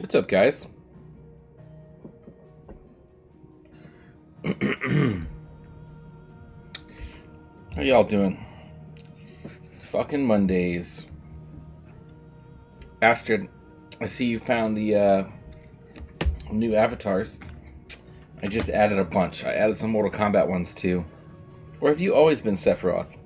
What's up, guys? How y'all doing? Fucking Mondays. Astrid, I see you found the new avatars. I just added a bunch. I added some Mortal Kombat ones too. Or have you always been Sephiroth?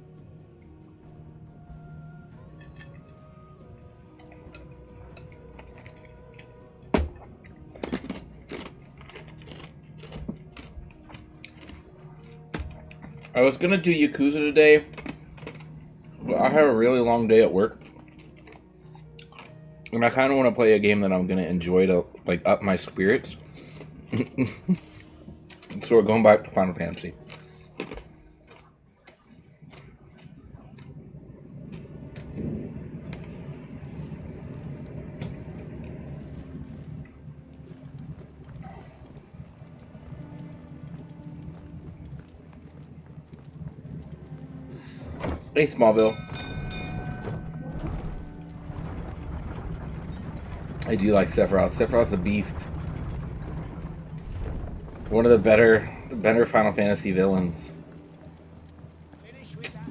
I was gonna do Yakuza today, but I have a really long day at work. And I kind of want to play a game that I'm gonna enjoy to like up my spirits. So we're going back to Final Fantasy. Hey, Smallville. I do like Sephiroth. Sephiroth's a beast. One of the better Final Fantasy villains.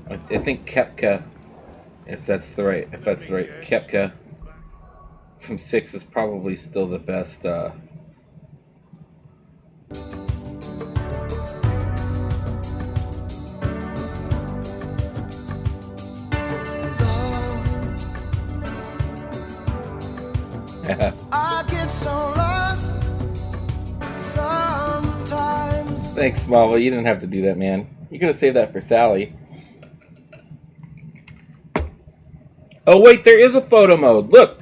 I think Kepka, if that's the right, Kepka from 6 is probably still the best. I get so lost sometimes. Thanks, Smallville. You didn't have to do that, man. You could have saved that for Sally. Oh, wait, there is a photo mode. Look.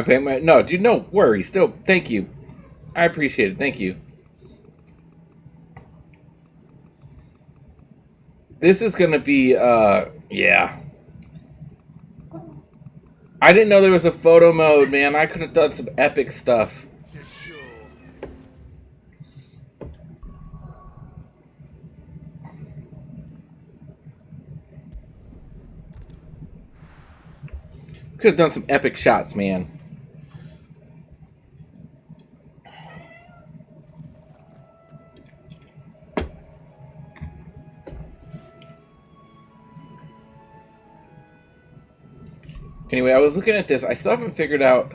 No, dude, no worry. Still, thank you. I appreciate it. Thank you. This is gonna be, yeah. I didn't know there was a photo mode, man. I could have done some epic stuff. Could have done some epic shots, man. Anyway, I was looking at this. I still haven't figured out...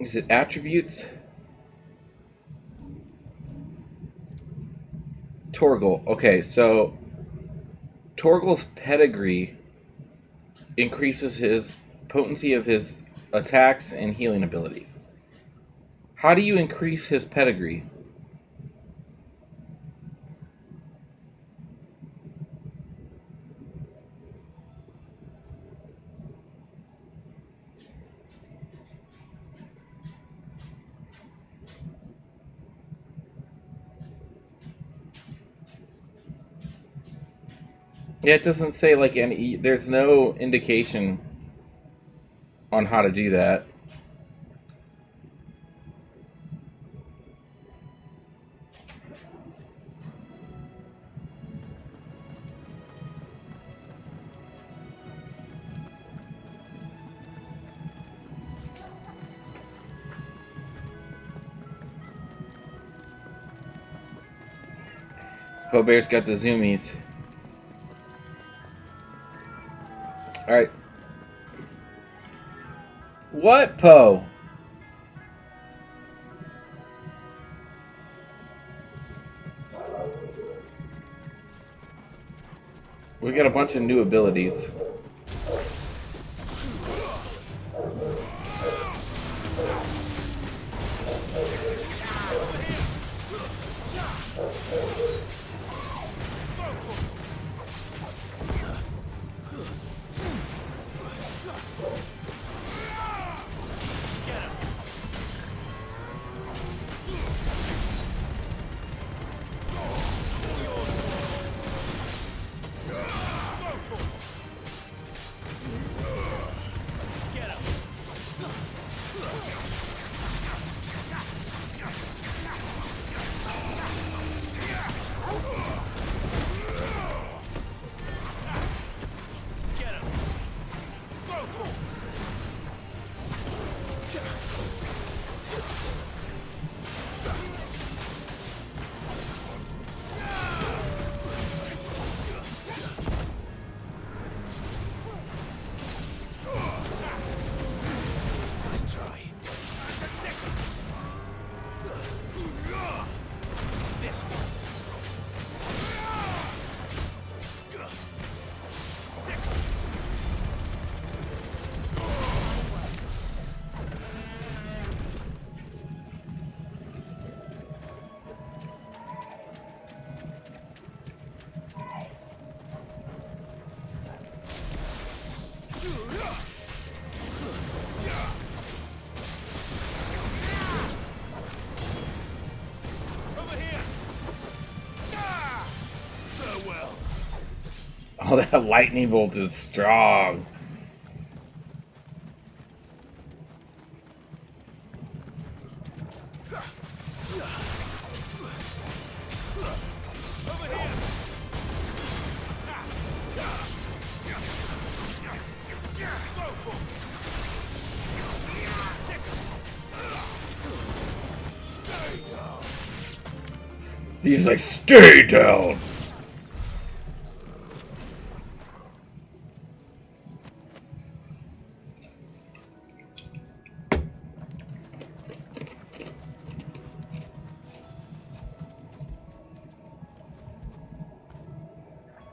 Is it attributes? Torgal. Okay, so... Torgal's pedigree increases his potency of his attacks and healing abilities. How do you increase his pedigree? Yeah, it doesn't say like any. There's no indication on how to do that. Po Bear's got the zoomies. Alright. What, Poe? We got a bunch of new abilities. Oh, that lightning bolt is strong. He's like, stay down.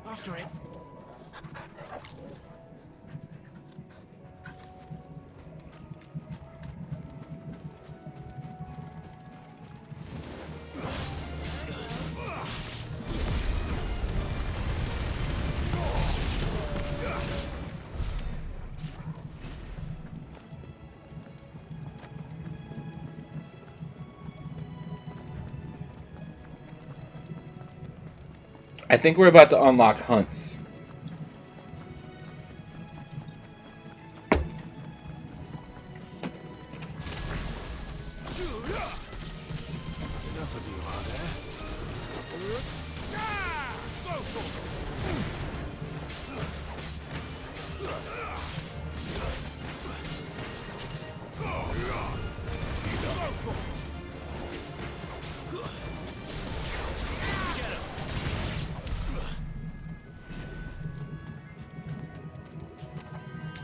After it. I think we're about to unlock hunts. Enough of you, are there?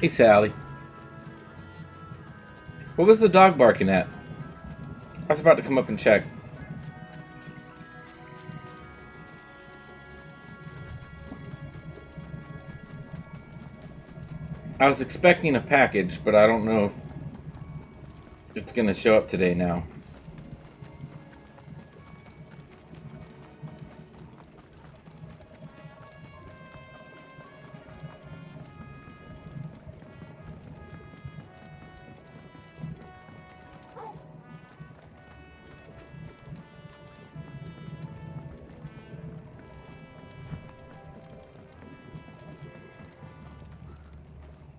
Hey, Sally. What was the dog barking at? I was about to come up and check. I was expecting a package, but I don't know if it's going to show up today now.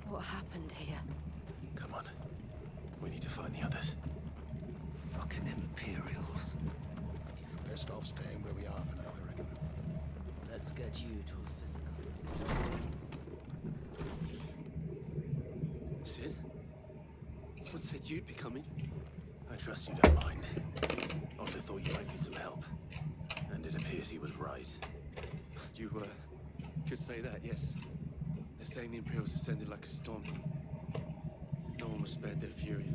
What happened here? Come on. We need to find the others. Fucking Imperials. Best off staying where we are for now, I reckon. Let's get you to a physical. Sid? Someone said you'd be coming. I trust you don't mind. Also thought you might need some help. And it appears he was right. You, could say that, yes. They're saying the Imperials ascended like a storm. No one was spared their fury.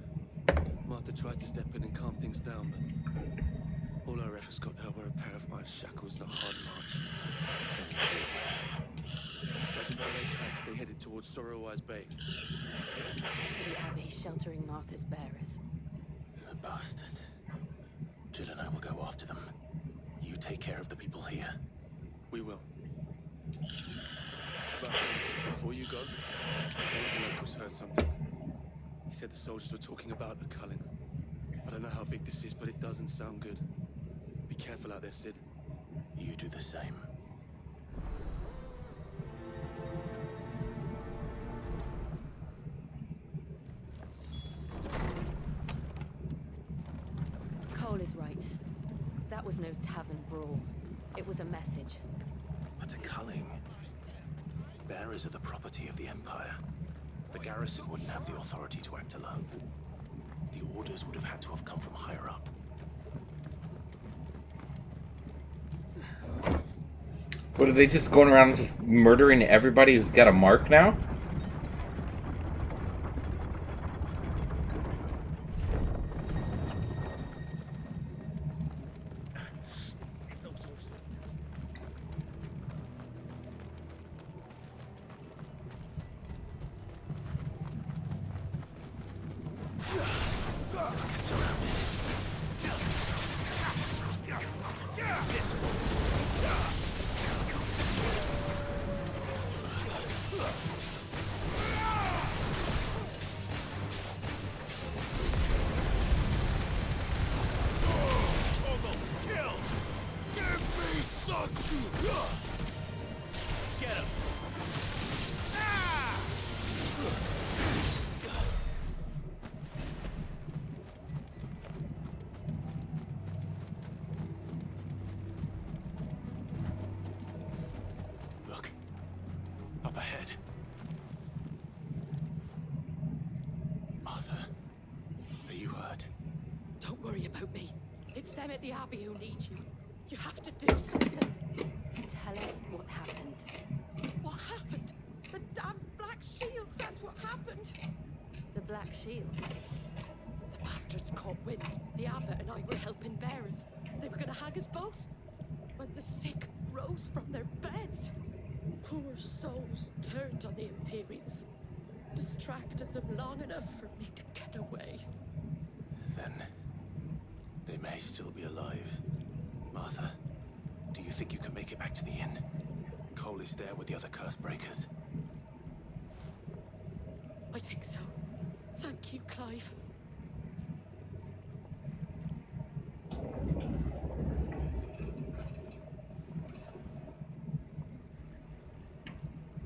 Martha tried to step in and calm things down, but all our efforts got her were a pair of iron shackles and a hard march. Judging by their tracks, they headed towards Sorrowwise Bay. The Abbey sheltering Martha's bearers. The bastards. Jill and I will go after them. You take care of the people here. We will. But before you go, one of the locals heard something. He said the soldiers were talking about a culling. I don't know how big this is, but it doesn't sound good. Be careful out there, Sid. You do the same. Cole is right. That was no tavern brawl. It was a message. But a culling. Bearers are the property of the Empire. The garrison wouldn't have the authority to act alone. The orders would have had to have come from higher up. What, are they just going around and just murdering everybody who's got a mark now? Get him! them at the Abbey who need you. You have to do something. Tell us what happened. What happened? The damn Black Shields, that's what happened. The Black Shields? The bastards caught wind. The Abbot and I were helping bearers. They were gonna hang us both. When the sick rose from their beds. Poor souls turned on the Imperials. Distracted them long enough for me to get away. Then they may still be alive. Martha, do you think you can make it back to the inn? Cole is there with the other curse breakers. I think so. Thank you, Clive.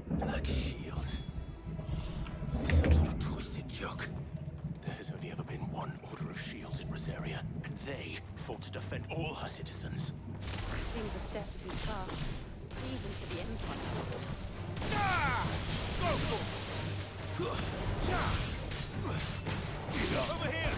Black Shields. Is this some sort of twisted joke? There has only ever been one Order of Shields in Rosaria, and they fought to defend all her citizens. Seems a step too far. Even for the Empire. Over here!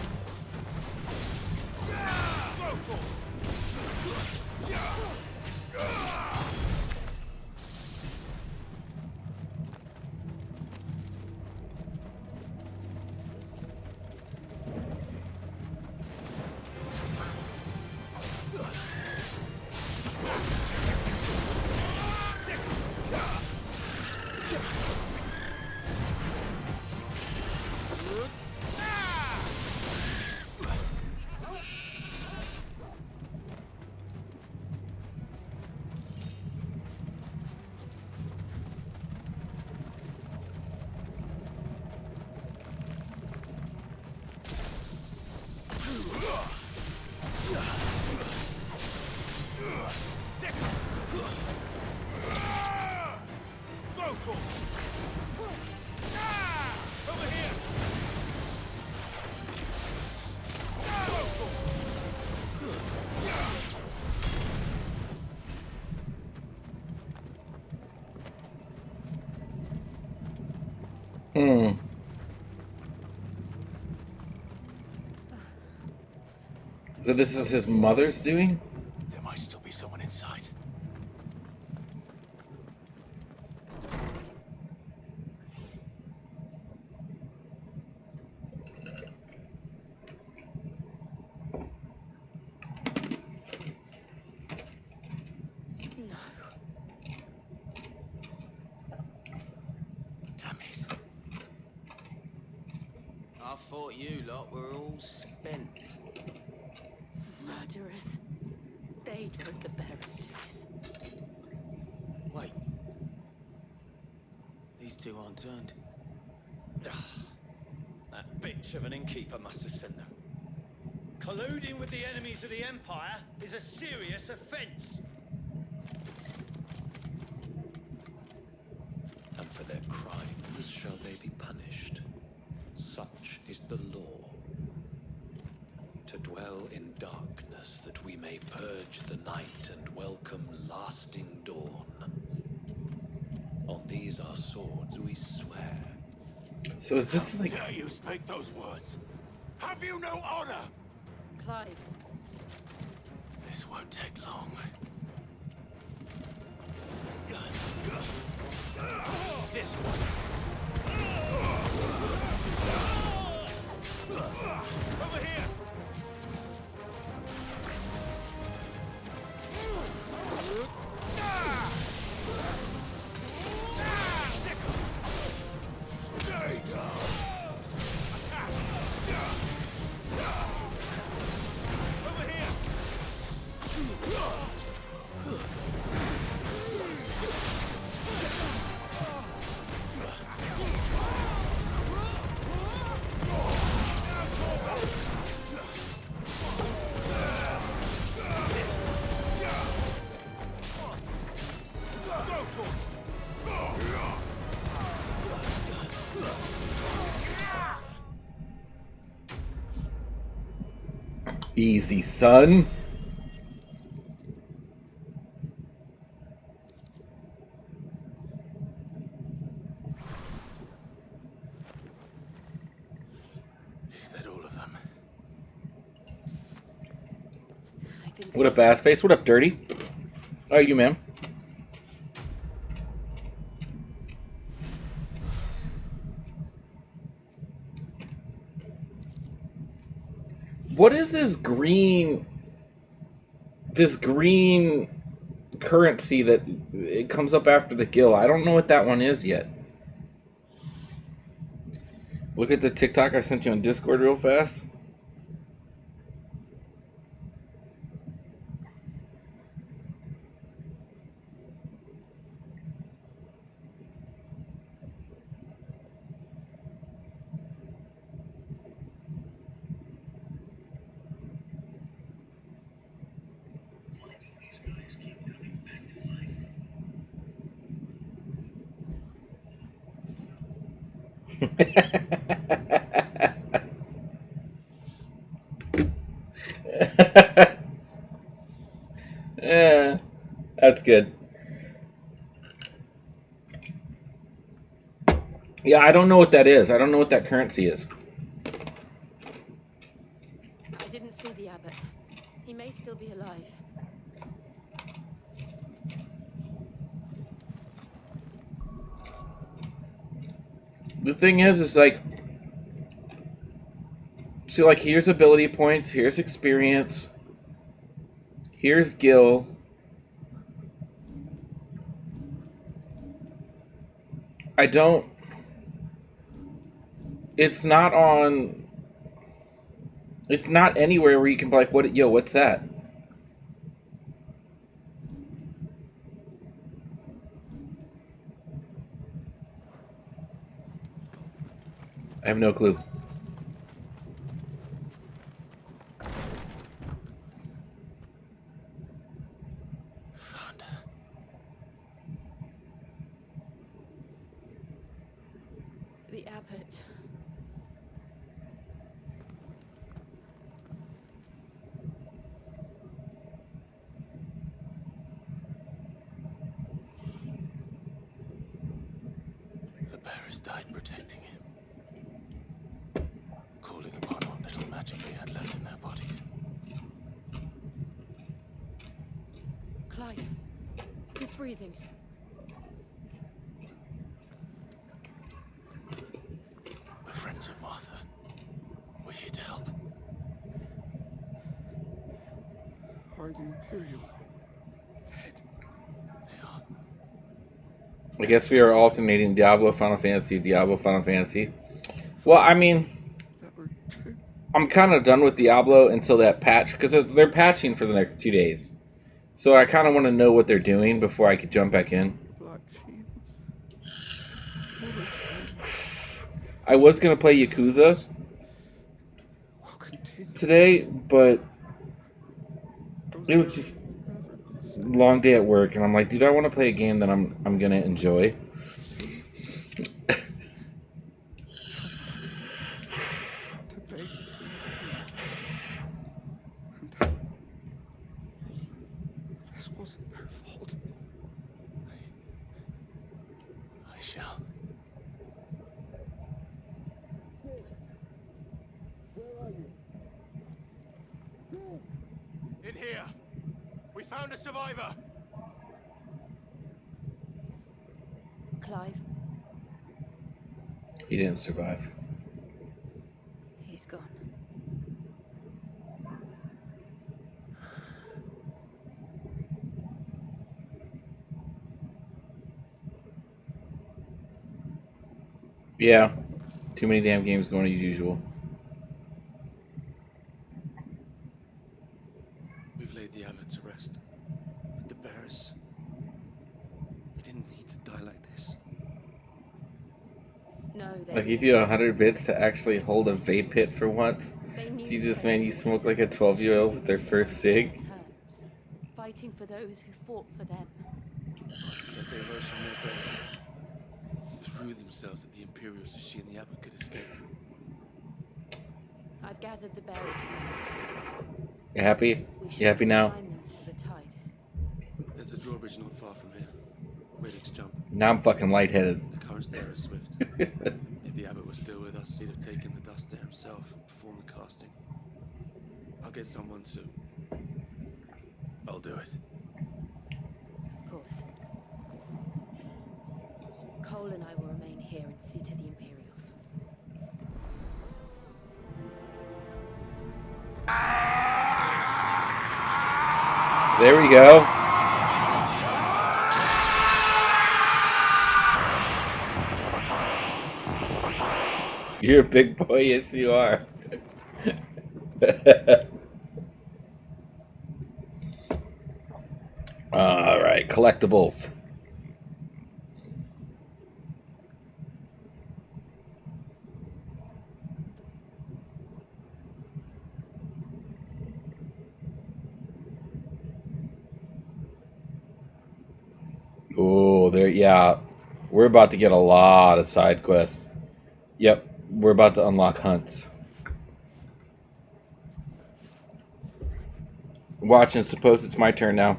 So this is his mother's doing? There might still be someone inside. No. Damn it. I thought you lot were all spent. Murderers. They drove the bearers to this. Wait. These two aren't turned. That bitch of an innkeeper must have sent them. Colluding with the enemies of the Empire is a serious offense. And for their crimes shall they be punished. Such is the law. To dwell in darkness that we may purge the night and welcome lasting dawn. On these our swords we swear. So is this like... How dare you speak those words? Have you no honor? Clive. This won't take long. This one. Over here! Stay down! Over here! Easy, son. Is that all of them? think What so. up, Bass Face? What up, Dirty? How are you, man? What is this green currency that it comes up after the gill? I don't know what that one is yet. Look at the TikTok I sent you on Discord real fast. Yeah, that's good. Yeah, I don't know what that is. I don't know what that currency is. I didn't see the abbot. He may still be alive. The thing is like, see, like, here's ability points, here's experience, here's Gil. I don't. It's not on. It's not anywhere where you can be like, what? Yo, what's that? I have no clue. Found her. The abbot. The bearers died protecting him. Calling upon what little magic they had left in their bodies. Clive. He's breathing. We're friends of Martha. We're here to help. Are the Imperials dead? They are. I guess we are alternating Diablo, Final Fantasy, Diablo, Final Fantasy. Well, I mean, That were true. I'm kind of done with Diablo until that patch, because they're patching for the next 2 days. So I kind of want to know what they're doing before I could jump back in. The Black Shields. I was going to play Yakuza Will continue. today, but it was just a long day at work, and I'm like, dude, I want to play a game that I'm going to enjoy. To base. This wasn't her fault. I shall. In here. We found a survivor. Clive. He didn't survive. He's gone. Yeah. Too many damn games going as usual. We've laid the abbot to rest. But the bearers. They didn't need to die like this. No, they I'll give didn't. you 100 bits to actually hold a vape pit for once. They knew Jesus, they man, you were smoke to like a 12-year-old with their first cig. terms, fighting for those who fought for them. Said they rose from their beds. Threw themselves at the Imperials as she and the abbot could escape. I've gathered the bearers' plans. You happy? We should You happy now? consign them to the tide. There's a drawbridge not far from here. Radix jump. Now I'm fucking lightheaded. The currents there are swift. If the abbot was still with us, he'd have taken the dust there himself and performed the casting. I'll get someone to I'll do it. Of course. Cole and I will remain here and see to the Imperials. There we go. You're a big boy, yes you are. All right, collectibles. Oh, there, yeah. We're about to get a lot of side quests. Yep, we're about to unlock hunts. Watch and suppose it's my turn now.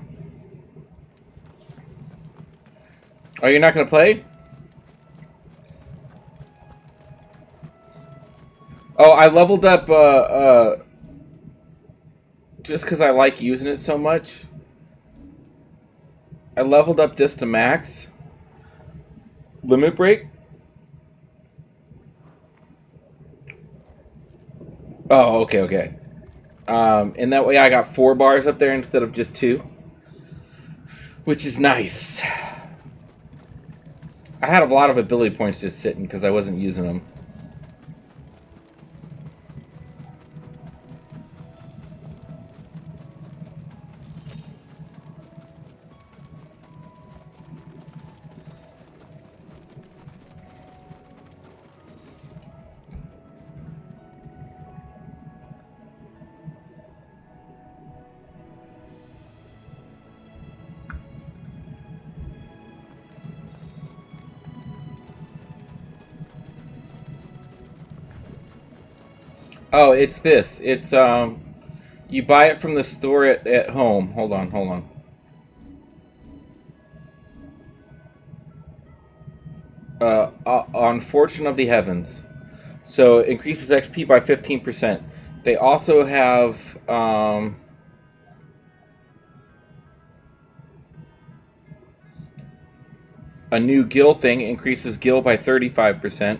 Oh, you're not going to play? Oh, I leveled up just because I like using it so much. I leveled up this to max. Limit break. Oh, okay. And that way I got 4 bars up there instead of just 2. Which is nice. I had a lot of ability points just sitting because I wasn't using them. Oh, it's this. It's you buy it from the store at home. Hold on. On Fortune of the Heavens. So it increases XP by 15%. They also have a new gil thing, increases gil by 35%.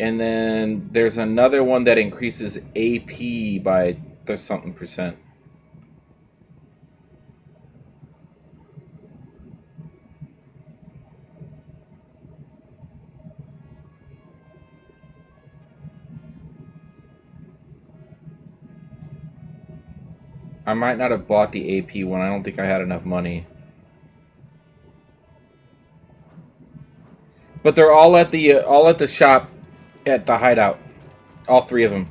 And then there's another one that increases AP by something percent. I might not have bought the AP one. I don't think I had enough money. But they're all at the shop at the hideout. All 3 of them.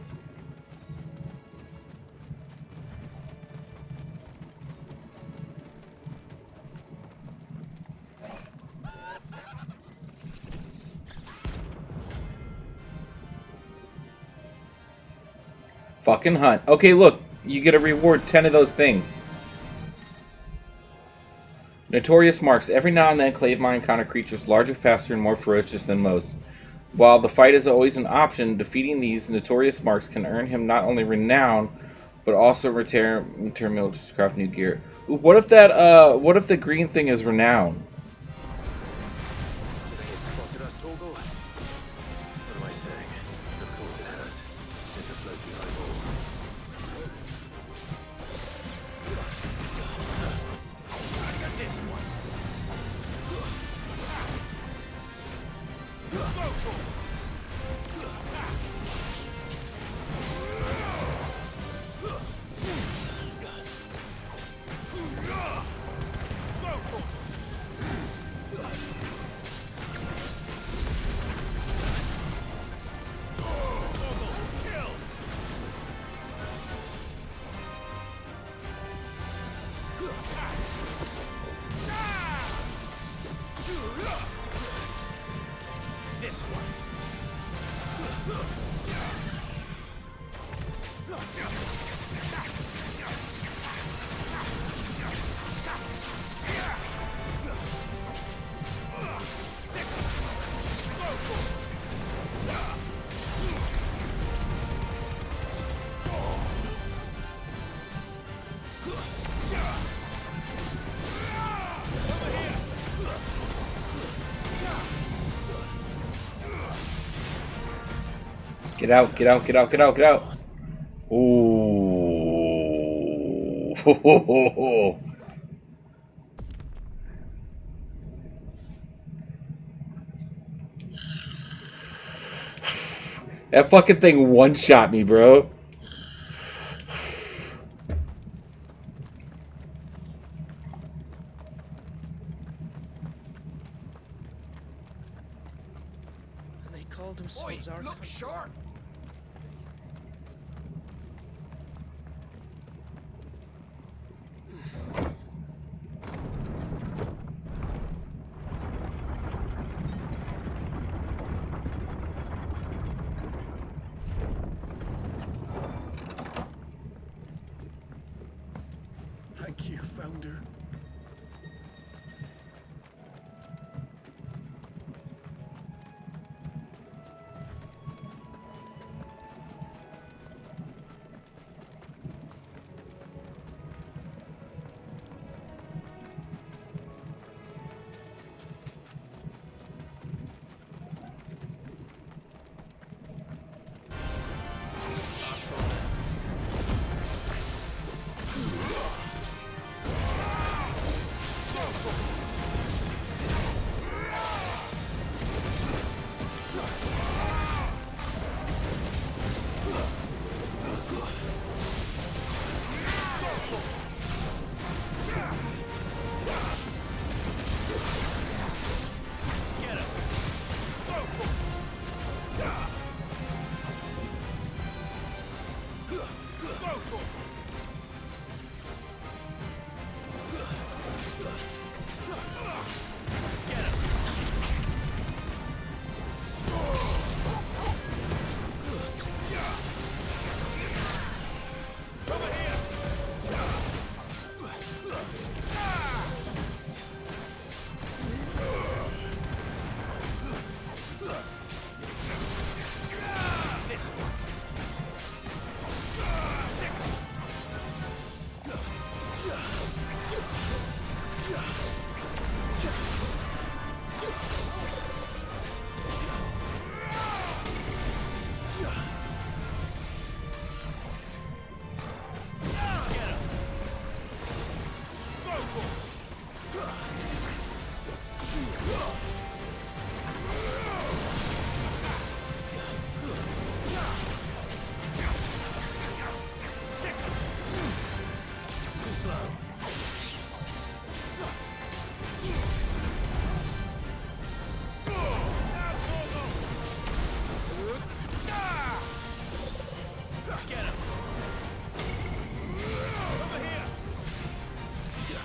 Fucking hunt. Okay, look. You get a reward 10 of those things. Notorious marks. Every now and then, Clave might encounter creatures larger, faster, and more ferocious than most. While the fight is always an option, defeating these notorious marks can earn him not only renown, but also material to craft new gear. Ooh, what if that? What if the green thing is renown? Spotted us, Torgal? What am I saying? Of course it has. It's a floating eyeball. I got this one. This one. Get out, get out, get out, get out, get out. Ooh. That fucking thing one-shot me, bro. And they called themselves our... Look sharp! Thank you, Founder.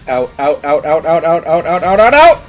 Out, out, out, out, out, out, out, out, out, out, out!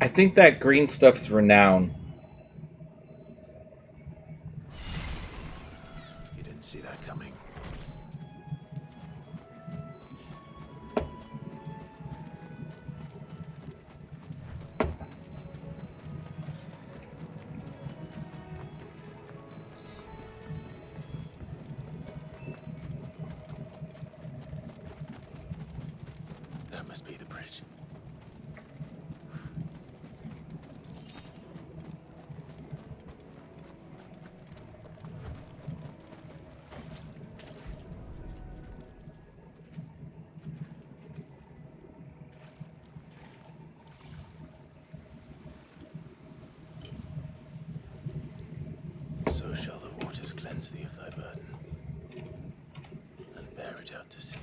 I think that green stuff's renown. You didn't see that coming. That must be the bridge. So shall the waters cleanse thee of thy burden, and bear it out to sea.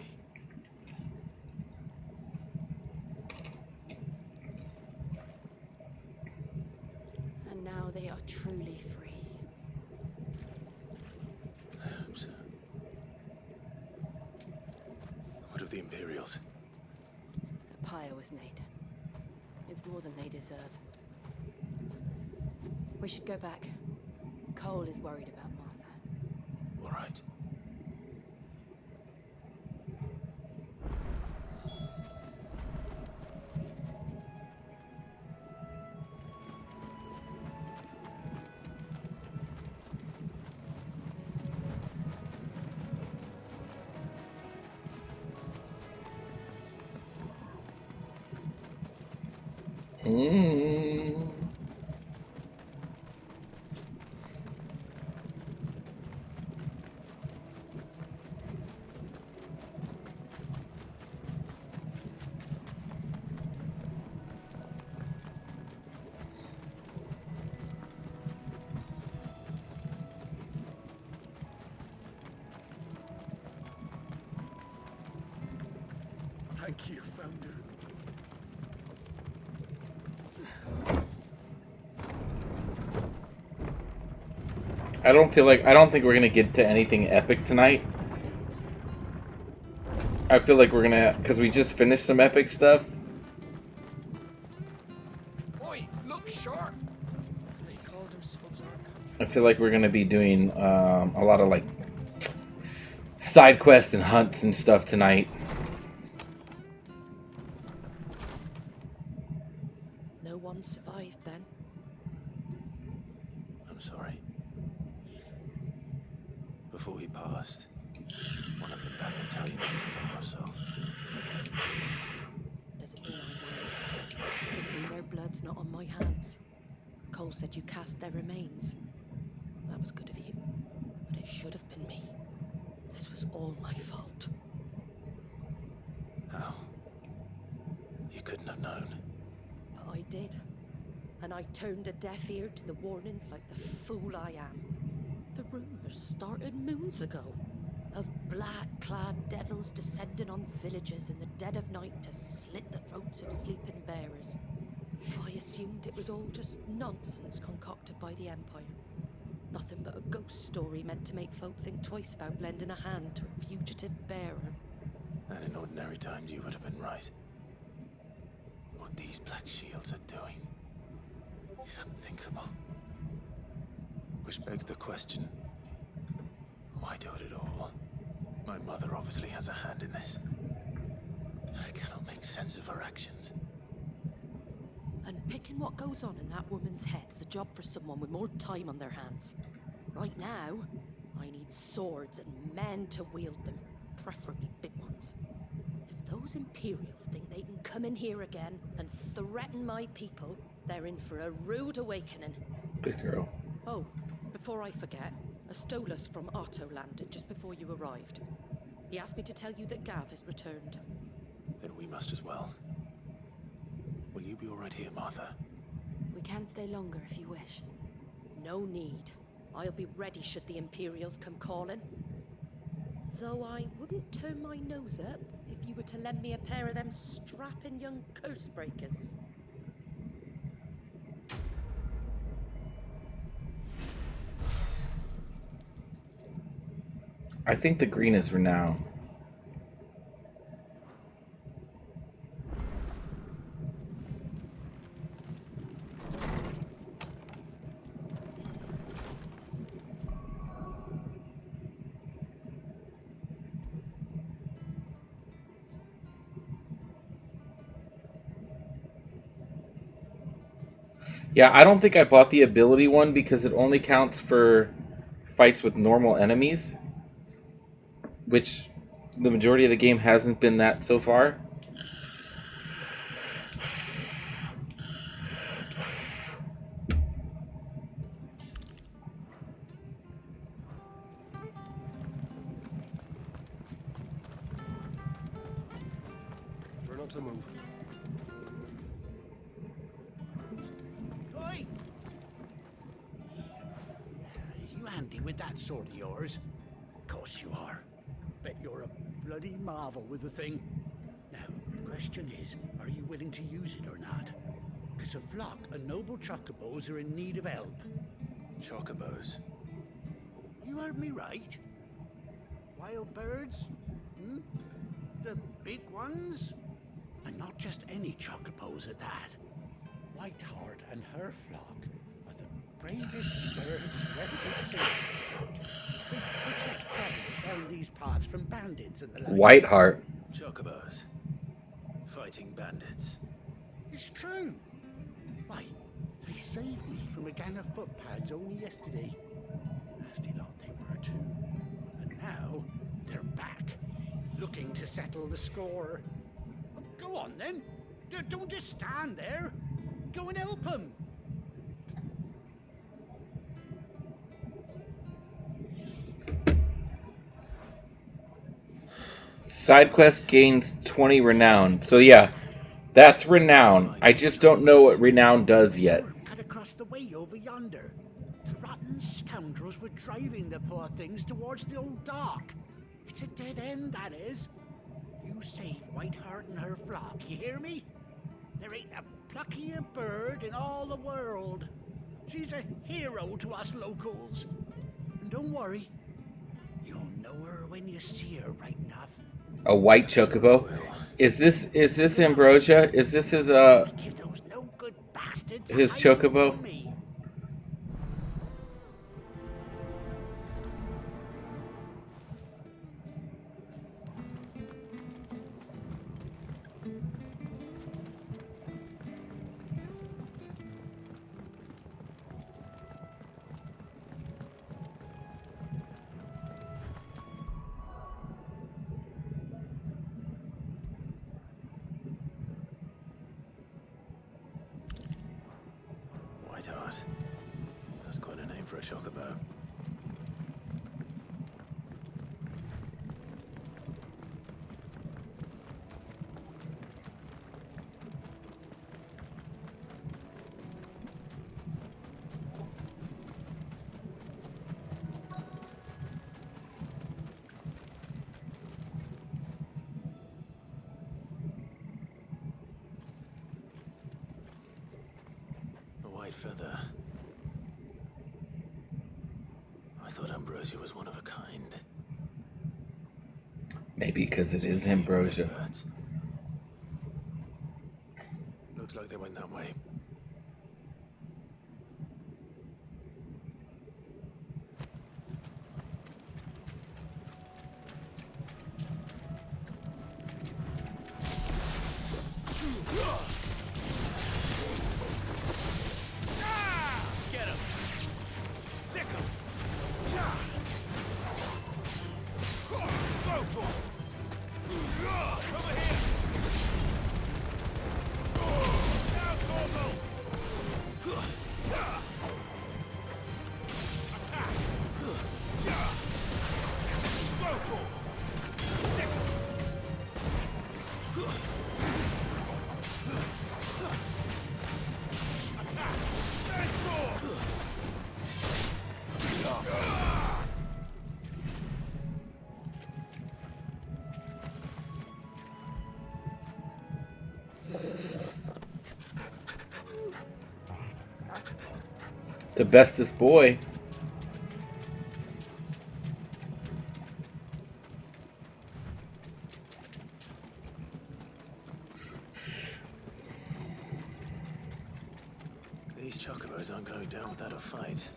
And now they are truly free. I hope so. What of the Imperials? A pyre was made. It's more than they deserve. We should go back. Cole is worried about Martha. All right. Mm. Thank you, Founder. I don't think we're gonna get to anything epic tonight. I feel like we're gonna, because we just finished some epic stuff. Oi, look sharp! They called themselves our country. I feel like we're gonna be doing a lot of like side quests and hunts and stuff tonight. No one survived then. I'm sorry. Before he passed, one of the black battalion killed herself. Does it mean I die? Does it mean their blood's not on my hands? Cole said you cast their remains. That was good of you. But it should have been me. This was all my fault. How? You couldn't have known. But I did. And I turned a deaf ear to the warnings like the fool I am. The rumors started moons ago. Of black-clad devils descending on villages in the dead of night to slit the throats of sleeping bearers. I assumed it was all just nonsense concocted by the Empire. Nothing but a ghost story meant to make folk think twice about lending a hand to a fugitive bearer. And in ordinary times you would have been right. What these Black Shields are doing is unthinkable. Which begs the question, why do it at all? My mother obviously has a hand in this. I cannot make sense of her actions. And picking what goes on in that woman's head is a job for someone with more time on their hands. Right now, I need swords and men to wield them, preferably big ones. If those Imperials think they can come in here again and threaten my people, they're in for a rude awakening. Good girl. Oh, before I forget, a Stolas from Otto landed just before you arrived. He asked me to tell you that Gav has returned. Then we must as well. Will you be all right here, Martha? We can stay longer if you wish. No need. I'll be ready should the Imperials come calling. Though I wouldn't turn my nose up if you were to lend me a pair of them strapping young curse breakers. I think the green is renown. Yeah, I don't think I bought the ability one because it only counts for fights with normal enemies, which the majority of the game hasn't been that so far. We're not to move. Oi! You handy with that sword of yours? Of course you are. Bet you're a bloody marvel with the thing. Now, the question is, are you willing to use it or not? Because a flock of noble chocobos are in need of help. Chocobos. You heard me right. Wild birds? Hmm? The big ones? And not just any chocobos at that. Whiteheart and her flock are the bravest birds left at sea. They protect travelers down these paths from bandits and the like. Whiteheart. Chocobos. Fighting bandits. It's true. Why, they saved me from a gang of footpads only yesterday. Nasty lot they were too. And now they're back, looking to settle the score. Well, go on then. Don't just stand there. Go and help them. Side quest gains 20 renown. So yeah, that's renown. I just don't know what renown does yet. Cut across the way over yonder. The rotten scoundrels were driving the poor things towards the old dock. It's a dead end, that is. You save Whiteheart and her flock, you hear me? There ain't a pluckier bird in all the world. She's a hero to us locals. And don't worry, you'll know her when you see her right enough. A white chocobo. Is this Ambrosia? Is this his Give those no good bastards his a hiding chocobo? from me. Whiteheart. That's quite a name for a chocobo. A white feather. I thought Ambrosia was one of a kind. Maybe because it is Ambrosia. Birds. Looks like they went that way. Get him! Sick him! Go to him! Over here! Now, Corvo! Attack! Go to him! Sick him! Attack! Let's go! The bestest boy. These chocobos aren't going down without a fight.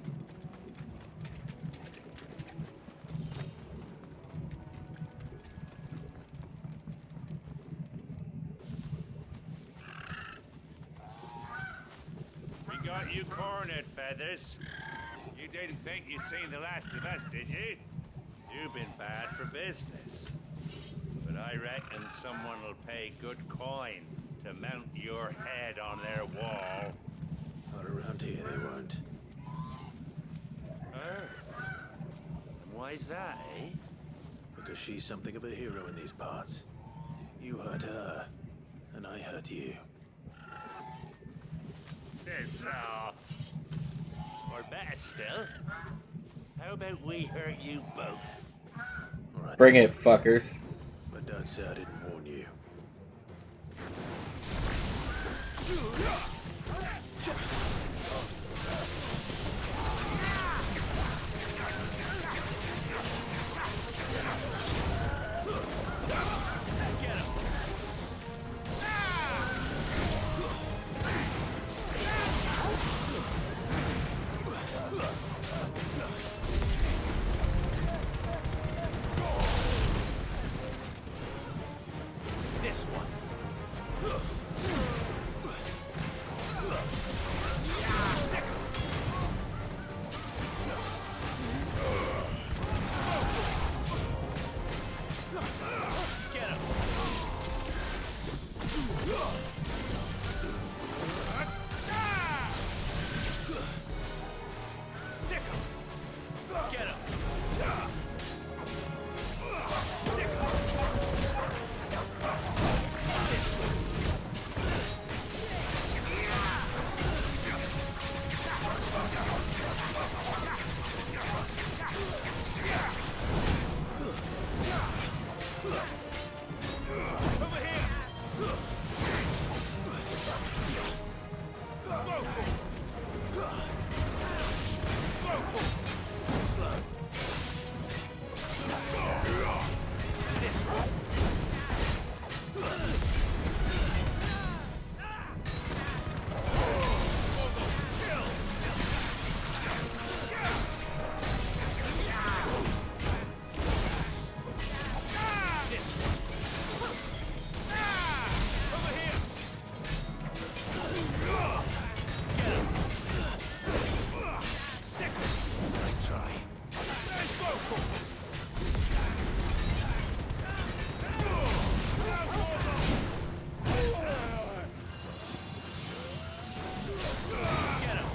We got you cornered, Feathers. You didn't think you'd seen the last of us, did you? You've been bad for business. But I reckon someone will pay good coin to mount your head on their wall. Not around here, they won't. And why's that, eh? Because she's something of a hero in these parts. You hurt her, and I hurt you. Piss off. Or better still, How about we hurt you both? All right, Bring then. it, fuckers. But don't say I didn't warn you. This one. Get him. Sick him. Get him. Sick him. Over here. Slow. This one. This one. Over here. Get him. Sick. Nice try. Nice vocal. Get him.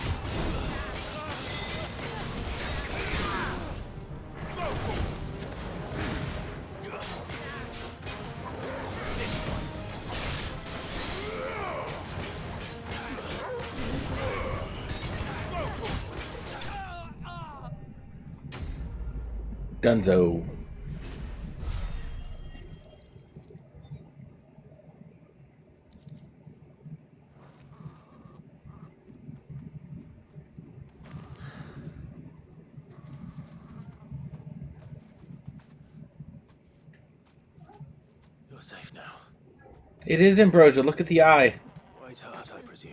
Vocal. This one. Dunzo. You're safe now. It is Ambrosia. Look at the eye. White heart, I presume.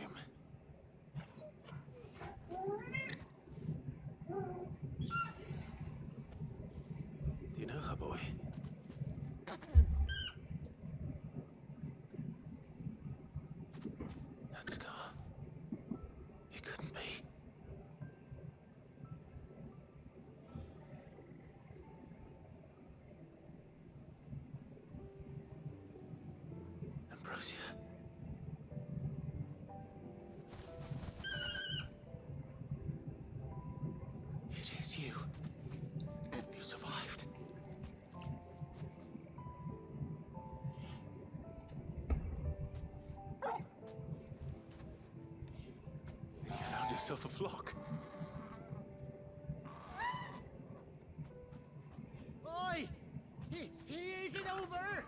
Do you know her, boy? That scar. It couldn't be. Ambrosia. It is you. You survived. And you found yourself a flock. Oi! He isn't over!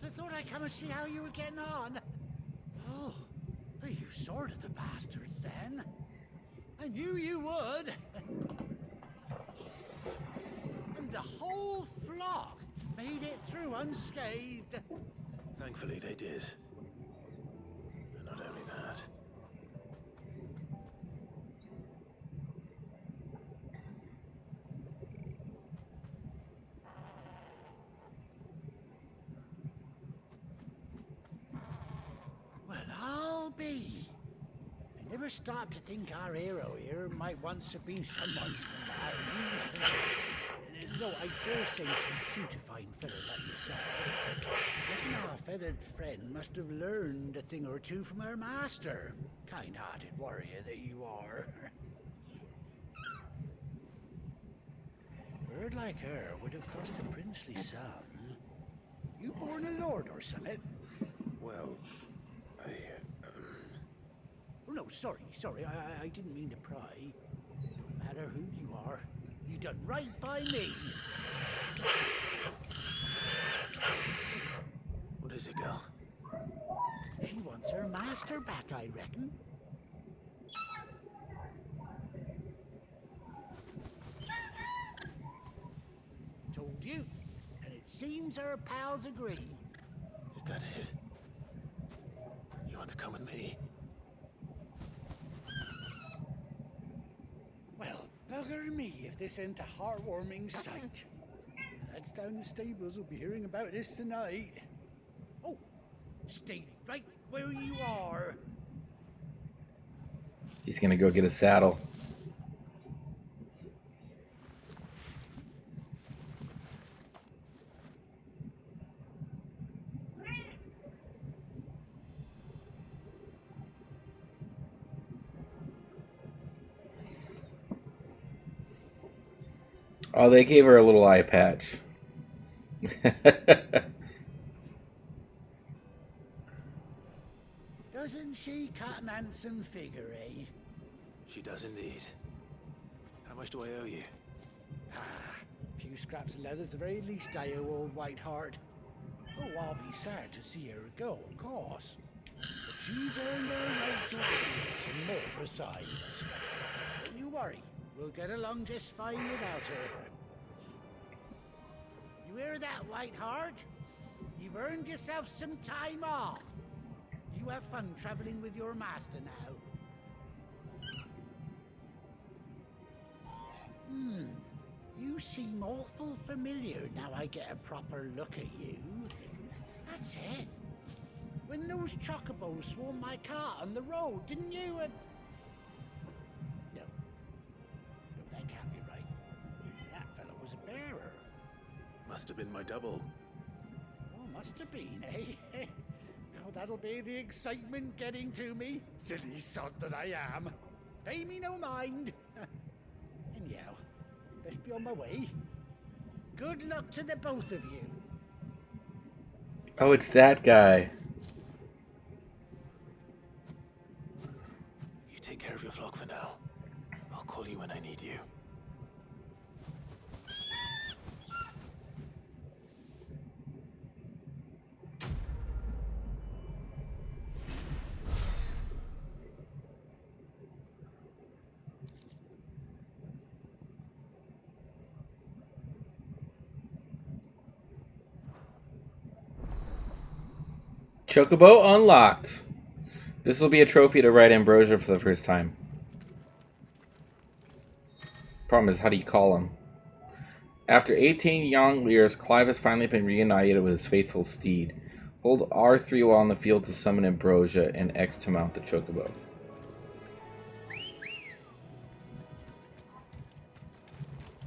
I thought I'd come and see how you were getting on. Oh, you sorted the bastards then. I knew you would. And the whole flock made it through unscathed. Thankfully, they did. And not only that. Well, I'll be. I never stopped to think our hero here might once have been someone's companion. No, I dare say some shoot a fine fellow like yourself. Reckon our feathered friend must have learned a thing or two from her master. Kind-hearted warrior that you are. A bird like her would have cost a princely sum. You born a lord or something? Well, Oh, no, sorry. I didn't mean to pry. Had matter who you are, you done right by me. What is it, girl? She wants her master back, I reckon. Told you, and it seems her pals agree. Is that it? You want to come with me? Well, bugger me if this ain't a heartwarming sight. The lads down the stables will be hearing about this tonight. Oh, stay right where you are. He's gonna go get a saddle. Oh, they gave her a little eye patch. Doesn't she cut an handsome figure, eh? She does indeed. How much do I owe you? Ah, a few scraps of leather's the very least I owe old Whiteheart. Oh, I'll be sad to see her go, of course. But she's earned her right to it, and more besides. Don't you worry, we'll get along just fine without her. You hear that, Whiteheart? You've earned yourself some time off. You have fun traveling with your master now. You seem awful familiar now I get a proper look at you. That's it. When those chocobos swarmed my cart on the road, didn't you? No. No, that can't be right. That fellow was a bearer. Must have been my double. Oh, must have been, eh? Now that'll be the excitement getting to me. Silly sod that I am. Pay me no mind. Anyhow, best be on my way. Good luck to the both of you. Oh, it's that guy. You take care of your flock for now. I'll call you when I need you. Chocobo unlocked. This will be a trophy to ride Ambrosia for the first time. Problem is, how do you call him? After 18 young years, Clive has finally been reunited with his faithful steed. Hold R3 while on the field to summon Ambrosia and X to mount the Chocobo.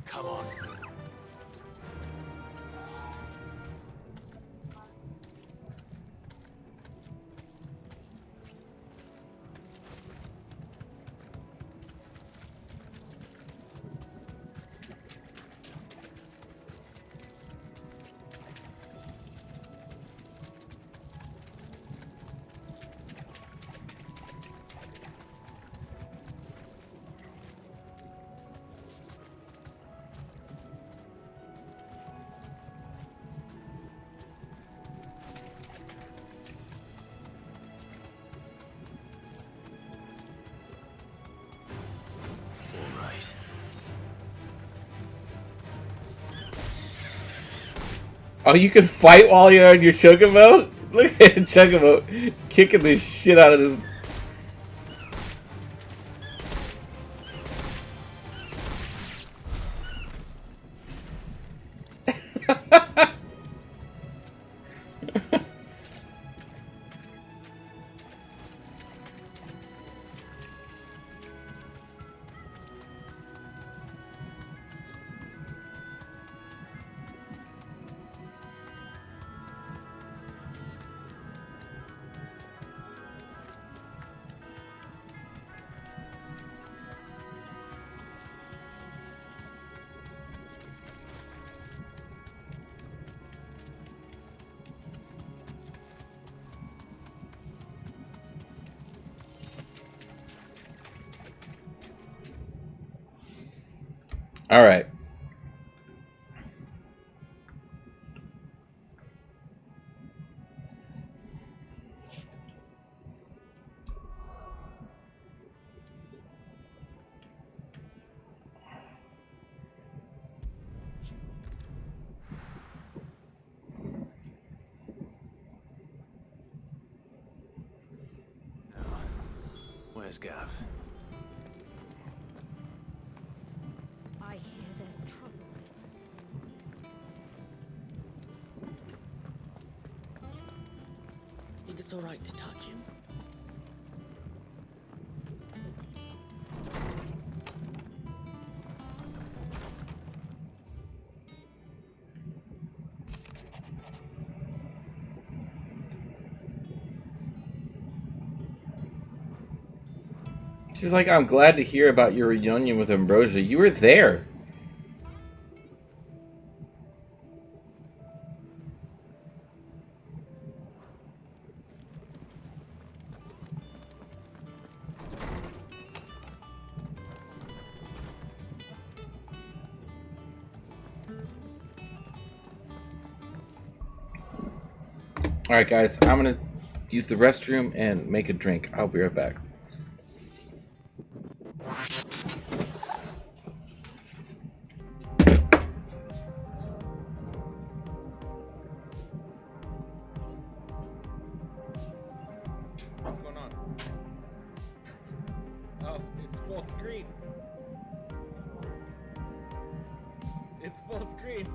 Come on. All right. Oh, you can fight while you're on your Chocobo? Look at Chocobo kicking the shit out of this. All right. Where's Gav? I hear there's trouble. Think it's all right to touch him? She's like, I'm glad to hear about your reunion with Ambrosia. You were there. Alright, guys, I'm going to use the restroom and make a drink. I'll be right back. What's going on? Oh, it's full screen. It's full screen.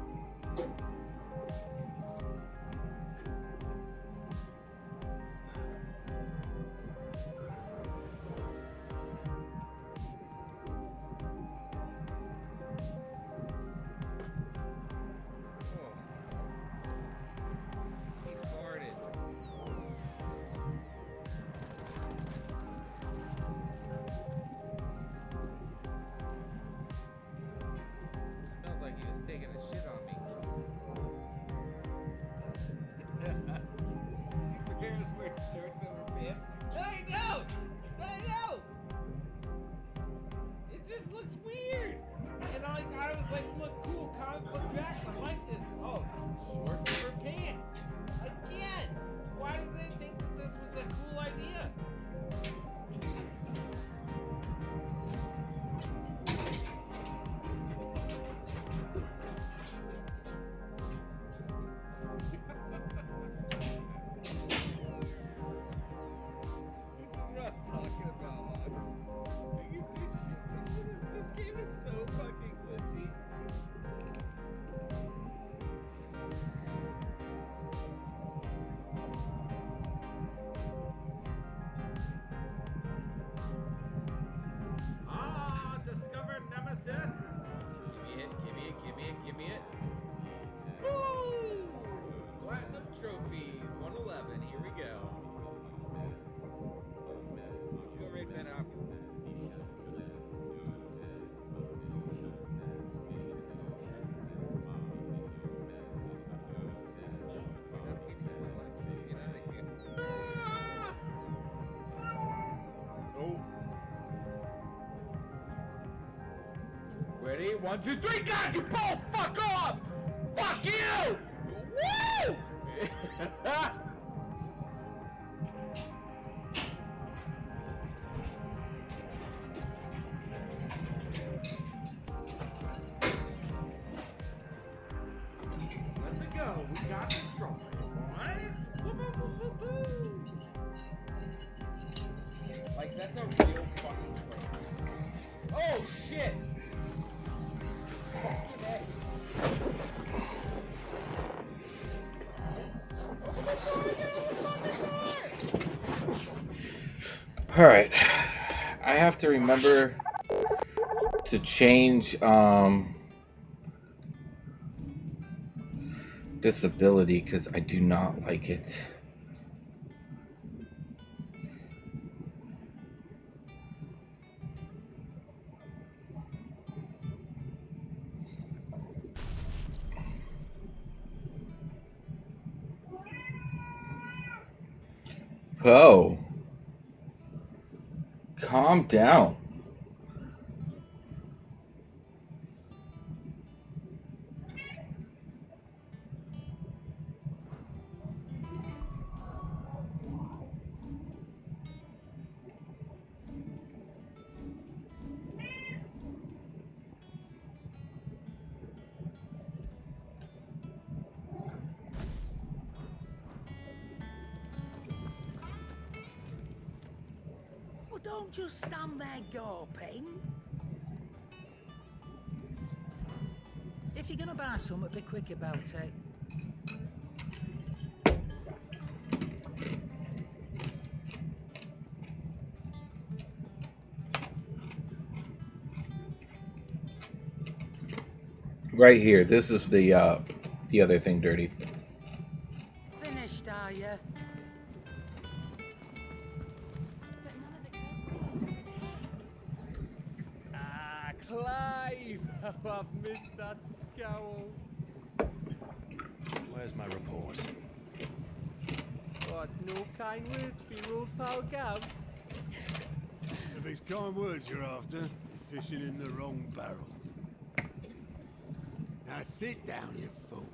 Ready? 1, 2, 3, God, you both fuck off! Fuck you! Woo! Let's go. We got the trophy, boys. Woo-hoo-hoo-hoo-hoo. Like, that's a real fucking trophy. Oh, shit! All right, I have to remember to change disability because I do not like it. Oh. Calm down. just stand there gawping. If you're gonna buy something, be quick about it. Right here. This is the other thing dirty. Finished, are you? But none of the curse breakers have returned. Clive! How I've missed that scowl. Where's my report? What, no kind words for your old pal Gav? If it's kind words you're after, you're fishing in the wrong barrel. Now sit down, you fool.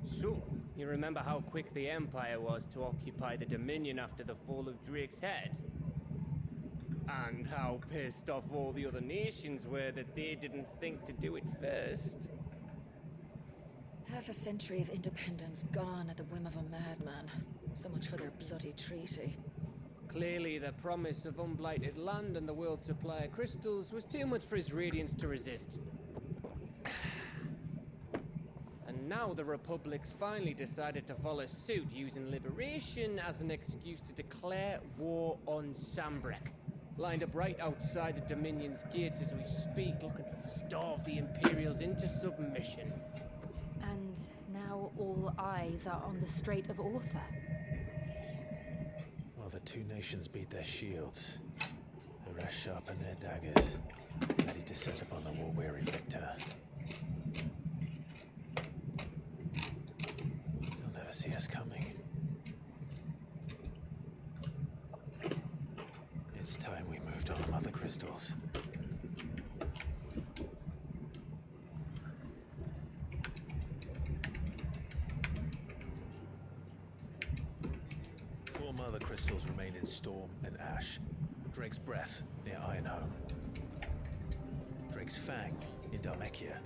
So, you remember how quick the Empire was to occupy the Dominion after the fall of Drake's head? And how pissed off all the other nations were that they didn't think to do it first? Half a century of independence gone at the whim of a madman. So much for their bloody treaty. Clearly, the promise of unblighted land and the world's supply of crystals was too much for his radiance to resist. And now the Republic's finally decided to follow suit, using liberation as an excuse to declare war on Sambrek. Lined up right outside the Dominion's gates as we speak, looking to starve the Imperials into submission. And now all eyes are on the Strait of Author. While the two nations beat their shields, the rest sharpen their daggers, ready to set upon the war-weary victor. They'll never see us coming. It's time we moved on other crystals. Four mother crystals remain in Storm and Ash. Drake's Breath near Ironhome. Drake's Fang in Dhalmekia.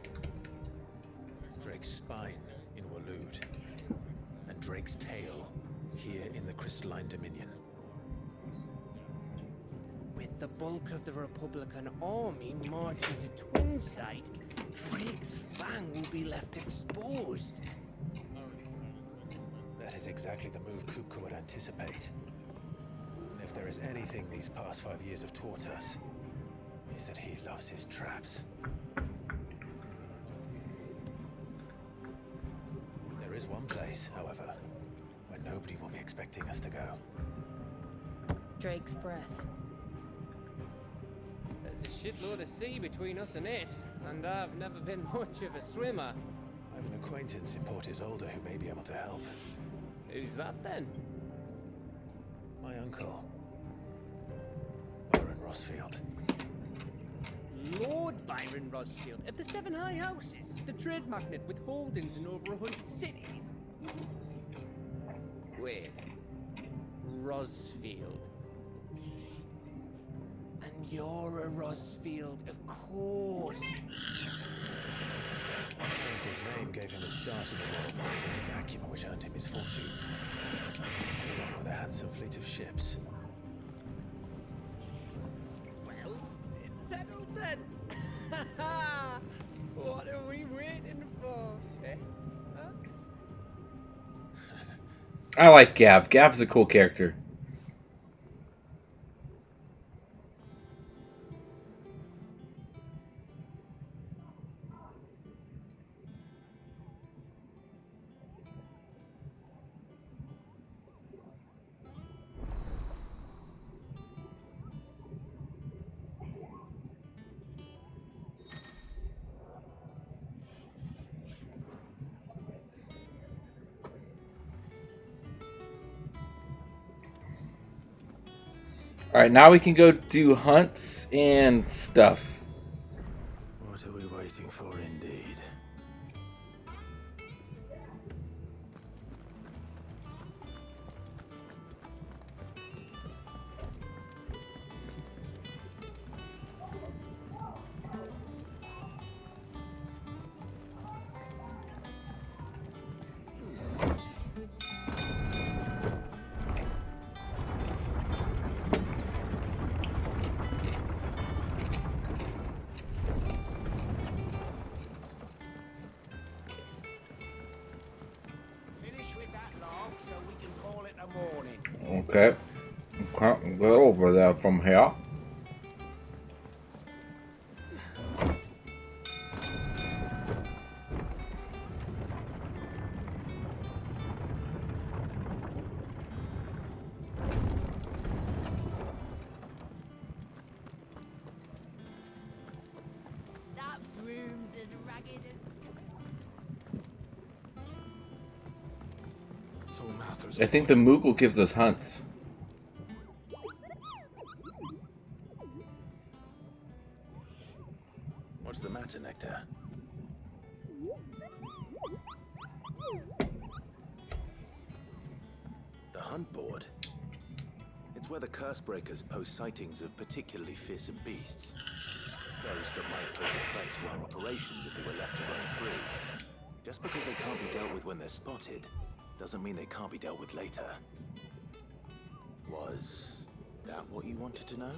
Drake's Spine in Waloed. And Drake's Tail here in the Crystalline Dominion. With the bulk of the Republican army marching to Twinside, Drake's Fang will be left exposed. That is exactly the move Kupka would anticipate. And if there is anything these past 5 years have taught us, is that he loves his traps. There is one place, however, where nobody will be expecting us to go. Drake's Breath. There's a shitload of sea between us and it, and I've never been much of a swimmer. I have an acquaintance in Port Isolde who may be able to help. Who's that then? My uncle, Byron Rosfield. Lord Byron Rosfield of the Seven High Houses, the trade magnate with holdings in over 100 cities. Wait, Rosfield. And you're a Rosfield, of course. My uncle's name gave him a start in the world, it was his acumen which earned him his fortune, along with a handsome fleet of ships. Well, it's settled then. What are we waiting for? Eh? Huh? I like Gav. Gav's a cool character. Alright, now we can go do hunts and stuff. What are we waiting for indeed? Okay. Can't get over there from here. That room's as ragged as... So Mather's I think the Moogle gives us hunts. What's the matter, Nectar? The hunt board? It's where the curse breakers post sightings of particularly fearsome beasts. Those that might pose a threat to our operations if they were left to run free. Just because they can't be dealt with when they're spotted, doesn't mean they can't be dealt with later. Was that what you wanted to know?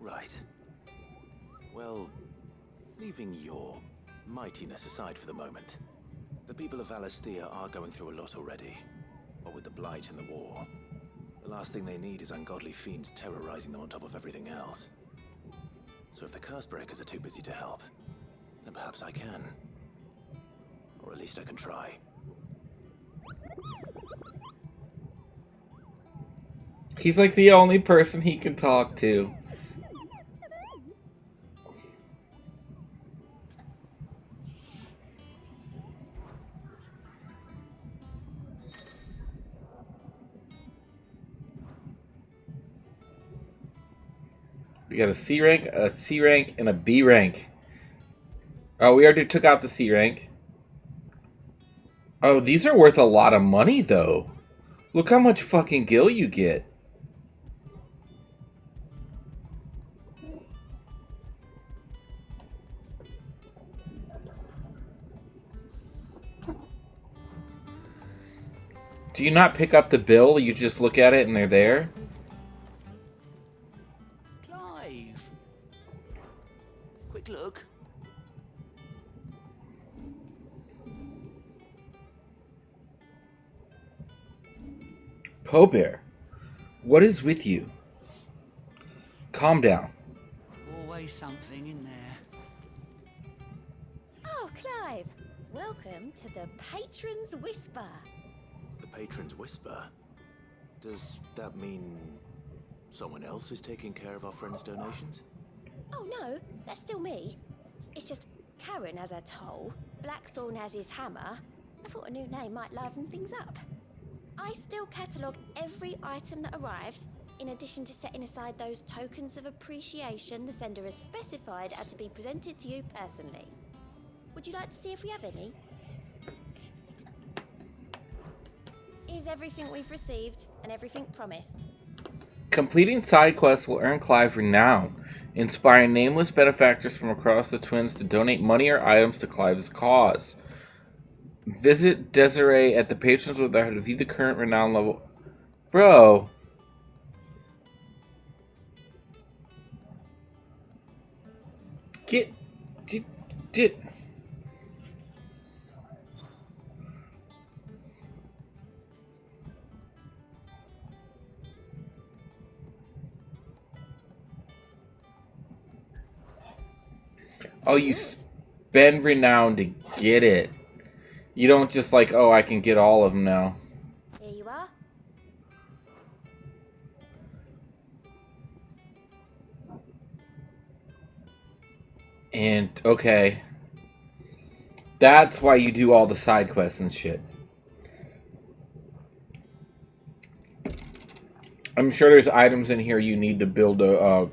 Right. Well, leaving your mightiness aside for the moment, the people of Valisthea are going through a lot already. What with the Blight and the war, the last thing they need is ungodly fiends terrorizing them on top of everything else. So if the Cursebreakers are too busy to help, then perhaps I can. Or at least I can try. He's like the only person he can talk to. We got a C rank, and a B rank. Oh, we already took out the C rank. Oh, these are worth a lot of money, though. Look how much fucking gil you get. Do you not pick up the bill? You just look at it and they're there? Clive. Quick look. Pobear, what is with you? Calm down. Always something in there. Oh, Clive. Welcome to the Patron's Whisper. The Patron's Whisper? Does that mean someone else is taking care of our friends' donations? Oh, no. That's still me. It's just Karen has her toll, Blackthorn has his hammer. I thought a new name might liven things up. I still catalogue every item that arrives, in addition to setting aside those tokens of appreciation the sender has specified are to be presented to you personally. Would you like to see if we have any? Is everything we've received and everything promised? Completing side quests will earn Clive renown, inspiring nameless benefactors from across the Twins to donate money or items to Clive's cause. Visit Desiree at the Patrons Without to view the current renown level. Bro. Get. Oh, you spend renown to get it. You don't just like, oh, I can get all of them now. Here you are. And, okay. That's why you do all the side quests and shit. I'm sure there's items in here you need to build a,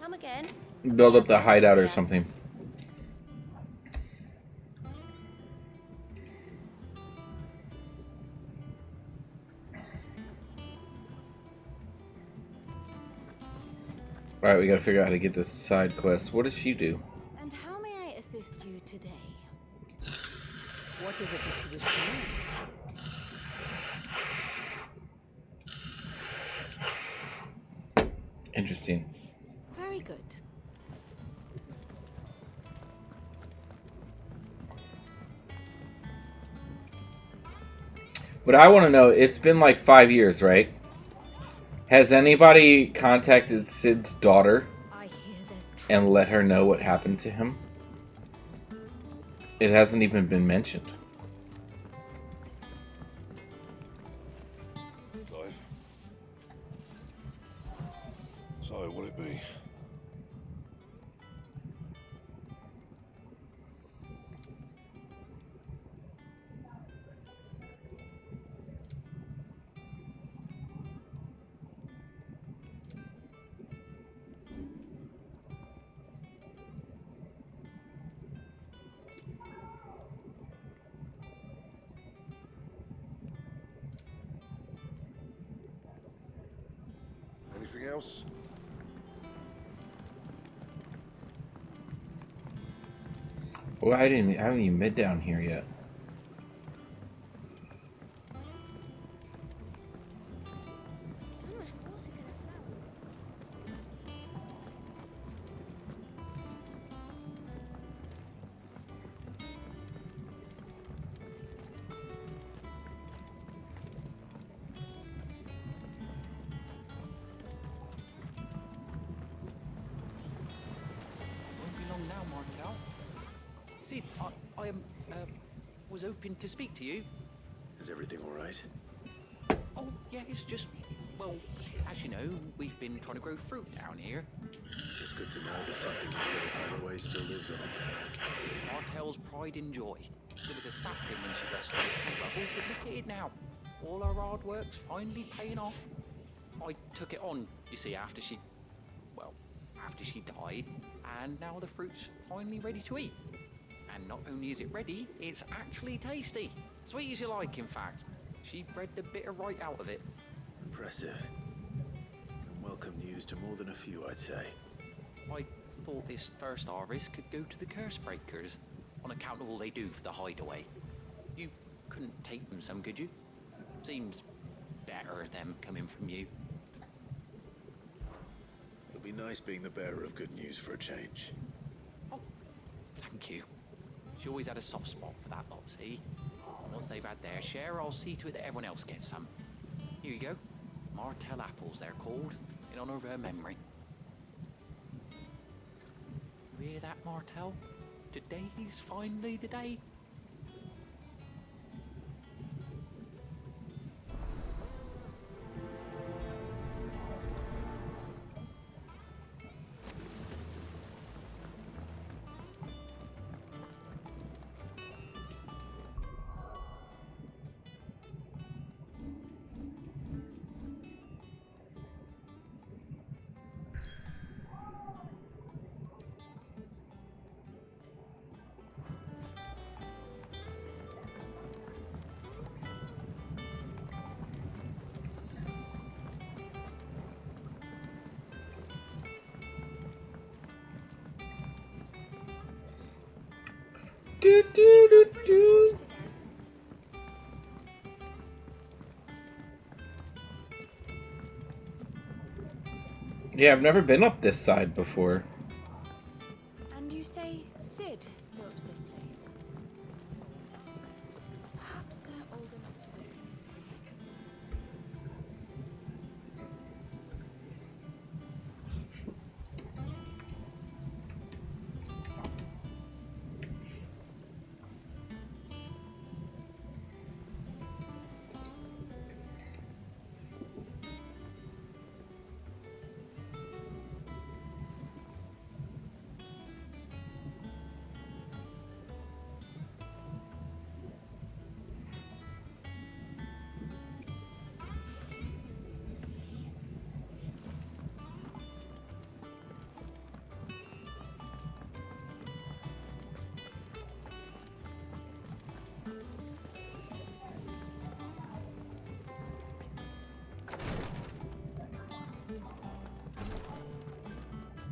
Come again. build up the hideout or something. Alright, we gotta figure out how to get this side quest. What does she do? And how may I assist you today? What is it that you wish to know? Interesting. Very good. What I want to know, it's been like 5 years, right? Has anybody contacted Sid's daughter I hear there's and let her know what happened to him? It hasn't even been mentioned. Clive. So, will it be? Anything else? Well, I haven't even been down here yet. How much more is it gonna flower? Won't be long now, Martel. Sid, I was hoping to speak to you. Is everything all right? Oh, yeah, it's just, well, as you know, we've been trying to grow fruit down here. It's good to know that something that goes either way still lives on. Martel's pride and joy. There was a sapling when she rescued the rubble, but look at it now. All our hard work's finally paying off. I took it on, you see, after she died, and now the fruit's finally ready to eat. And not only is it ready, it's actually tasty. Sweet as you like, in fact. She bred the bitter right out of it. Impressive. And welcome news to more than a few, I'd say. I thought this first harvest could go to the curse breakers, on account of all they do for the hideaway. You couldn't take them some, could you? Seems better them coming from you. It'll be nice being the bearer of good news for a change. Oh, thank you. She always had a soft spot for that lot, see? And once they've had their share, I'll see to it that everyone else gets some. Here you go. Martel apples, they're called, in honor of her memory. You hear that, Martel? Today's finally the day. Do, do, do, do. Yeah, I've never been up this side before. And you say Sid built this place? Perhaps they're old enough for the sins of some makers.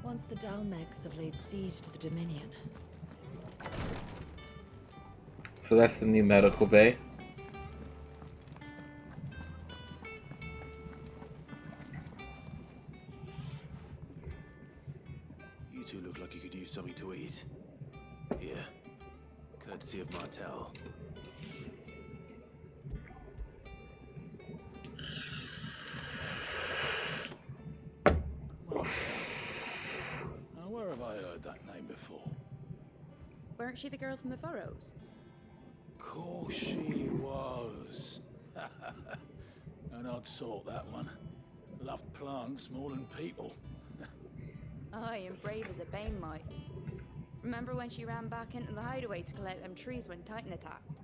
Once the Dalmegs have laid siege to the Dominion, So that's the new medical bay. You two look like you could use something to eat. Here, courtesy of Martel. Martel. Now, where have I heard that name before? Weren't she the girl from the Furrows? Course she was. An odd sort, that one. Loved plants more than people. Aye, and brave as a bane might. Remember when she ran back into the hideaway to collect them trees when Titan attacked?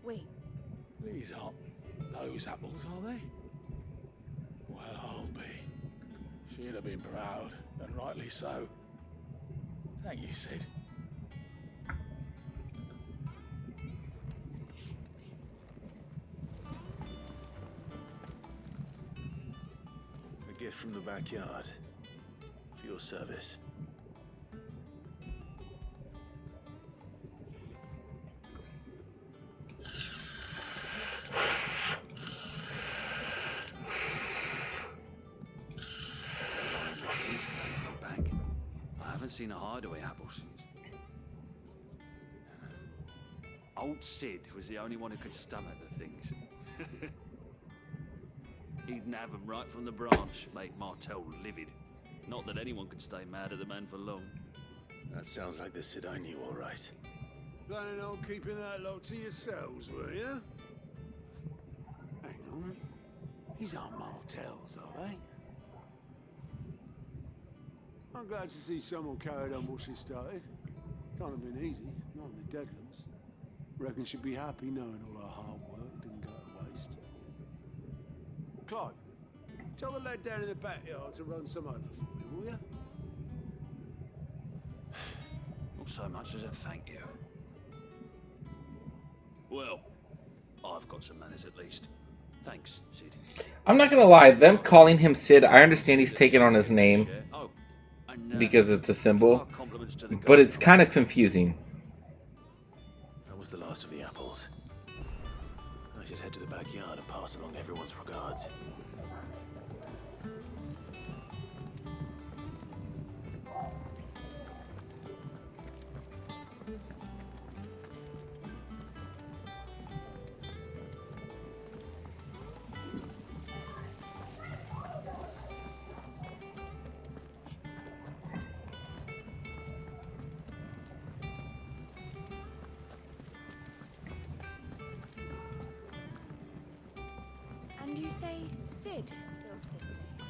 Wait, These aren't those apples, are they? Well, I'll be. She'd have been proud, and rightly so. Thank you, Sid. A gift from the backyard. For your service. I haven't seen a hideaway apple since. Old Sid was the only one who could stomach the things. He'd nab them right from the branch, make Martel livid. Not that anyone could stay mad at the man for long. That sounds like the Sid I knew, all right. Planning on keeping that lot to yourselves, were you? Hang on. These aren't Martels, are they? I'm glad to see someone carried on what she started. Can't have been easy, not in the Deadlands. Reckon she'd be happy knowing all her hard work didn't go to waste. Clive, tell the lad down in the backyard to run some over for me, will you? Not so much as a thank you. Well, I've got some manners at least. Thanks, Sid. I'm not gonna lie, them calling him Sid, I understand he's taking on his name because it's a symbol, but it's kind of confusing. That was the last of the apples. I should head to the backyard and pass along everyone's regards. and you say Sid built this place?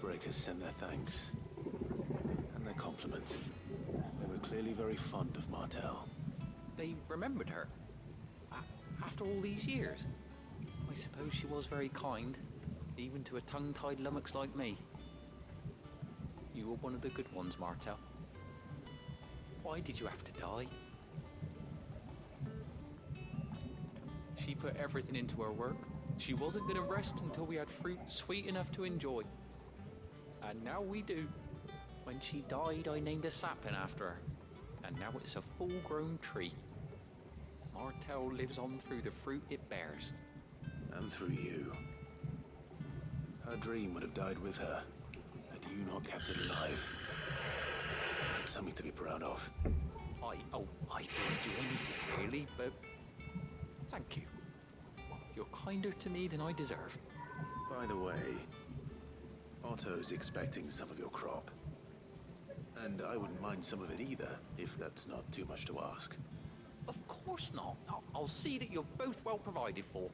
Breakers send their thanks and their compliments. They were clearly very fond of Martel. They remembered her. After all these years. I suppose she was very kind, even to a tongue-tied lummox like me. You were one of the good ones, Martel. Why did you have to die? She put everything into her work. She wasn't going to rest until we had fruit sweet enough to enjoy. And now we do. When she died, I named a sapling after her. And now it's a full-grown tree. Martel lives on through the fruit it bears. And through you. Her dream would have died with her, had you not kept it alive. It's something to be proud of. I didn't do anything really, but thank you. You're kinder to me than I deserve. By the way, Otto's expecting some of your crop. And I wouldn't mind some of it either, if that's not too much to ask. Of course not. I'll see that you're both well provided for.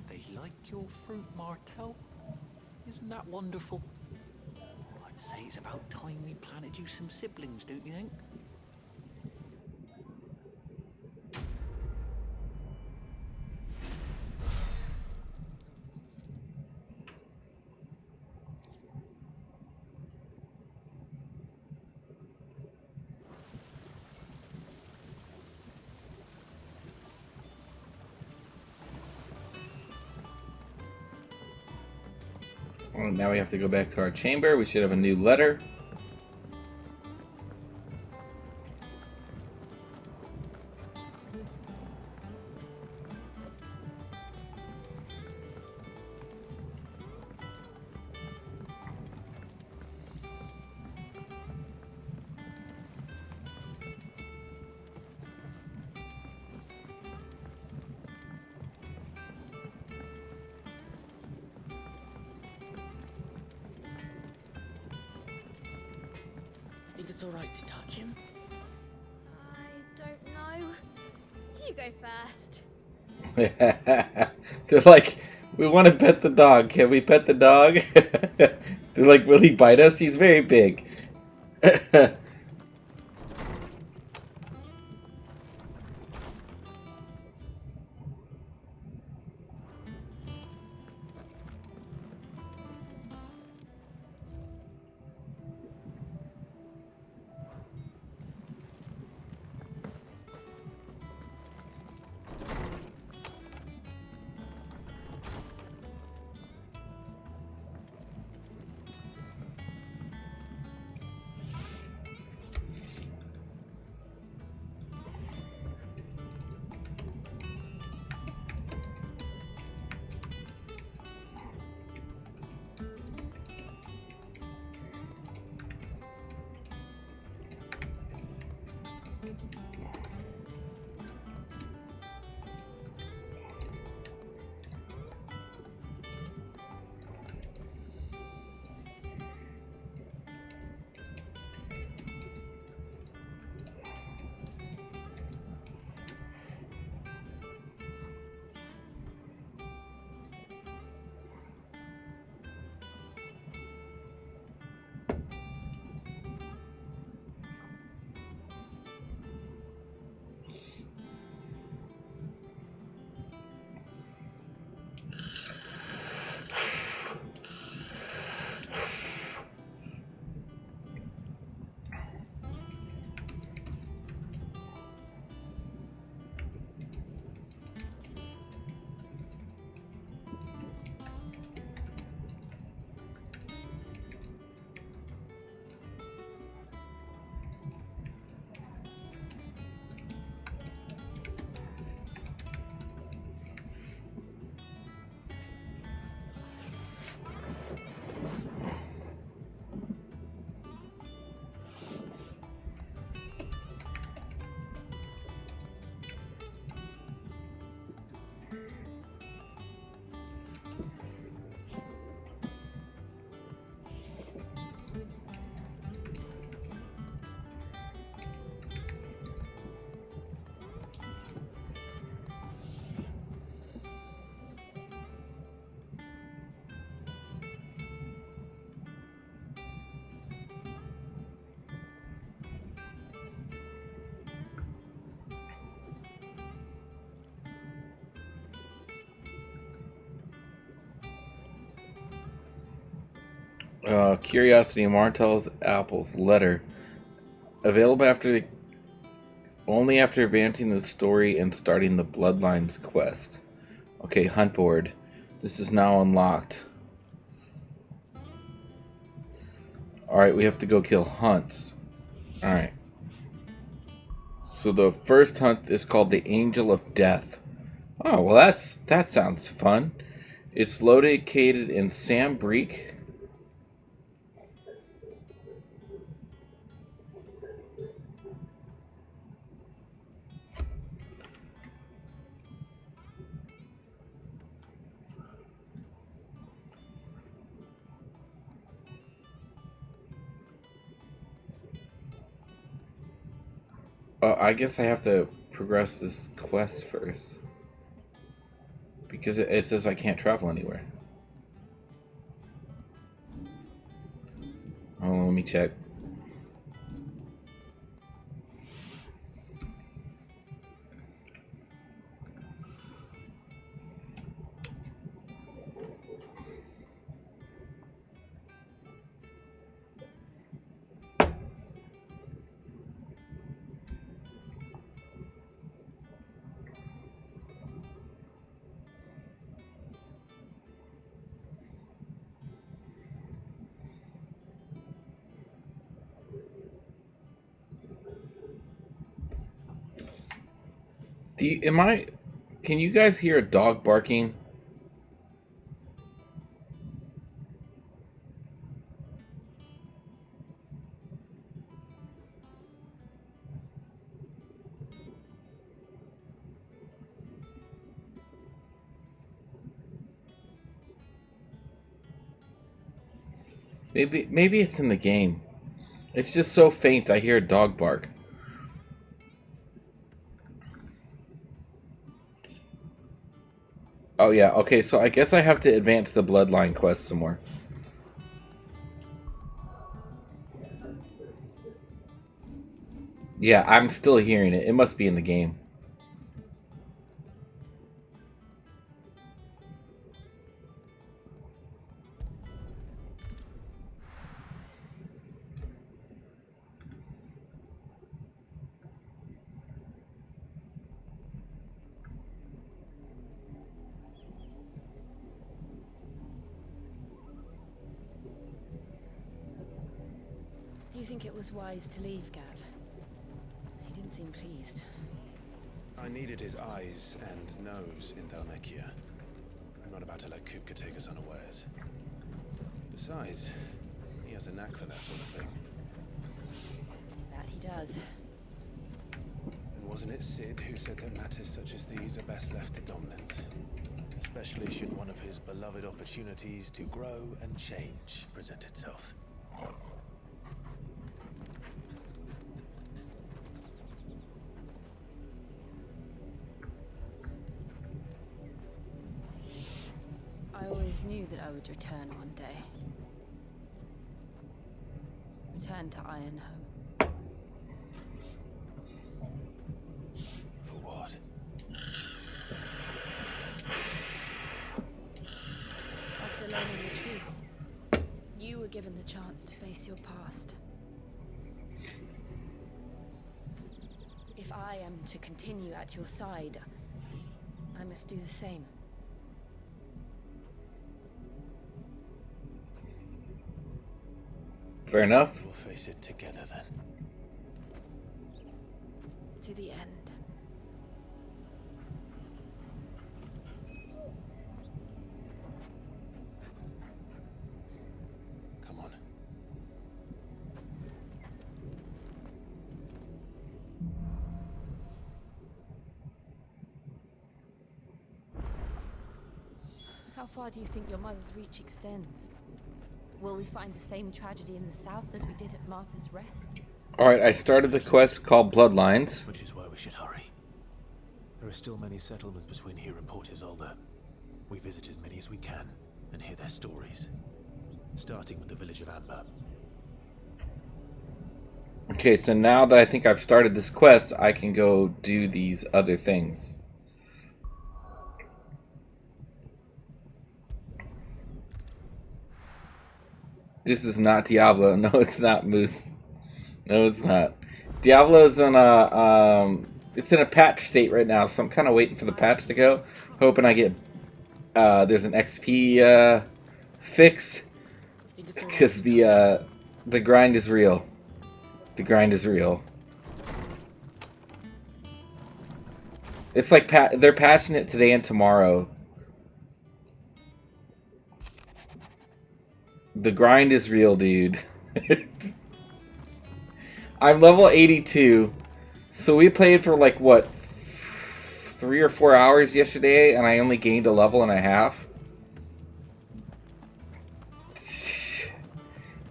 They like your fruit, Martel. Isn't that wonderful? I'd Say it's about time we planted you some siblings, don't you think? Well, now we have to go back to our chamber. We should have a new letter. Think it's all right to touch him? I don't know. You go first. They're like, we want to pet the dog. Can we pet the dog? They're like, will he bite us? He's very big. Curiosity Martell's Apples letter. Available only after advancing the story and starting the Bloodlines quest. Okay, hunt board. This is now unlocked. Alright, we have to go kill hunts. Alright. So the first hunt is called the Angel of Death. Oh, well that sounds fun. It's located in Sam Breek. I guess I have to progress this quest first. Because it says I can't travel anywhere. Oh, me check. Can you guys hear a dog barking? Maybe it's in the game. It's just so faint I hear a dog bark. Oh yeah, okay, so I guess I have to advance the Bloodline quest some more. Yeah, I'm still hearing it. It must be in the game. Do you think it was wise to leave, Gav? He didn't seem pleased. I needed his eyes and nose in Dalmekia. I'm not about to let Kupka take us unawares. Besides, he has a knack for that sort of thing. That he does. And wasn't it Sid who said that matters such as these are best left to dominance? Especially should one of his beloved opportunities to grow and change present itself. I always knew that I would return one day. Return to Ironhome. For what? After learning the truth, you were given the chance to face your past. If I am to continue at your side, I must do the same. Fair enough. We'll face it together then. To the end. Come on. How far do you think your mother's reach extends? Will we find the same tragedy in the south as we did at Martha's Rest? Alright, I started the quest called Bloodlines. Which is why we should hurry. There are still many settlements between here and Port Isolde. We visit as many as we can and hear their stories. Starting with the village of Amber. Okay, so now that I think I've started this quest, I can go do these other things. This is not Diablo. No, it's not Moose. No, it's not. Diablo's in a it's in a patch state right now, so I'm kind of waiting for the patch to go, hoping I get there's an XP fix, because the grind is real. The grind is real. It's like they're patching it today and tomorrow. The grind is real, dude. I'm level 82. So we played for like, what, 3 or 4 hours yesterday, and I only gained a level and a half.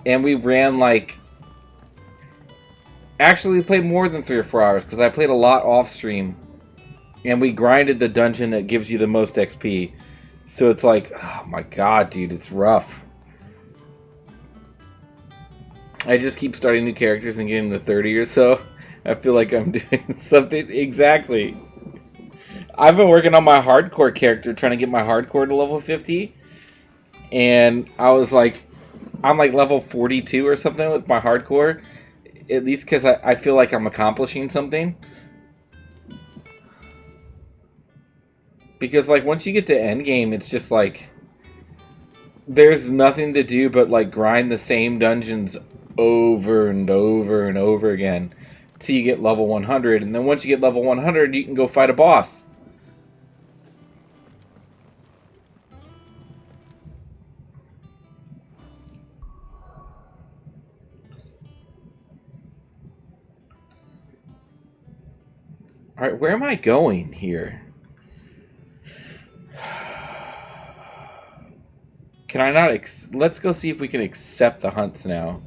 And we ran like... Actually, we played more than 3 or 4 hours, because I played a lot off stream. And we grinded the dungeon that gives you the most XP. So it's like, oh my god, dude, it's rough. I just keep starting new characters and getting to 30 or so. I feel like I'm doing something exactly. I've been working on my hardcore character, trying to get my hardcore to level 50. And I was like, I'm like level 42 or something with my hardcore. At least because I feel like I'm accomplishing something. Because like once you get to endgame, it's just like there's nothing to do but like grind the same dungeons over and over and over again till you get level 100. And then once you get level 100, you can go fight a boss. Alright, where am I going here? Can I not... Let's go see if we can accept the hunts now.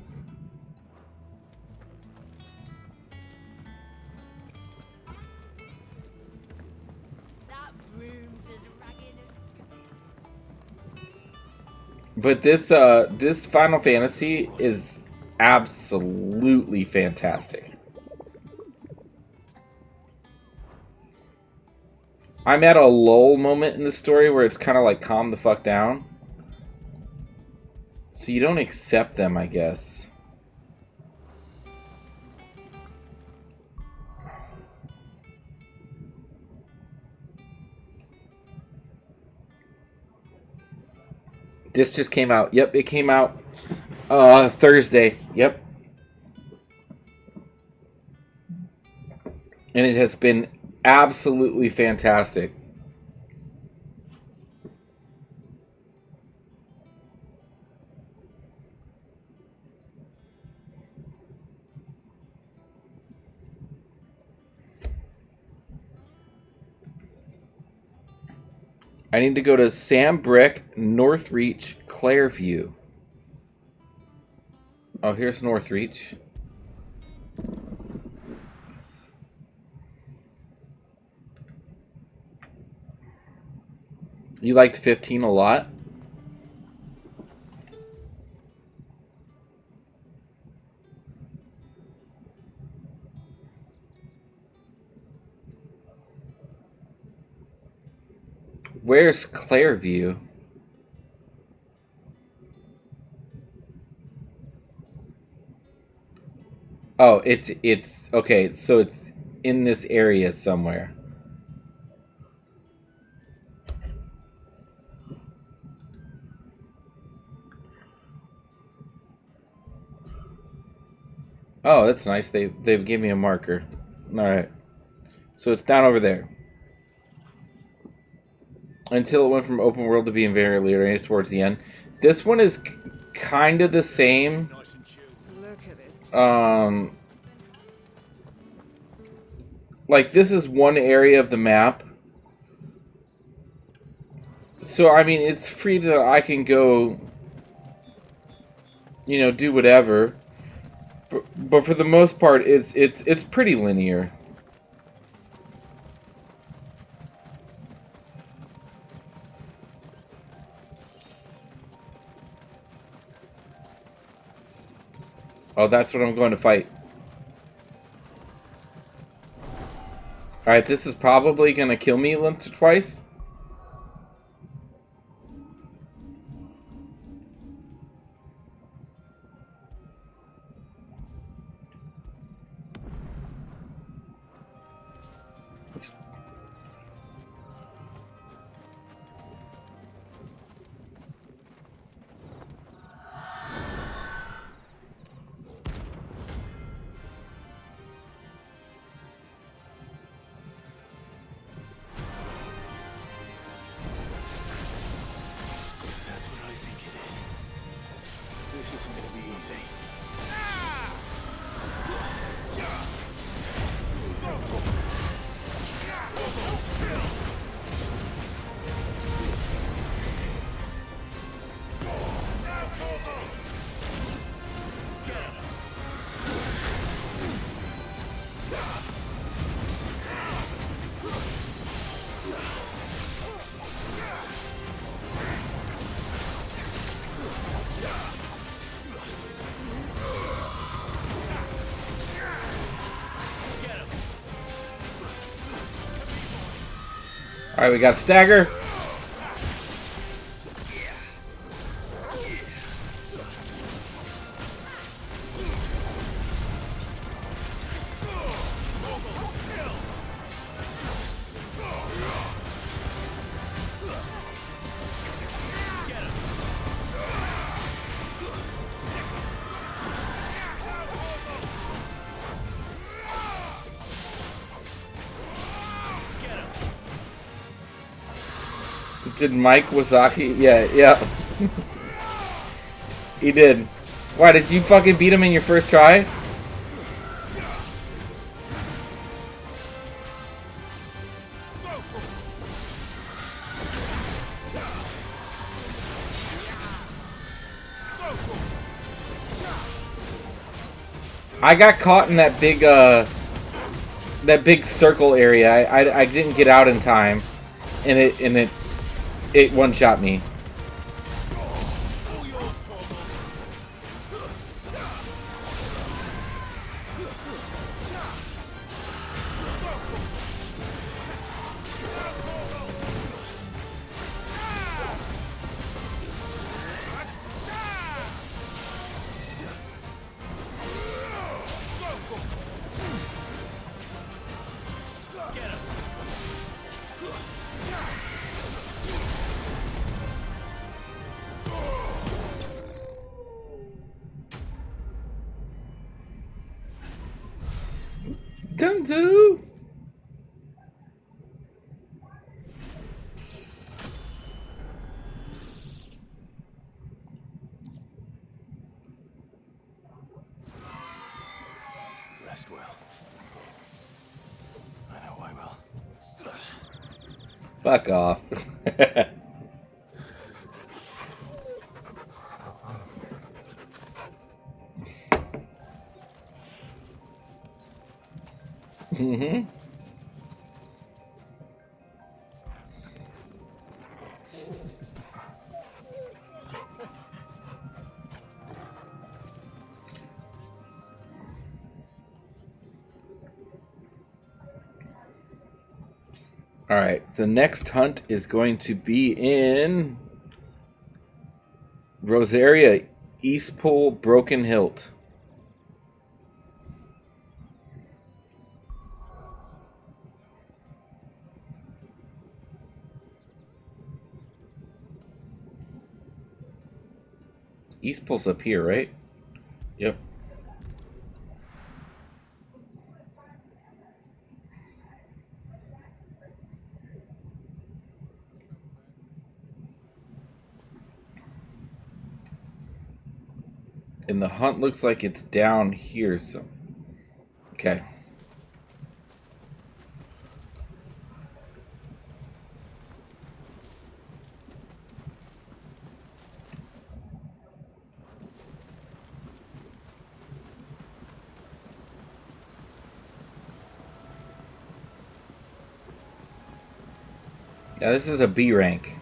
But this Final Fantasy is absolutely fantastic. I'm at a lull moment in the story where it's kind of like calm the fuck down. So you don't accept them, I guess. This just came out. Yep, it came out Thursday. Yep. And it has been absolutely fantastic. I need to go to Sam Brick, Northreach, Clairview. Oh, here's Northreach. You liked 15 a lot? Where's Clairview? Oh, it's okay, so it's in this area somewhere. Oh, that's nice. They gave me a marker. All right. So it's down over there. Until it went from open world to being very oriented towards the end. This one is kind of the same. Like this is one area of the map. So I mean, it's free that I can go, you know, do whatever. But for the most part, it's pretty linear. Oh, that's what I'm going to fight. Alright, this is probably going to kill me once or twice. All right, we got stagger. Did Mike Wazaki? Yeah. He did. Why, did you fucking beat him in your first try? I got caught in that big circle area. I didn't get out in time, and it one shot me. Dunzo! Rest well. I know I will. Fuck off. Mm-hmm. Alright, the next hunt is going to be in Rosaria, Eastpool, Broken Hilt. Eastpool's up here, right? Yep. And the hunt looks like it's down here, so... Okay. Yeah, this is a B rank.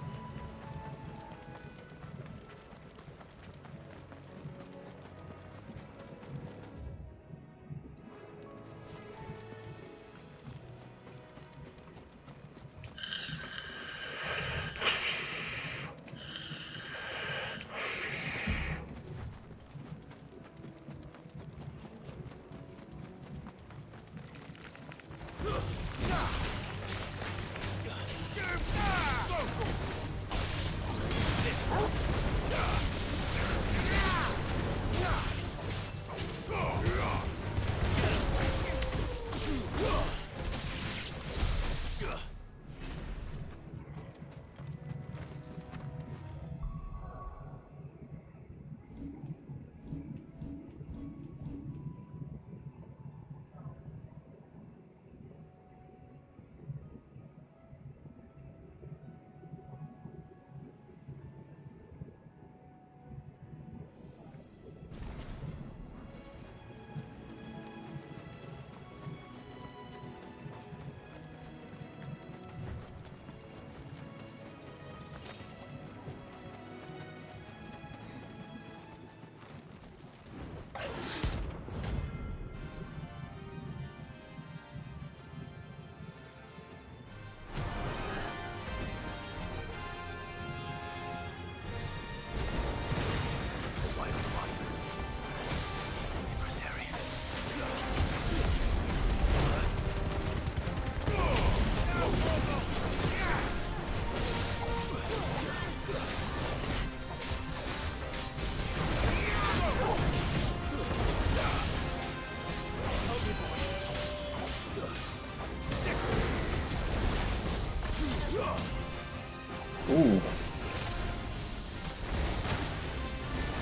Ooh. Too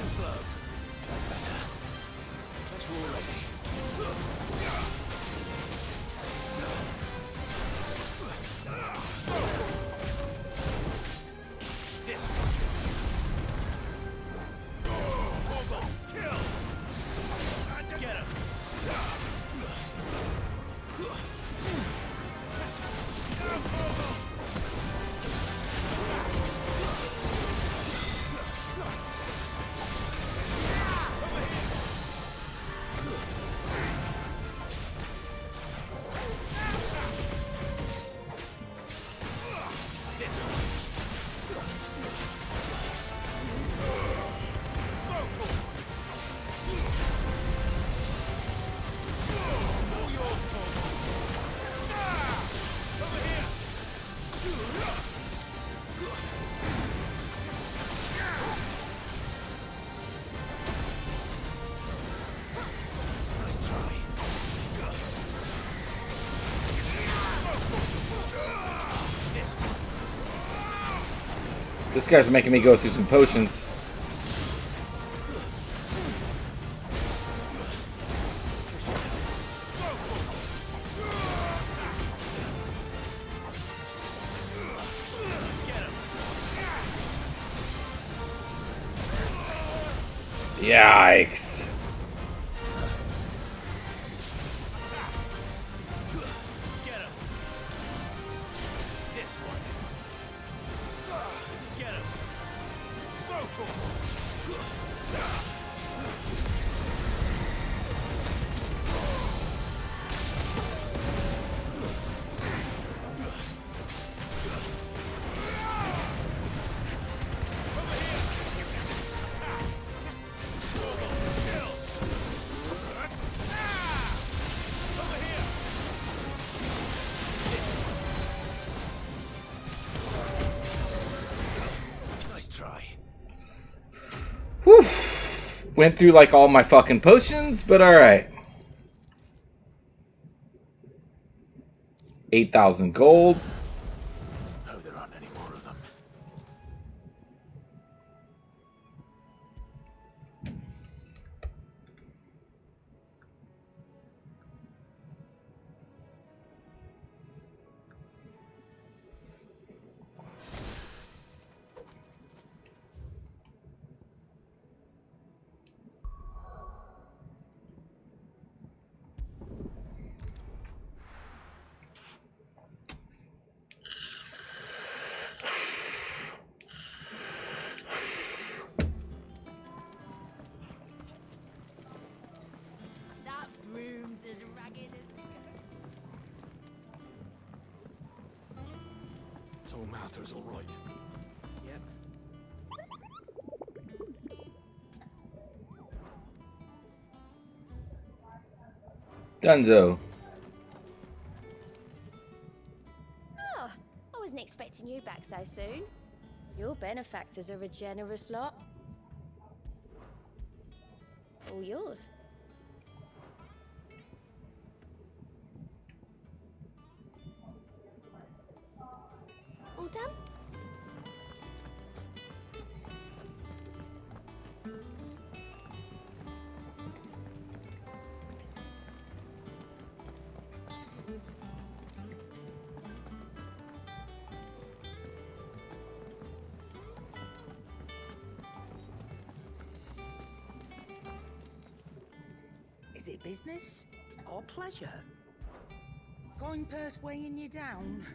slow. That's better. Let's roll ready. This one. Kill! Get him! This guy's making me go through some potions. Yikes. Get him! This one. Get him! Nice try. Whew. Went through like all my fucking potions, but alright. 8,000 gold. Hope there aren't any more of them. That broom's as ragged as the So Martha's all right. Yep. Dunzo. Oh, I wasn't expecting you back so soon. Your benefactors are a generous lot. All yours. All done? Is it business or pleasure? Coin purse weighing you down?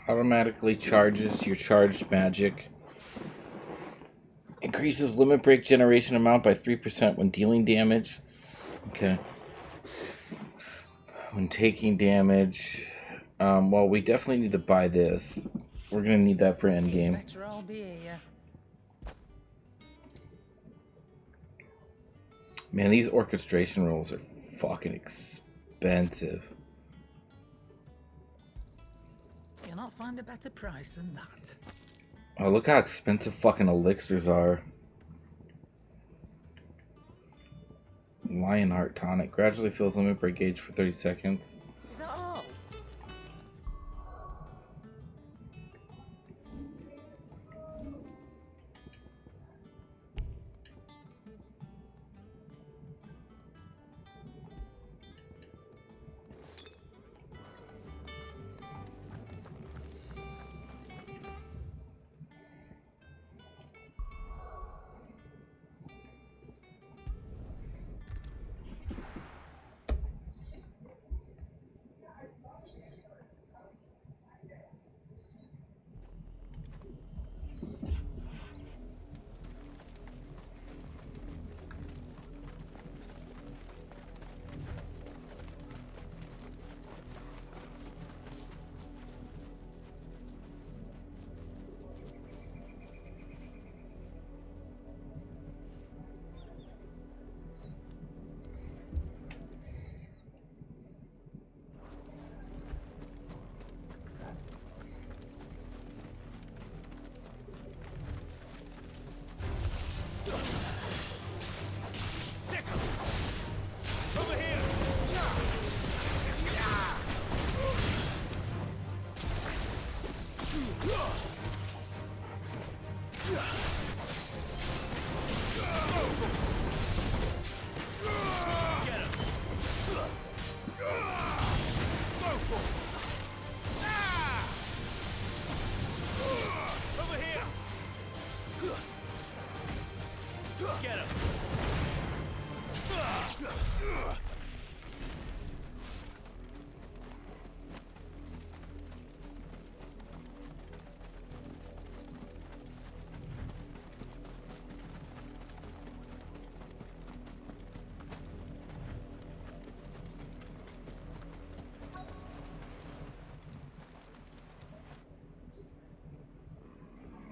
Automatically charges your charged magic. Increases limit break generation amount by 3% when dealing damage. Okay. When taking damage. Well, we definitely need to buy this. We're going to need that for endgame. Better I'll be here. Man, these orchestration rolls are fucking expensive. You'll not find a better price than that. Oh, look how expensive fucking elixirs are. Lionheart tonic. Gradually fills limit break gauge for 30 seconds. Is that all?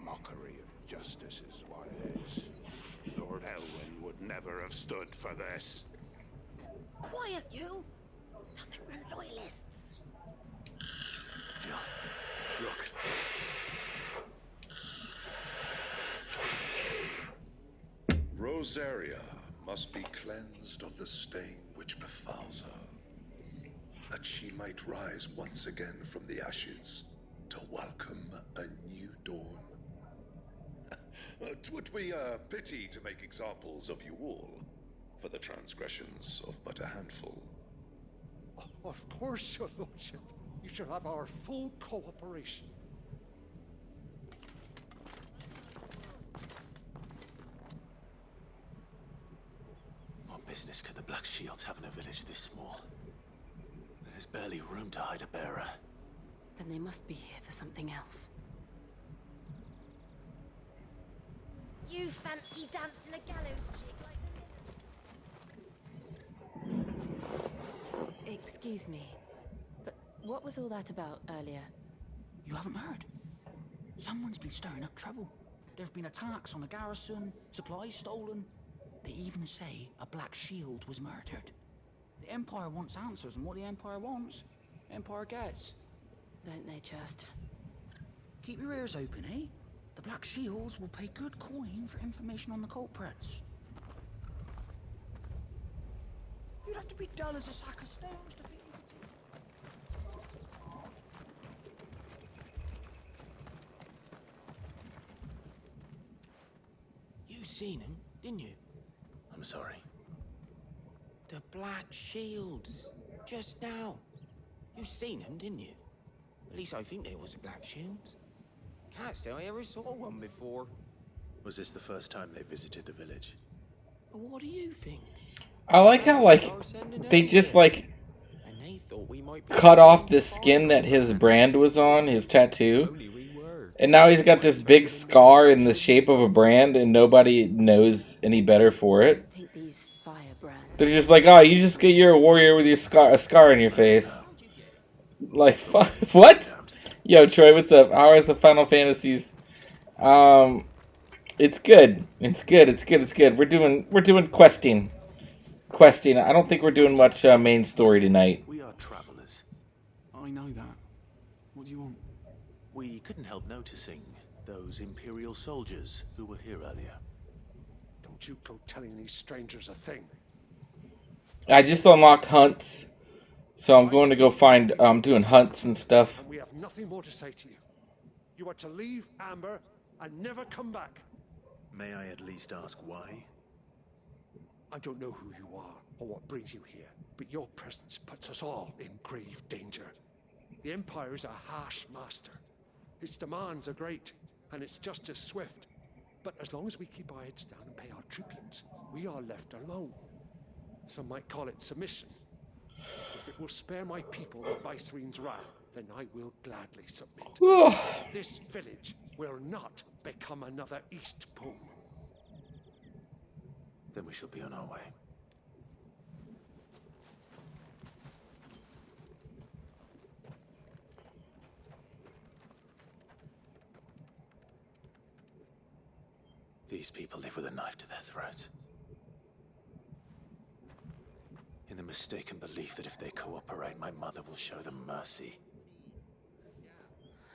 Mockery of justice is what it is. Lord Elwyn would never have stood for this. Quiet, you! Nothing, we're loyalists. Look. Rosaria must be cleansed of the stain which befouls her, that she might rise once again from the ashes to welcome a new dawn. 'Twould be a pity to make examples of you all, for the transgressions of but a handful. Of course, your lordship. You shall have our full cooperation. What business could the Black Shields have in a village this small? There's barely room to hide a bearer. Then they must be here for something else. You fancy dancing a gallows jig like the Excuse me, but what was all that about earlier? You haven't heard? Someone's been stirring up trouble. There have been attacks on the garrison, supplies stolen. They even say a Black Shield was murdered. The Empire wants answers, and what the Empire wants, Empire gets. Don't they just? Keep your ears open, eh? The Black Shields will pay good coin for information on the culprits. You'd have to be dull as a sack of stones to think you could take... You seen him, didn't you? I'm sorry. The Black Shields. Just now. You seen him, didn't you? At least I think there was a Black Shields. Can't say I ever saw one before. Was this the first time they visited the village? But what do you think? I like how, like, they just, like, And they thought we might be cut off the skin that his brand was on, his tattoo. And now he's got this big scar in the shape of a brand, and nobody knows any better for it. I think these fire brands. They're just like, oh, you're a warrior with a scar on your face. Like, what? Yo, Troy, what's up? How is the Final Fantasies? It's good. It's good. We're doing questing. I don't think we're doing much main story tonight. We are travelers. I know that. What do you want? We couldn't help noticing those Imperial soldiers who were here earlier. Don't you go telling these strangers a thing. I just unlocked hunts, so I'm going to go find doing hunts and stuff. And we have nothing more to say to you. You are to leave Amber and never come back. May I at least ask why? I don't know who you are or what brings you here, but your presence puts us all in grave danger. The Empire is a harsh master. Its demands are great, and its justice swift. But as long as we keep our heads down and pay our tributes, we are left alone. Some might call it submission. If it will spare my people the Viceroy's wrath, then I will gladly submit. This village will not become another East Pool. Then we shall be on our way. These people live with a knife to their throats. In the mistaken belief that if they cooperate, my mother will show them mercy.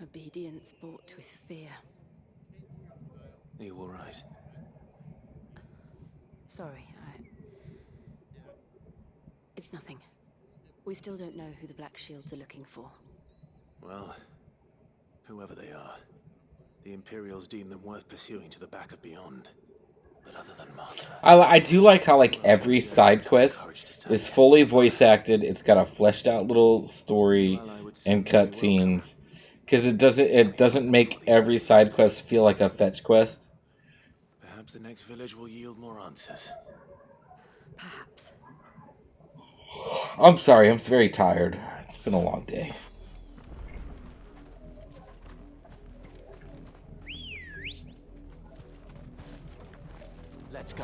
Obedience bought with fear. Are you all right? Sorry, It's nothing. We still don't know who the Black Shields are looking for. Well, whoever they are, the Imperials deem them worth pursuing to the back of beyond. But other than Martha... I do like how like every side quest is fully voice acted. It's got a fleshed out little story and cutscenes, because it doesn't make every side quest feel like a fetch quest. Perhaps the next village will yield more answers. Perhaps. I'm sorry, I'm very tired. It's been a long day. Let's go.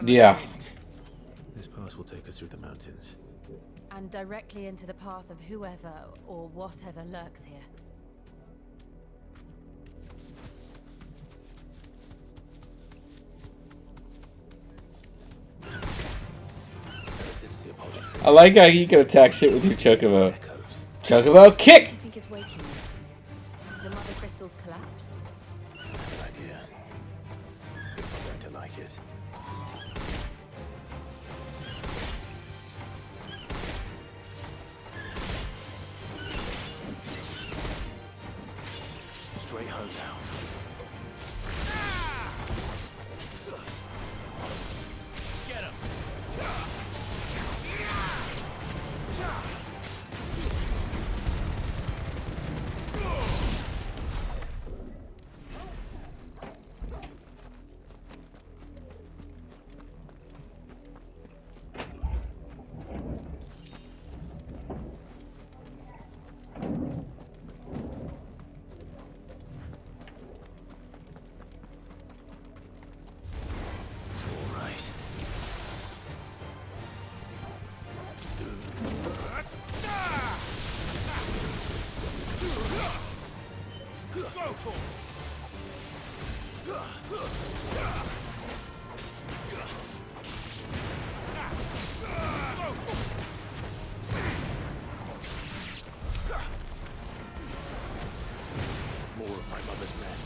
Yeah. This pass will take us through the mountains. And directly into the path of whoever or whatever lurks here. I like how you can attack shit with your Chocobo. Chocobo kick! What do you think is waking them? The mother crystal's collapse? Good idea. I'm going to like it. Straight home now. Get him! More of my mother's men.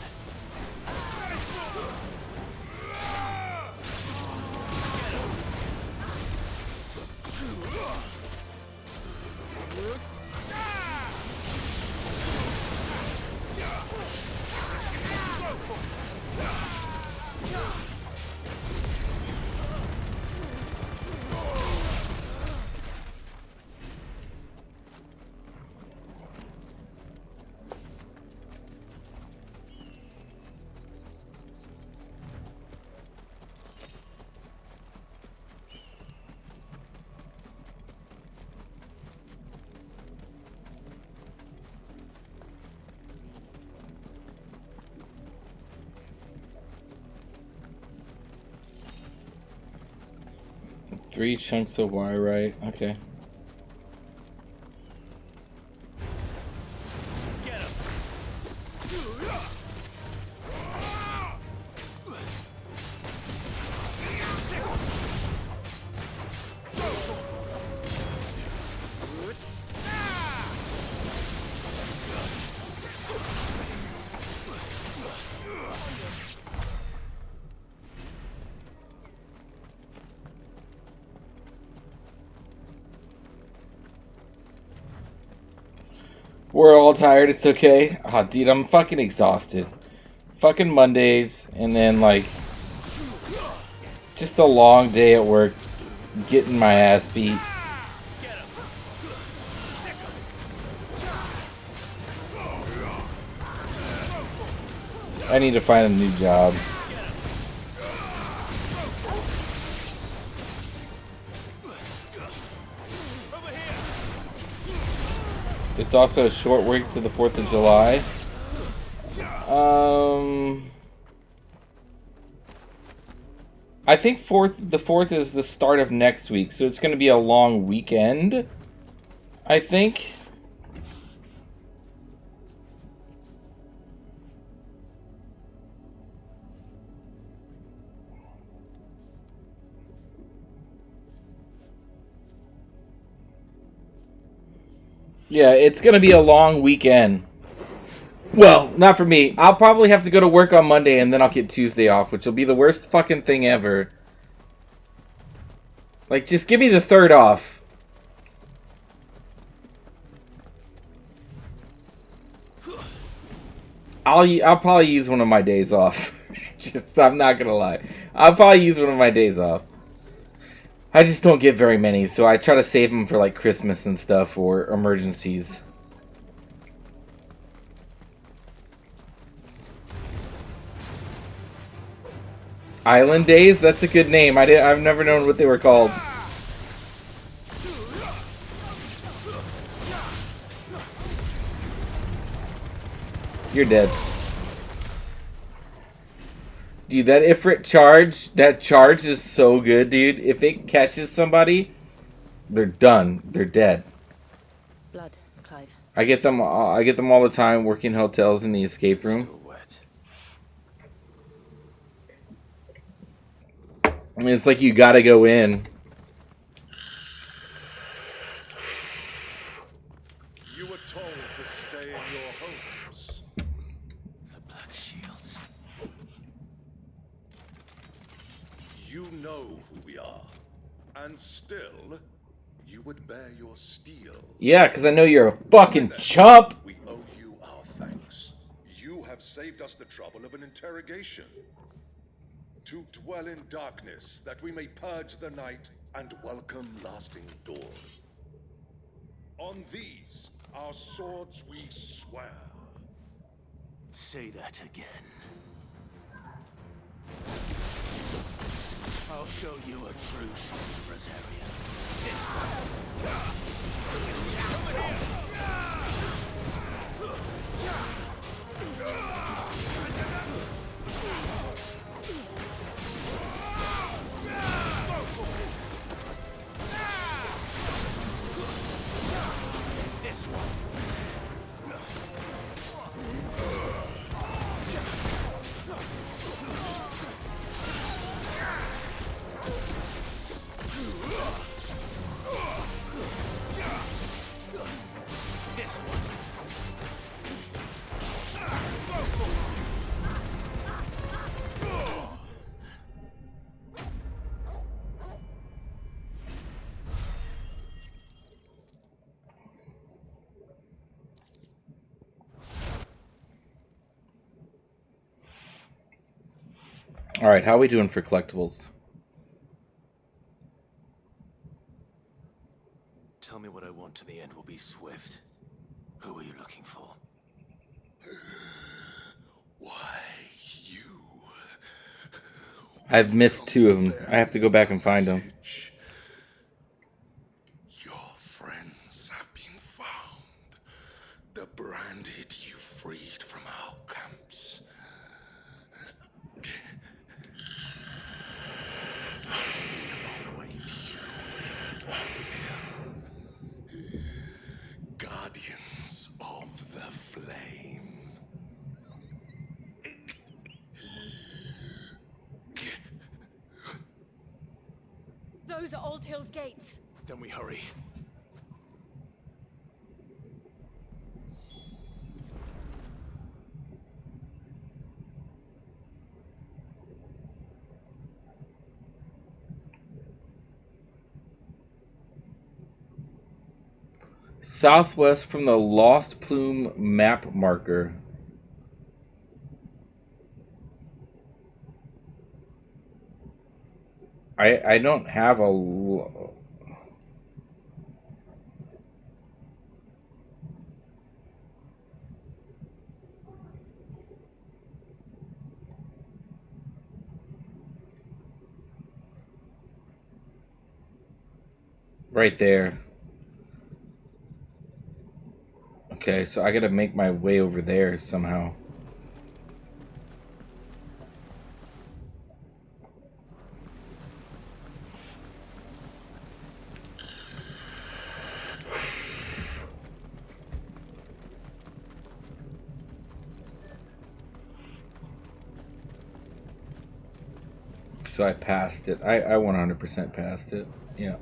Three chunks of wire, right? Okay. We're all tired. It's okay. Oh, dude, I'm fucking exhausted. Fucking Mondays, and then, like, just a long day at work, getting my ass beat. I need to find a new job. It's also a short week to the 4th of July. I think the 4th is the start of next week, so it's going to be a long weekend, I think. Yeah, it's going to be a long weekend. Well, not for me. I'll probably have to go to work on Monday and then I'll get Tuesday off, which will be the worst fucking thing ever. Like, just give me the 3rd off. I'll probably use one of my days off. I'm not gonna lie. I'll probably use one of my days off. I just don't get very many, so I try to save them for like Christmas and stuff or emergencies. Island Days? That's a good name. I've never known what they were called. You're dead. Dude, that Ifrit charge, that charge is so good, dude. If it catches somebody, they're done. They're dead. Blood, Clive. I get them all the time working hotels in the escape room. And it's like you gotta go in. You were told to stay in your homes. The Black Shields. You know who we are. And still, you would bear your steel. Yeah, because I know you're a fucking chump. We owe you our thanks. You have saved us the trouble of an interrogation. To dwell in darkness, that we may purge the night and welcome lasting dawn. On these, our swords we swear. Say that again. I'll show you a true sorcerer's area. This Alright, how are we doing for collectibles? Tell me what I want and the end will be swift. Who are you looking for? Why, you? I've missed 2 of them. I have to go back and find them. Your friends have been found. The branded you freed from our camps. Guardians of the Flame. Those are Old Hill's gates. Then we hurry. Southwest from the Lost Plume map marker. I don't have a... Right there. Okay, so I gotta make my way over there somehow. So I passed it. I 100% passed it. Yeah.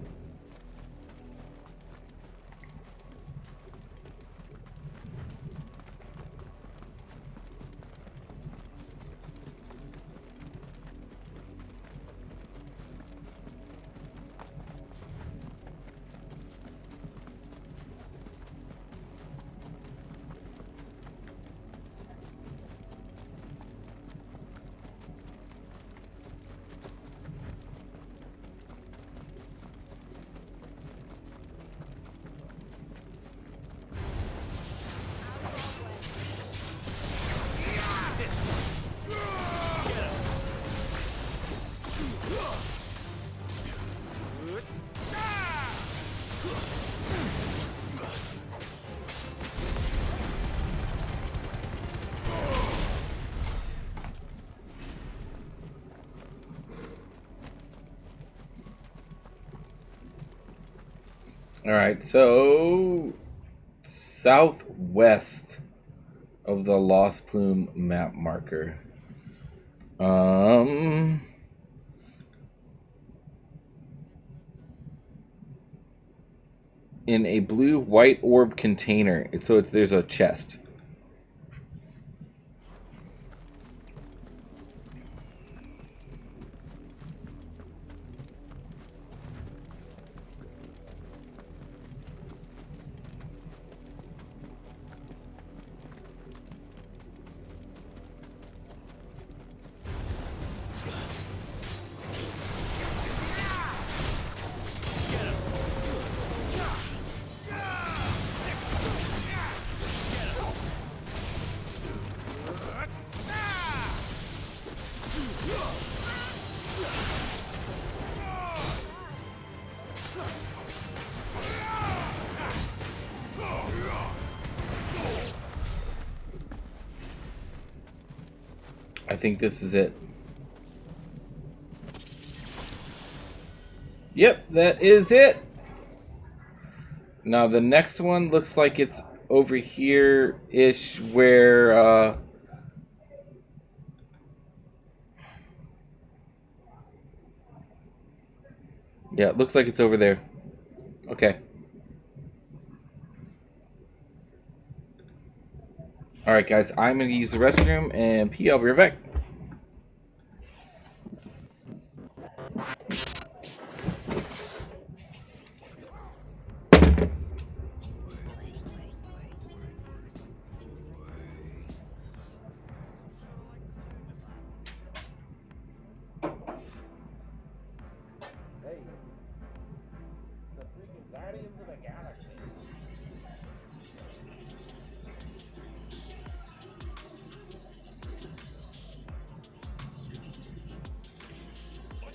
Alright, so southwest of the Lost Plume map marker. In a blue white orb container. There's a chest. I think this is it. Yep, that is it. Now the next one looks like it's over here-ish where yeah, it looks like it's over there. Okay. Alright guys, I'm gonna use the restroom and pee. I'll be right back.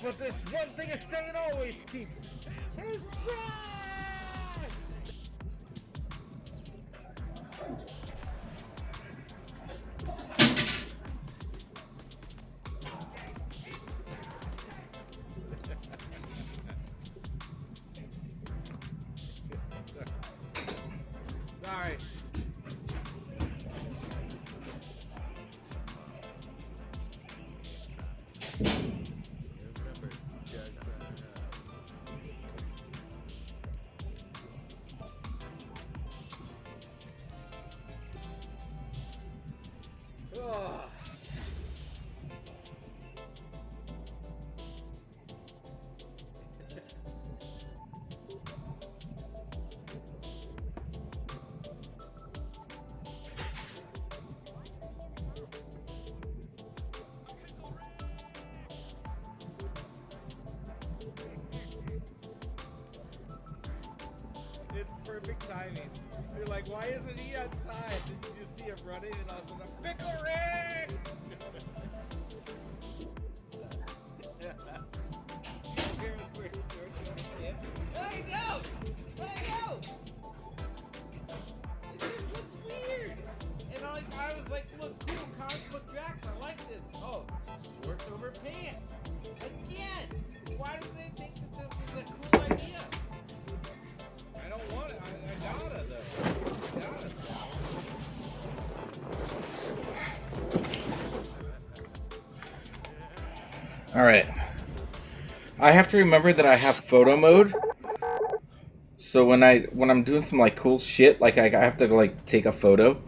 But this one thing is saying always keeps. Sorry. perfect timing. You're like, why isn't he outside? Did you just see him running and all of a sudden, Pickle Rick! I know! It just looks weird. And I was like, look, cool, comic book Drax, I like this. Oh, shorts over pants. Again! Why do they think that this was a cool idea? I don't want it. I gotta, though. I gotta. Alright. I have to remember that I have photo mode. So when I'm doing some like cool shit, like I have to like take a photo.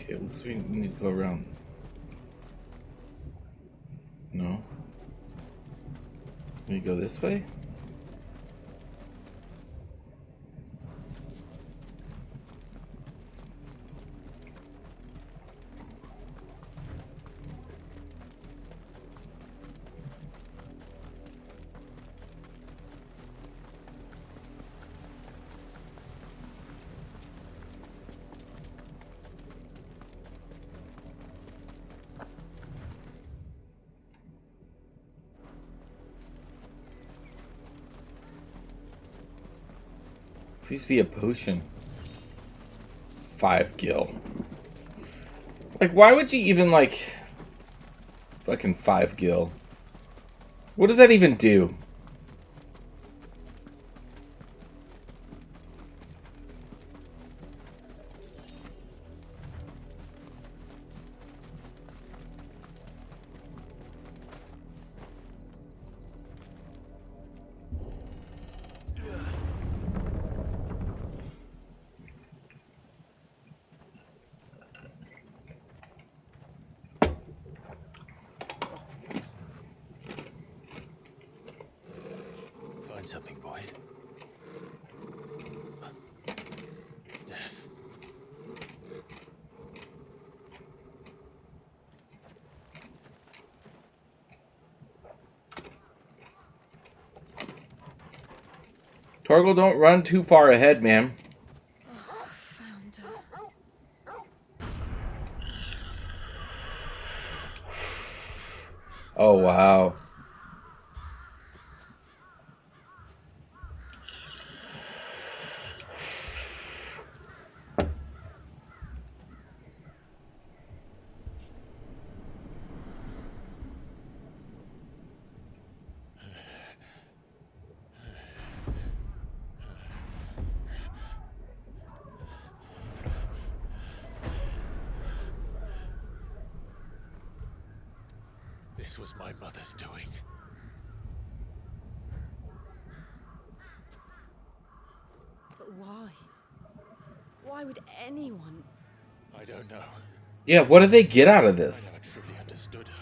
Okay, looks like we need to go around. No. We go this way? Please be a potion. 5 gil. Like, why would you even, like... Fucking 5 gil. What does that even do? Find something, boy. Death. Torgal, don't run too far ahead, man. Oh, found her. Oh, wow. This was my mother's doing. But why? Why would anyone? I don't know. Yeah, what do they get out of this? I never truly understood her.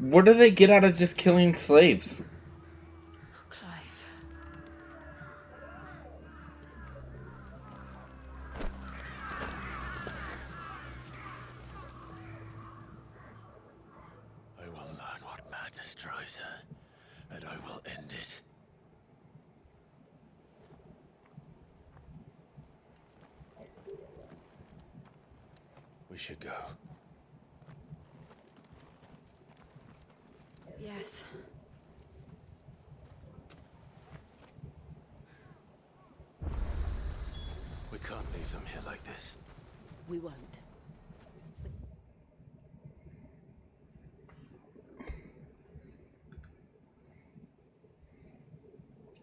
What do they get out of just killing slaves? Clive. I will learn what madness drives her, and I will end it. We should go. Yes. can't leave them here like this. We won't.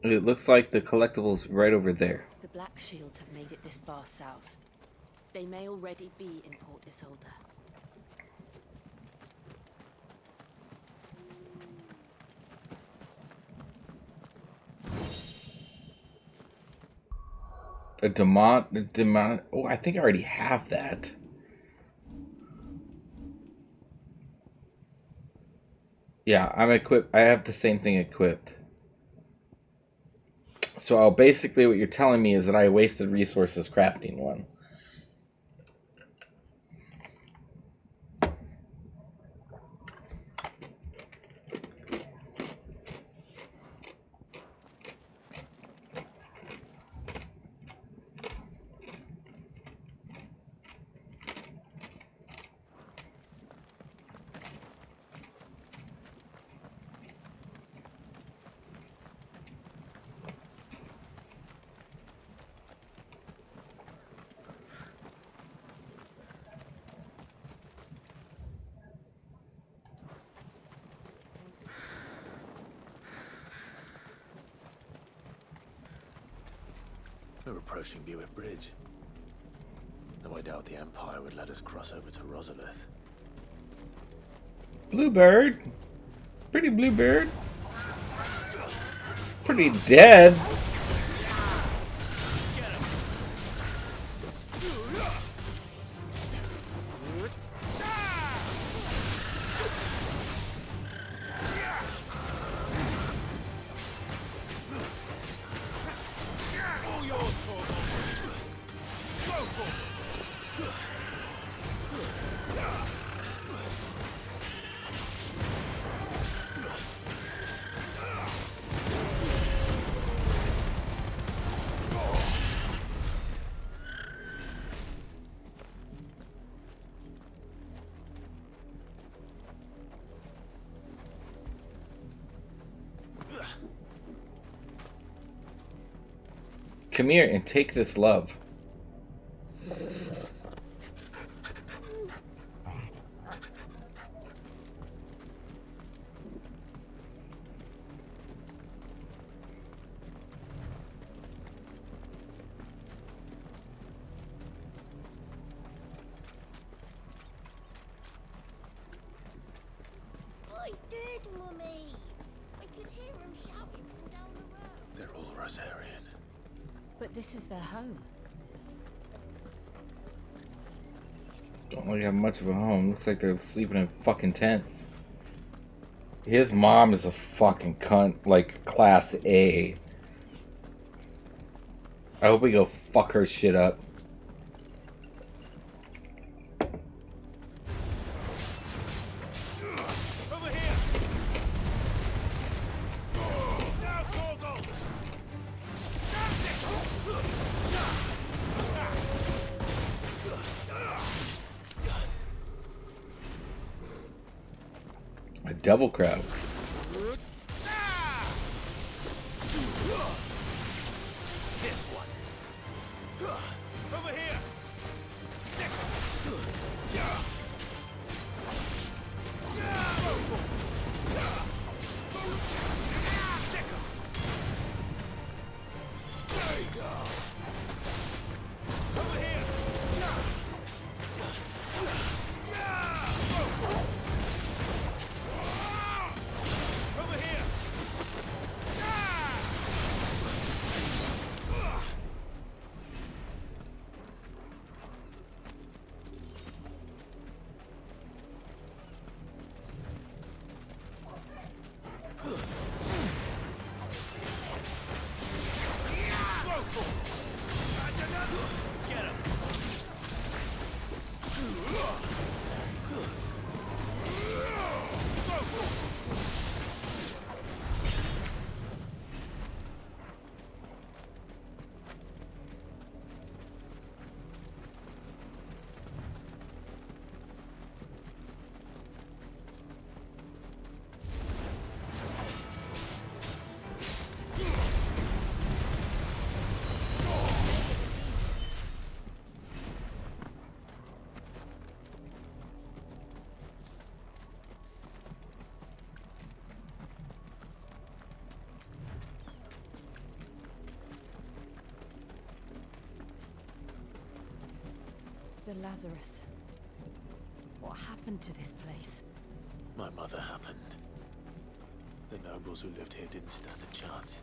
It looks like the collectible's right over there. The Black Shields have made it this far south. They may already be in Port Isolde. A demon. Oh, I think I already have that. Yeah, I'm equipped. I have the same thing equipped. So basically what you're telling me is that I wasted resources crafting one. We're approaching Buick Bridge. Though I doubt the Empire would let us cross over to Rosalith. Bluebird. Pretty bluebird. Pretty dead. Come here and take this love. I did, Mummy. I could hear him shouting from down the road. They're all Rosarian. But this is their home. Don't really have much of a home. Looks like they're sleeping in fucking tents. His mom is a fucking cunt, like class A. I hope we go fuck her shit up. A devil crowd. This one. Over here. The Lazarus. What happened to this place? My mother happened. The nobles who lived here didn't stand a chance.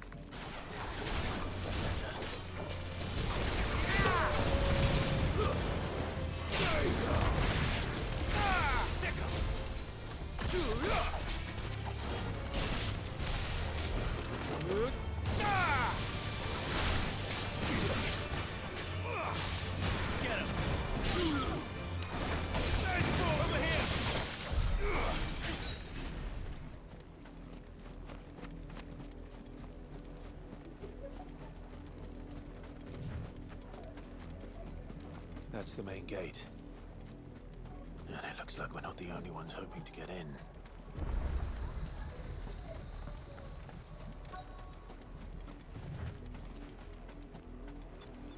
That's the main gate. And it looks like we're not the only ones hoping to get in.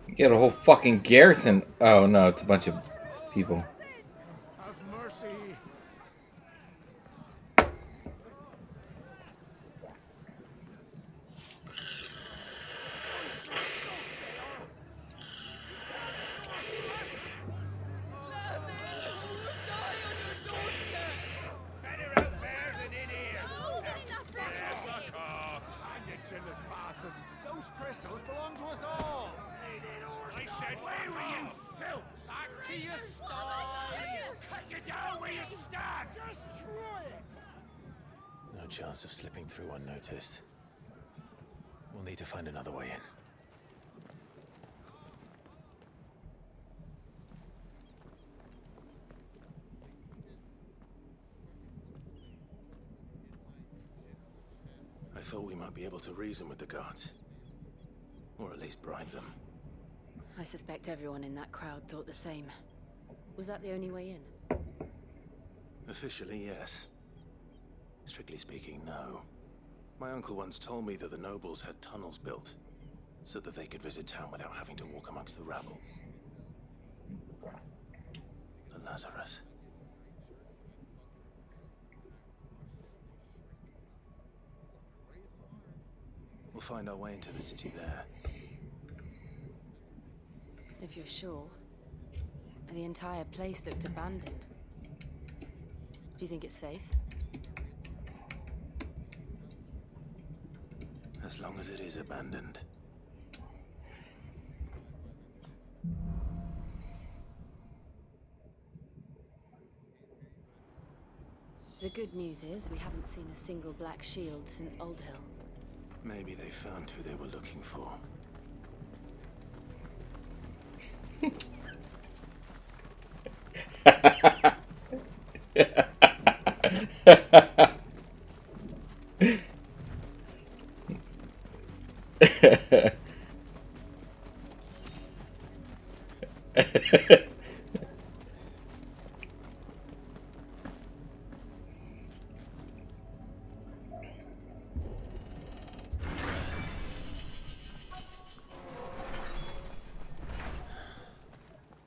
You get a whole fucking garrison. Oh no, it's a bunch of people. Have mercy. Bandit-chinless bastards. Those crystals belong to us all. I said, where were you, filth? Back to your stalls. Cut you down where you stand. Destroy it. No chance of slipping through unnoticed. We'll need to find another way in. I thought we might be able to reason with the guards. Or at least bribe them. I suspect everyone in that crowd thought the same. Was that the only way in? Officially, yes. Strictly speaking, no. My uncle once told me that the nobles had tunnels built, so that they could visit town without having to walk amongst the rabble. The Lazarus. We'll find our way into the city there. If you're sure. The entire place looked abandoned. Do you think it's safe? As long as it is abandoned. The good news is we haven't seen a single black shield since Old Hill. Maybe they found who they were looking for.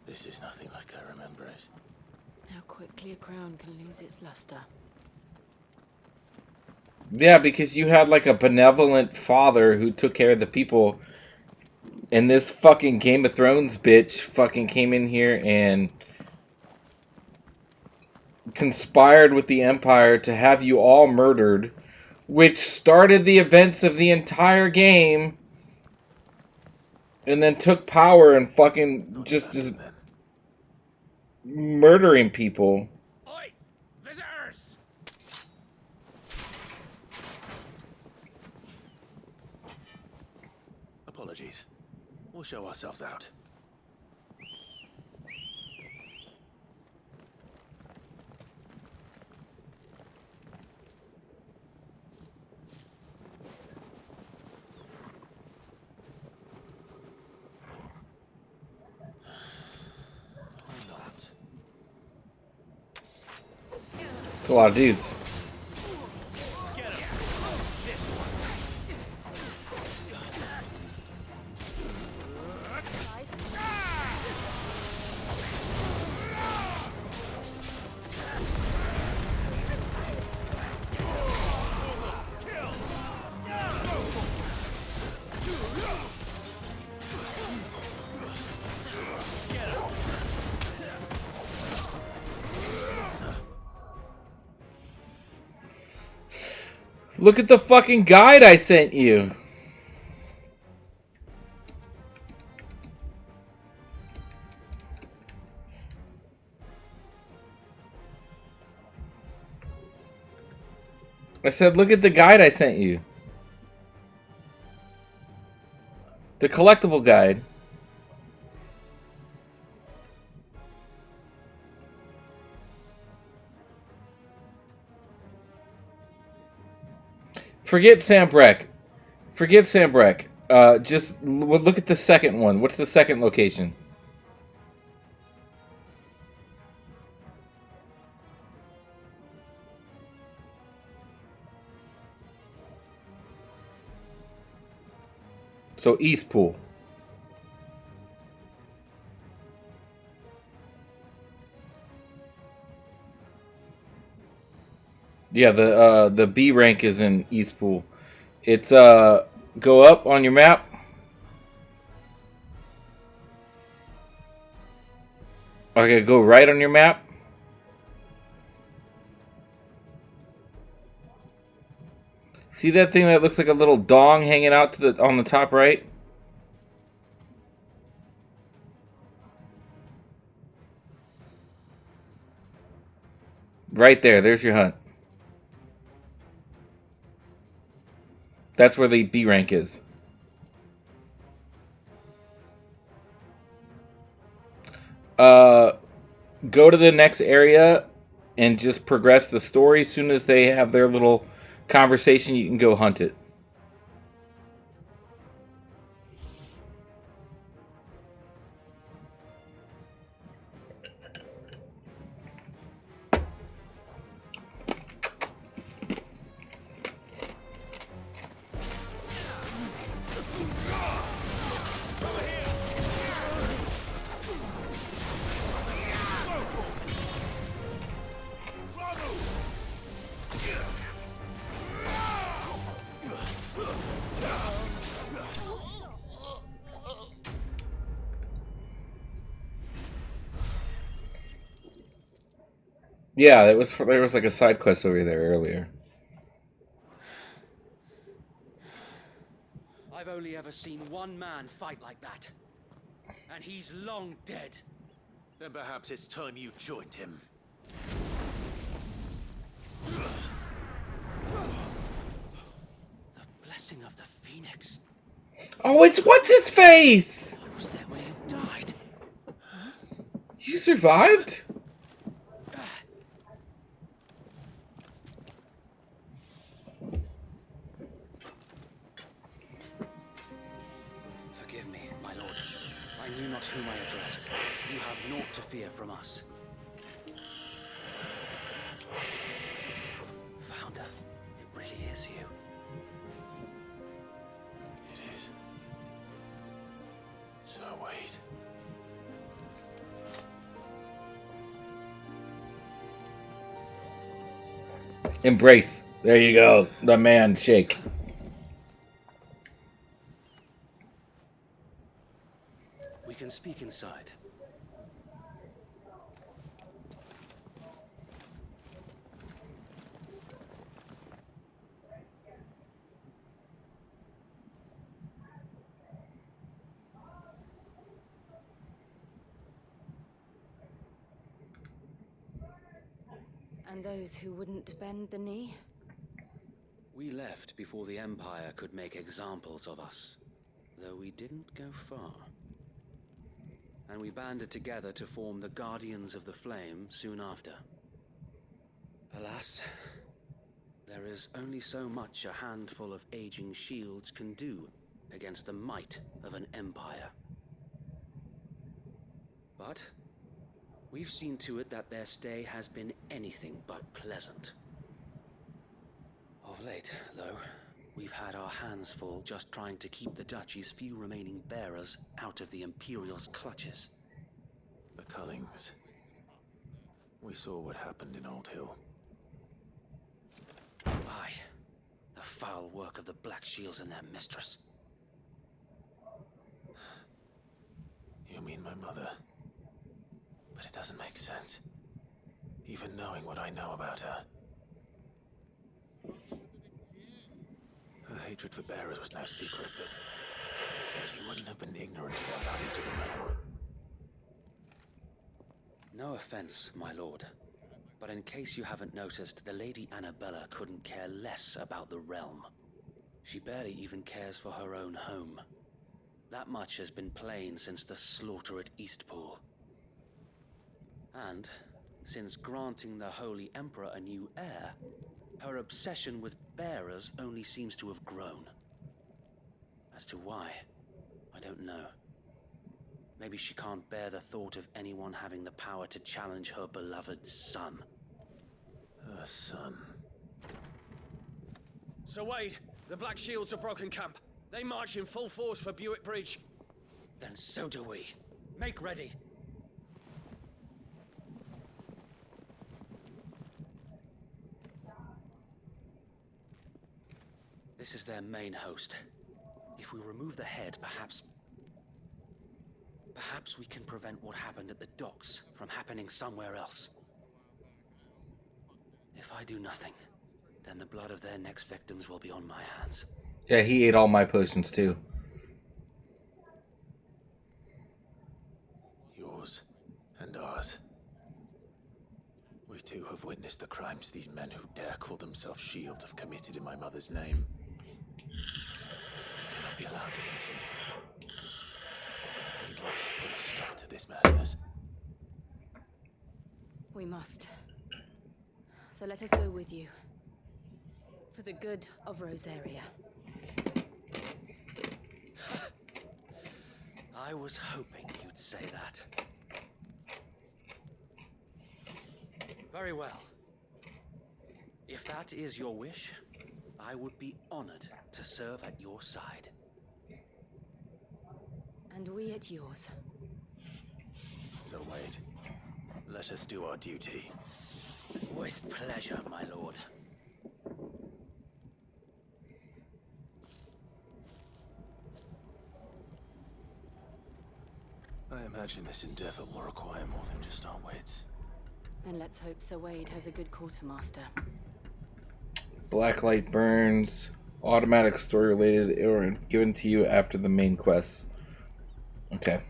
This is nothing like I remember it. How quickly a crown can lose its luster. Yeah, because you had like a benevolent father who took care of the people, and this fucking Game of Thrones bitch fucking came in here and conspired with the Empire to have you all murdered, which started the events of the entire game, and then took power and fucking just murdering people. Oi! Visitors! Apologies. We'll show ourselves out. It's a lot of dudes. Look at the fucking guide I sent you. I said, look at the guide I sent you. The collectible guide. Forget Sambrek. Forget Sambrek. Just look at the second one. What's the second location? So Eastpool. Yeah, the B rank is in Eastpool. It's go up on your map. Okay, go right on your map. See that thing that looks like a little dong hanging out to the on the top right? Right there. There's your hunt. That's where the B rank is. Go to the next area and just progress the story. As soon as they have their little conversation, you can go hunt it. Yeah, there was like a side quest over there earlier. I've only ever seen one man fight like that. And he's long dead. Then perhaps it's time you joined him. The blessing of the Phoenix. Oh, it's what's his face? I was there when he died. You survived? Forgive me, my lord. I knew not whom I addressed. You have naught to fear from us. Founder, it really is you. It is. So wait. Embrace. There you go. The man shake. We can speak inside. And those who wouldn't bend the knee? We left before the Empire could make examples of us, though we didn't go far. And we banded together to form the Guardians of the Flame soon after. Alas, there is only so much a handful of aging shields can do against the might of an empire. But we've seen to it that their stay has been anything but pleasant. Of late, though, we've had our hands full just trying to keep the Duchy's few remaining bearers out of the Imperial's clutches. The Cullings. We saw what happened in Old Hill. Aye, the foul work of the Black Shields and their mistress. You mean my mother? But it doesn't make sense. Even knowing what I know about her. hatred for bearers was no secret, but you wouldn't have been ignorant of what happened to the realm. No offense, my lord. But in case you haven't noticed, the Lady Annabella couldn't care less about the realm. She barely even cares for her own home. That much has been plain since the slaughter at Eastpool. And, since granting the Holy Emperor a new heir, her obsession with bearers only seems to have grown. As to why, I don't know. Maybe she can't bear the thought of anyone having the power to challenge her beloved son. Her son. Sir Wade, the Black Shields have broken camp. They march in full force for Buick Bridge. Then so do we. Make ready. This is their main host. If we remove the head, perhaps we can prevent what happened at the docks from happening somewhere else. If I do nothing, then the blood of their next victims will be on my hands. Yeah, he ate all my potions too. Yours and ours. We too have witnessed the crimes these men who dare call themselves shields have committed in my mother's name. We cannot be allowed to continue. We must put a stop to this madness. We must. So let us go with you. For the good of Rosaria. I was hoping you'd say that. Very well. If that is your wish, I would be honored to serve at your side. And we at yours. So Wade, let us do our duty. With pleasure, my lord. I imagine this endeavor will require more than just our wits. Then let's hope Sir Wade has a good quartermaster. Blacklight burns. Automatic story related or given to you after the main quest. Okay.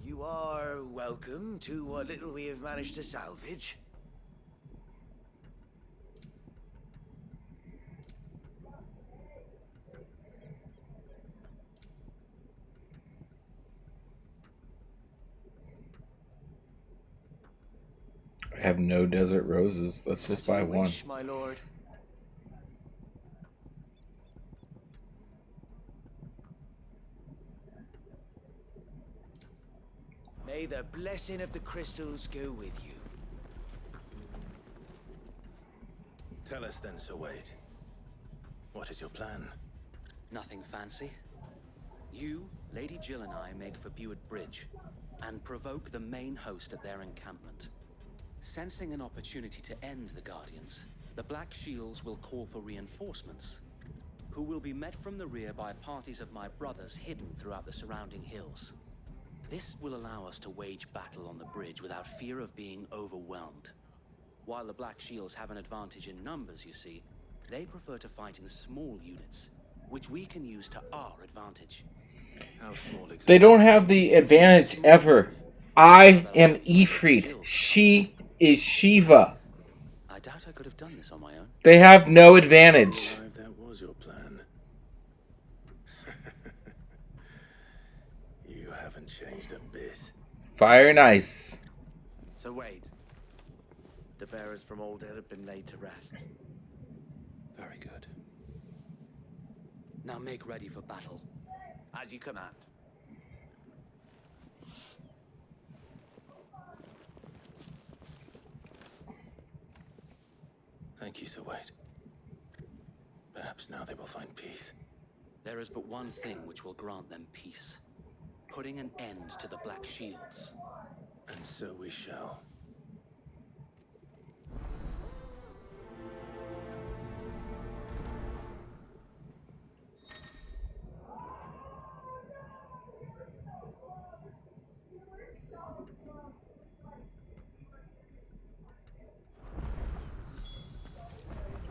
You are welcome to what little we have managed to salvage. I have no desert roses. Let's just buy one. Wish, my lord. May the blessing of the crystals go with you. Tell us then, Sir Wade. What is your plan? Nothing fancy. You, Lady Jill and I make for Buick Bridge and provoke the main host at their encampment. Sensing an opportunity to end the Guardians, the Black Shields will call for reinforcements, who will be met from the rear by parties of my brothers hidden throughout the surrounding hills. This will allow us to wage battle on the bridge without fear of being overwhelmed. While the Black Shields have an advantage in numbers, you see, they prefer to fight in small units, which we can use to our advantage. How small exactly? They don't have the advantage ever. I am Ifrit. She is Shiva. I doubt I could have done this on my own. They have no advantage. If that was your plan. You haven't changed a bit. Fire and ice. So Wade, the bearers from Old Ed have been laid to rest. Very good. Now make ready for battle. As you command. Thank you, Sir Wade. Perhaps now they will find peace. There is but one thing which will grant them peace. Putting an end to the Black Shields. And so we shall.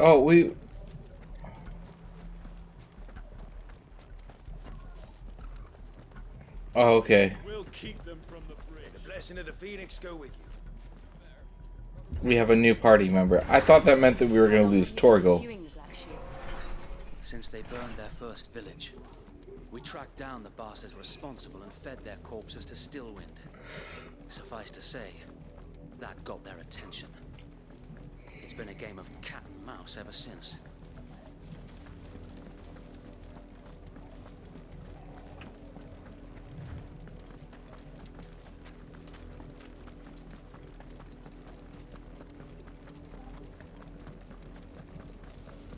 Oh, we... Oh, okay. We'll keep them from the bridge. The blessing of the Phoenix go with you. We have a new party member. I thought that meant that we were going to lose Torgal. Since they burned their first village, we tracked down the bastards responsible and fed their corpses to Stillwind. Suffice to say, that got their attention. It's been a game of cat and mouse ever since.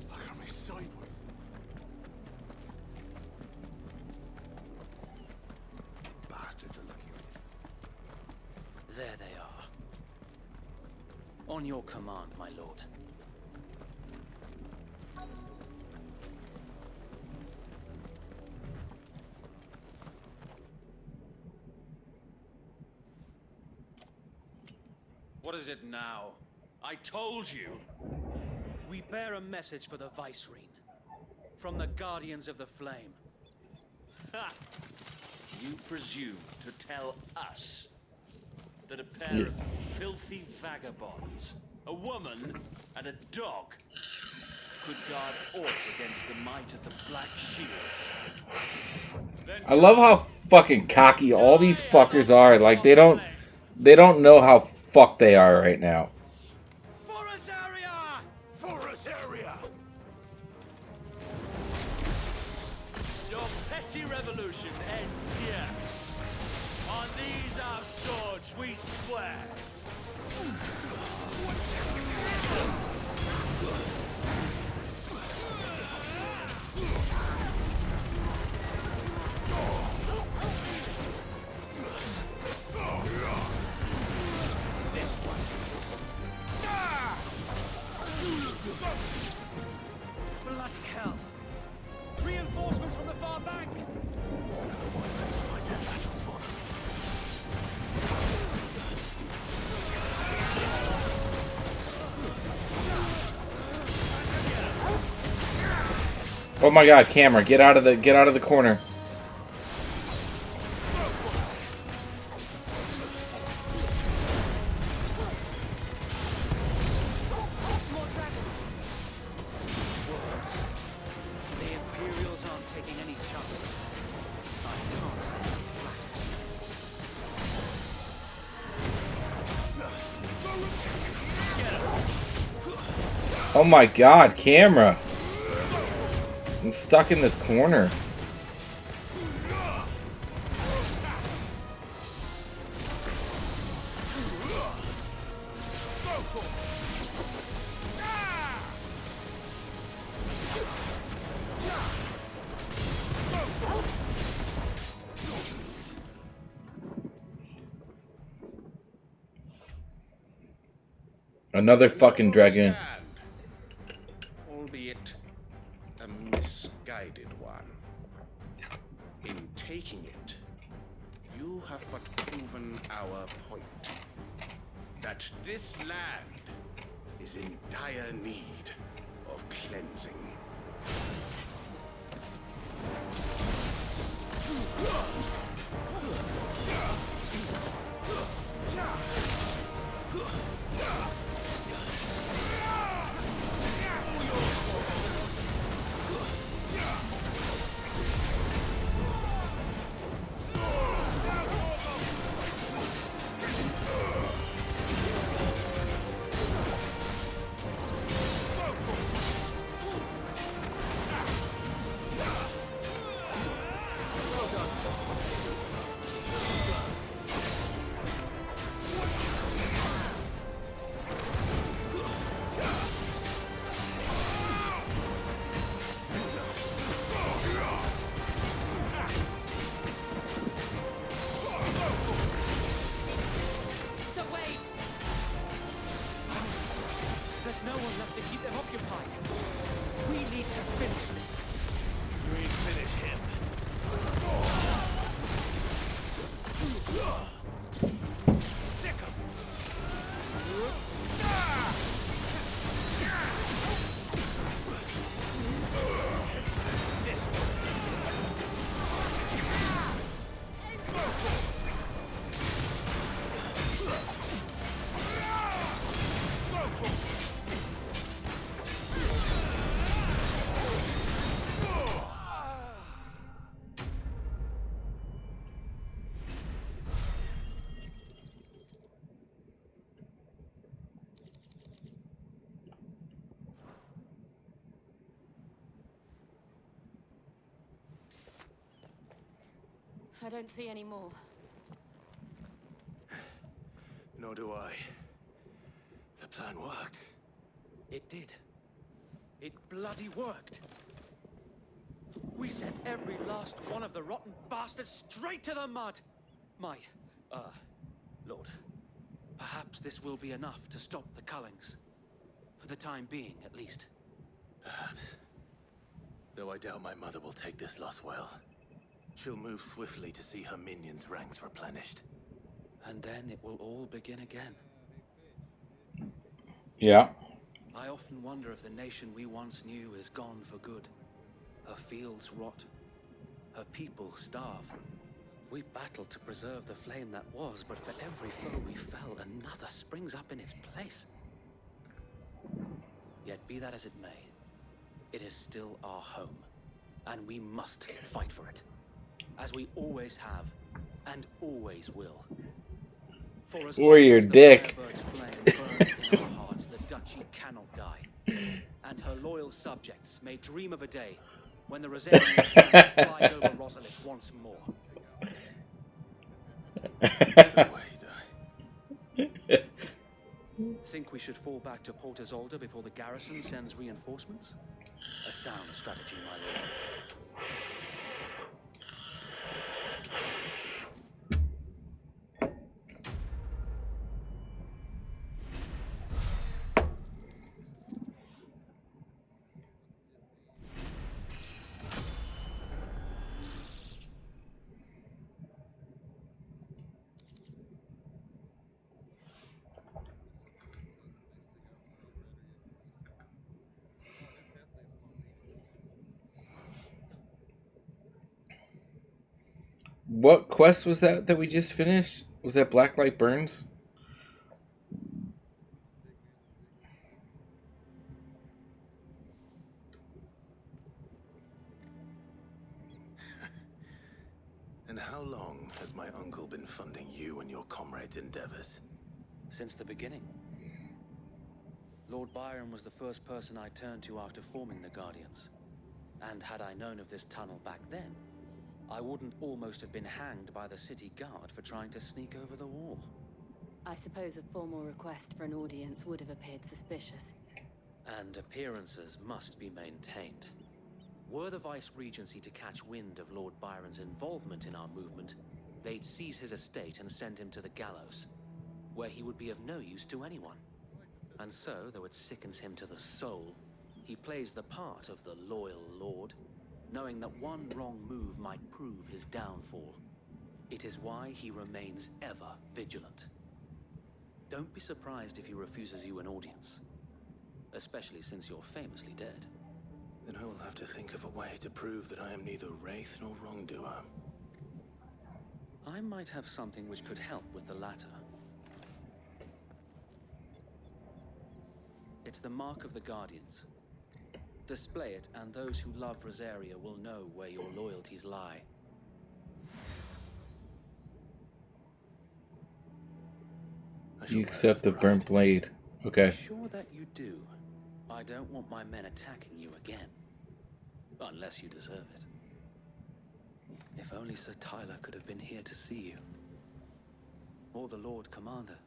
Look at me sideways. Bastards are lucky with you. There they are. On your command, my lord. What is it now? I told you! We bear a message for the Vicereine. From the Guardians of the Flame. Ha! You presume to tell us that a pair of filthy vagabonds, a woman and a dog, could guard aught against the might of the Black Shields? I love how fucking cocky all these fuckers are. Like, they don't know how fucked they are right now. For us area! Your petty revolution ends here. On these our swords we swear. This one. Bloody hell! Reinforcements from the far bank! Oh my god, camera, get out of the corner. The Imperials aren't taking any chances. I can't say I'm flattered. Oh my god, camera. I'm stuck in this corner. Another fucking dragon. Albeit a misguided one. In taking it, you have but proven our point. That this land is in dire need of cleansing. So wait! There's no one left to keep them occupied. We need to finish this. You ain't finish him. Sick of I don't see any more. Nor do I. The plan worked. It did. It bloody worked. We sent every last one of the rotten bastards straight to the mud. My, Lord, perhaps this will be enough to stop the Cullings. For the time being, at least. Perhaps. Though I doubt my mother will take this loss well. She'll move swiftly to see her minions' ranks replenished. And then it will all begin again. Yeah. I often wonder if the nation we once knew is gone for good. Her fields rot. Her people starve. We battled to preserve the flame that was, but for every foe we fell, another springs up in its place. Yet be that as it may, it is still our home, and we must fight for it, as we always have, and always will. For as Or your dick. flame burns in our hearts, the duchy cannot die, and her loyal subjects may dream of a day when the Rosarian standard flies over Rosalith once more. Think we should fall back to Port Isolde before the garrison sends reinforcements? A sound strategy, my lord. What quest was that we just finished? Was that Blacklight Burns? And how long has my uncle been funding you and your comrades' endeavors? Since the beginning. Lord Byron was the first person I turned to after forming the Guardians. And had I known of this tunnel back then, I wouldn't almost have been hanged by the city guard for trying to sneak over the wall. I suppose a formal request for an audience would have appeared suspicious. And appearances must be maintained. Were the Vice-Regency to catch wind of Lord Byron's involvement in our movement, they'd seize his estate and send him to the gallows, where he would be of no use to anyone. And so, though it sickens him to the soul, he plays the part of the loyal lord, knowing that one wrong move might prove his downfall. It is why he remains ever vigilant. Don't be surprised if he refuses you an audience, especially since you're famously dead. Then I will have to think of a way to prove that I am neither wraith nor wrongdoer. I might have something which could help with the latter. It's the mark of the Guardians. Display it, and those who love Rosaria will know where your loyalties lie. You accept the burnt blade. Okay. Sure that you do. I don't want my men attacking you again. Unless you deserve it. If only Sir Tyler could have been here to see you. Or the Lord Commander.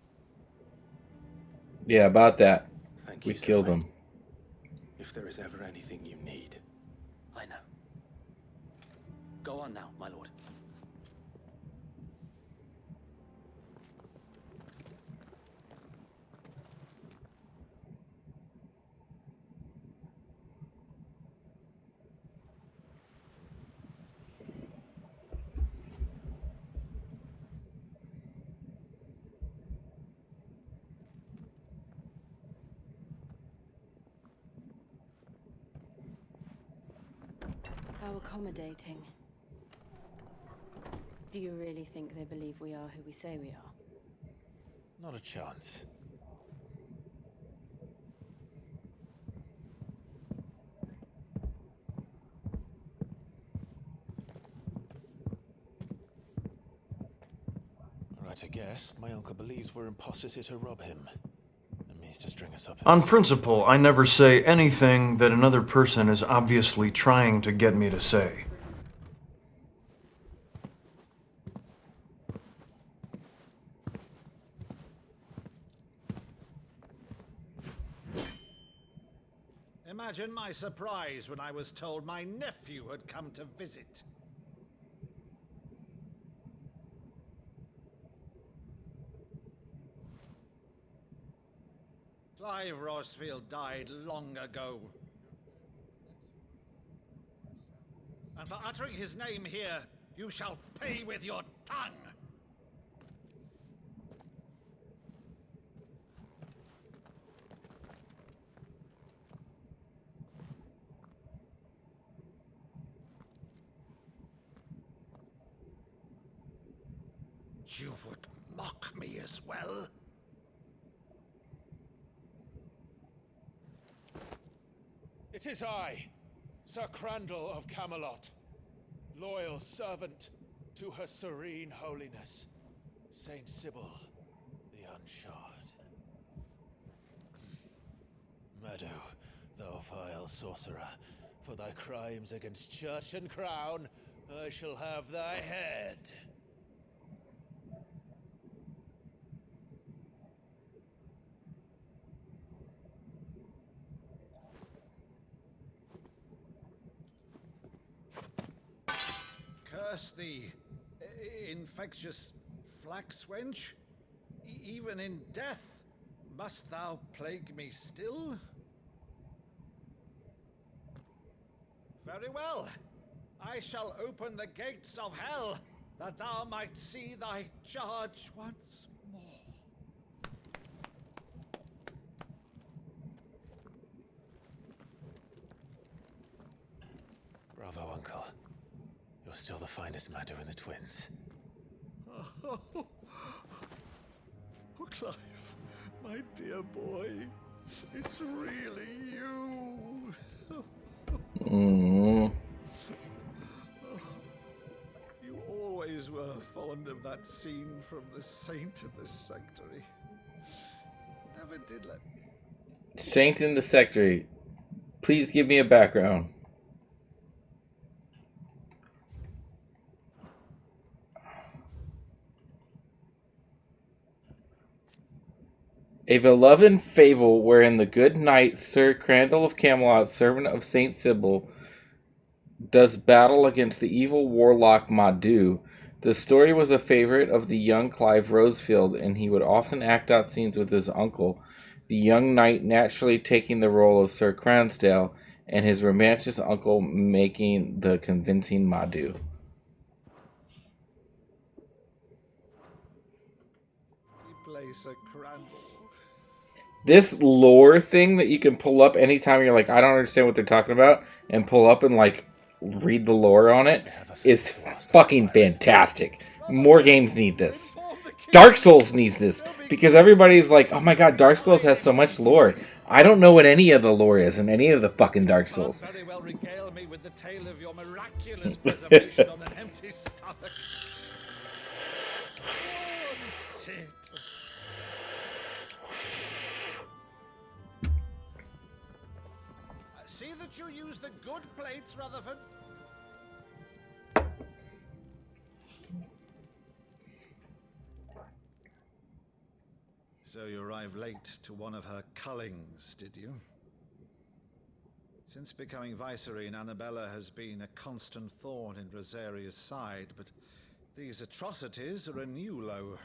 Yeah, about that. Thank We you, killed Sir him. If there is ever anything you need. I know. Go on now, my lord. How accommodating. Do you really think they believe we are who we say we are? Not a chance. Right, I guess. My uncle believes we're imposters here to rob him. And means to string us up. On principle, I never say anything that another person is obviously trying to get me to say. Imagine my surprise when I was told my nephew had come to visit. Clive Rosfield died long ago. And for uttering his name here, you shall pay with your tongue! You would mock me as well? It is I, Sir Crandall of Camelot, loyal servant to Her Serene Holiness, Saint Sybil the Unshod. Meadow, thou vile sorcerer, for thy crimes against church and crown, I shall have thy head. Curse thee, infectious flax wench. Even in death, must thou plague me still? Very well. I shall open the gates of hell, that thou might see thy charge once more. Bravo, Uncle. You're still the finest Meadow in the twins. Oh, Clive, my dear boy, it's really you. Mm. You always were fond of that scene from The Saint in the Sectary. Never did let... Saint in the Sectary. Please give me a background. A beloved fable wherein the good knight Sir Crandall of Camelot, servant of Saint Sybil, does battle against the evil warlock Madu. The story was a favorite of the young Clive Rosefield, and he would often act out scenes with his uncle, the young knight naturally taking the role of Sir Cransdale, and his romantic uncle making the convincing Madu. He plays Sir Crandall. This lore thing that you can pull up anytime you're like, I don't understand what they're talking about, and pull up and like read the lore on it is fucking fantastic. More games need this. Dark Souls needs this because everybody's like, oh my god, Dark Souls has so much lore. I don't know what any of the lore is in any of the fucking Dark Souls. Very well regale me with the tale of your miraculous preservation on an empty stomach. Oh, sit. See that you use the good plates, Rutherford. So you arrived late to one of her cullings, did you? Since becoming Vicereine, Annabella has been a constant thorn in Rosaria's side, but these atrocities are a new low.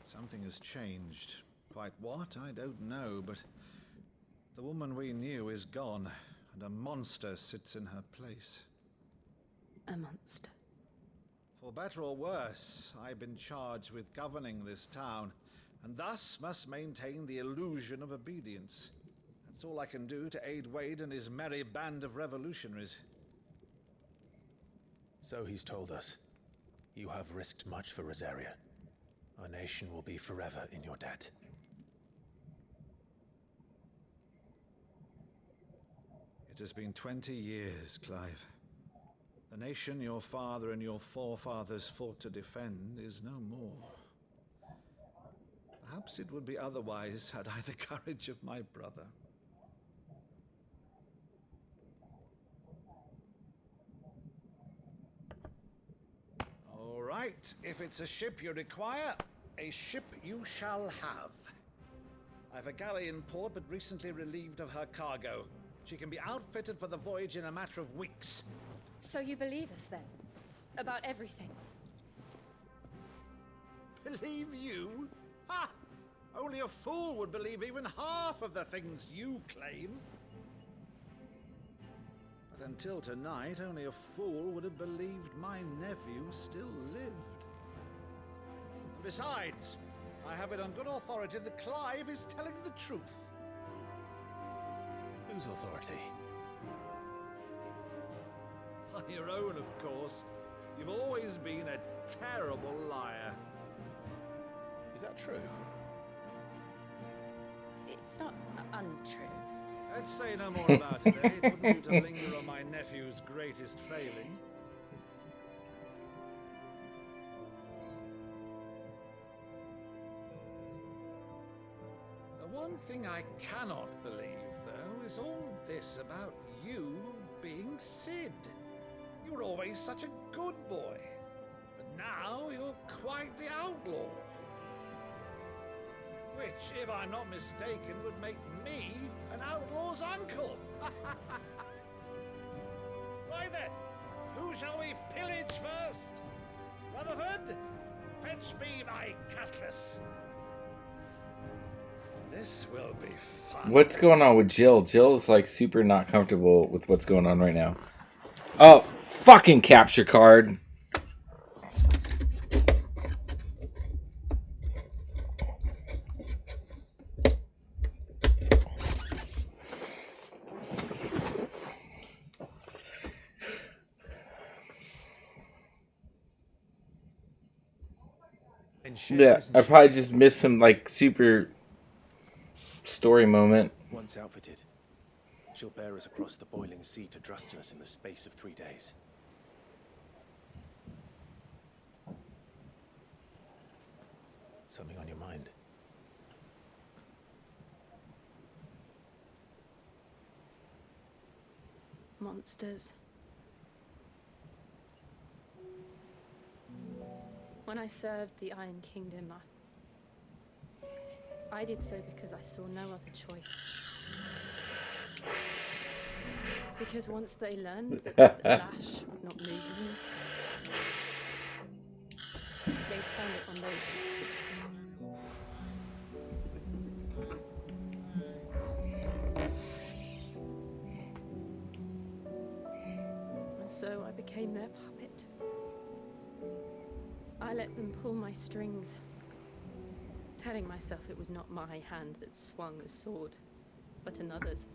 Something has changed. Quite what, I don't know, but the woman we knew is gone, and a monster sits in her place. A monster. For better or worse, I've been charged with governing this town, and thus must maintain the illusion of obedience. That's all I can do to aid Wade and his merry band of revolutionaries. So he's told us. You have risked much for Rosaria. Our nation will be forever in your debt. It has been 20 years, Clive. The nation your father and your forefathers fought to defend is no more. Perhaps it would be otherwise had I the courage of my brother. All right, if it's a ship you require, a ship you shall have. I've a galley in port, but recently relieved of her cargo. She can be outfitted for the voyage in a matter of weeks. So you believe us then? About everything? Believe you? Ha! Only a fool would believe even half of the things you claim. But until tonight, only a fool would have believed my nephew still lived. And besides, I have it on good authority that Clive is telling the truth. Whose authority? Your own, of course. You've always been a terrible liar. Is that true? It's not untrue. Let's say no more about it, eh? It wouldn't do to linger on my nephew's greatest failing. The one thing I cannot believe, though, is all this about you being Sid. You were always such a good boy, but now you're quite the outlaw. Which, if I'm not mistaken, would make me an outlaw's uncle. Right then, who shall we pillage first? Rutherford, fetch me my cutlass. This will be fun. What's going on with Jill? Jill's like super not comfortable with what's going on right now. Oh, fucking capture card. Yeah, I probably just missed some like super story moment. Once outfitted, she'll bear us across the boiling sea to Drustinus in the space of 3 days. Something on your mind? Monsters. When I served the Iron Kingdom, I did so because I saw no other choice. Because once they learned that the lash would not move them, they turned it on those. And so I became their puppet. I let them pull my strings, telling myself it was not my hand that swung a sword, but another's.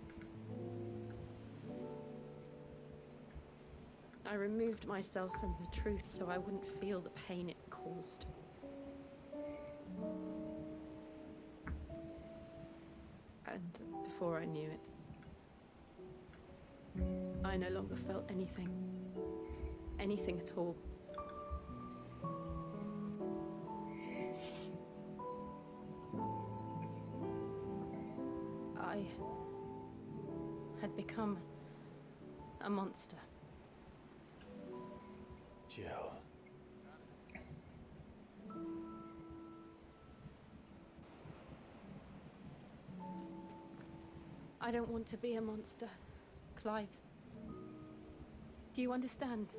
I removed myself from the truth so I wouldn't feel the pain it caused. And before I knew it, I no longer felt anything. Anything at all. I had become a monster. Jill. I don't want to be a monster, Clive. Do you understand?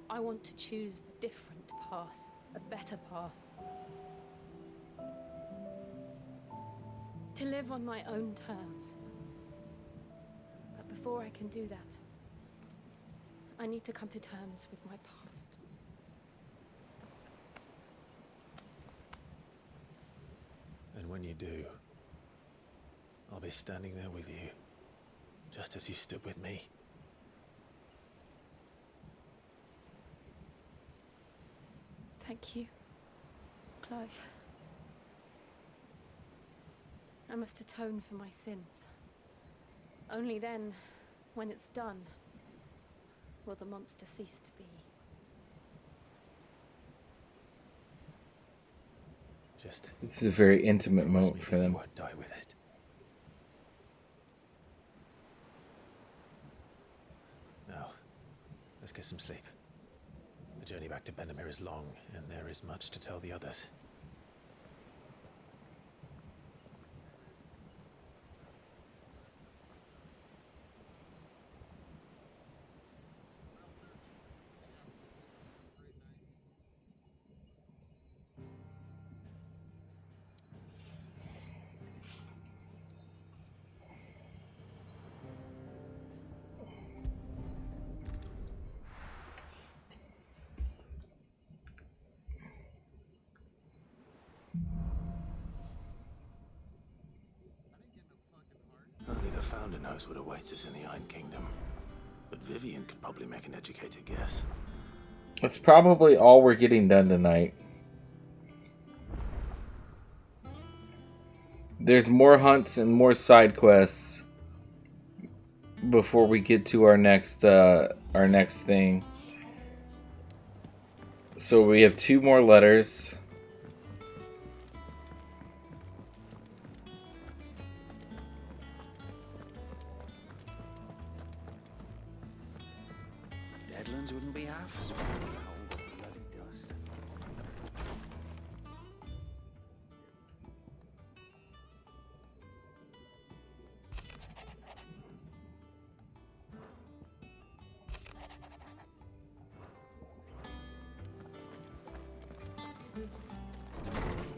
I want to choose a different path, a better path. To live on my own terms. But before I can do that, I need to come to terms with my past. And when you do, I'll be standing there with you, just as you stood with me. Thank you, Clive. I must atone for my sins. Only then, when it's done, will the monster cease to be. This is a very intimate moment for them. Won't die with it. Now, let's get some sleep. The journey back to Benamir is long, and there is much to tell the others. Founder knows what awaits us in the Iron Kingdom, but Vivian could probably make an educated guess. That's probably all we're getting done tonight. There's more hunts and more side quests before we get to our next thing. So we have 2 more letters. Deadlands wouldn't be half as bad. Oh, bloody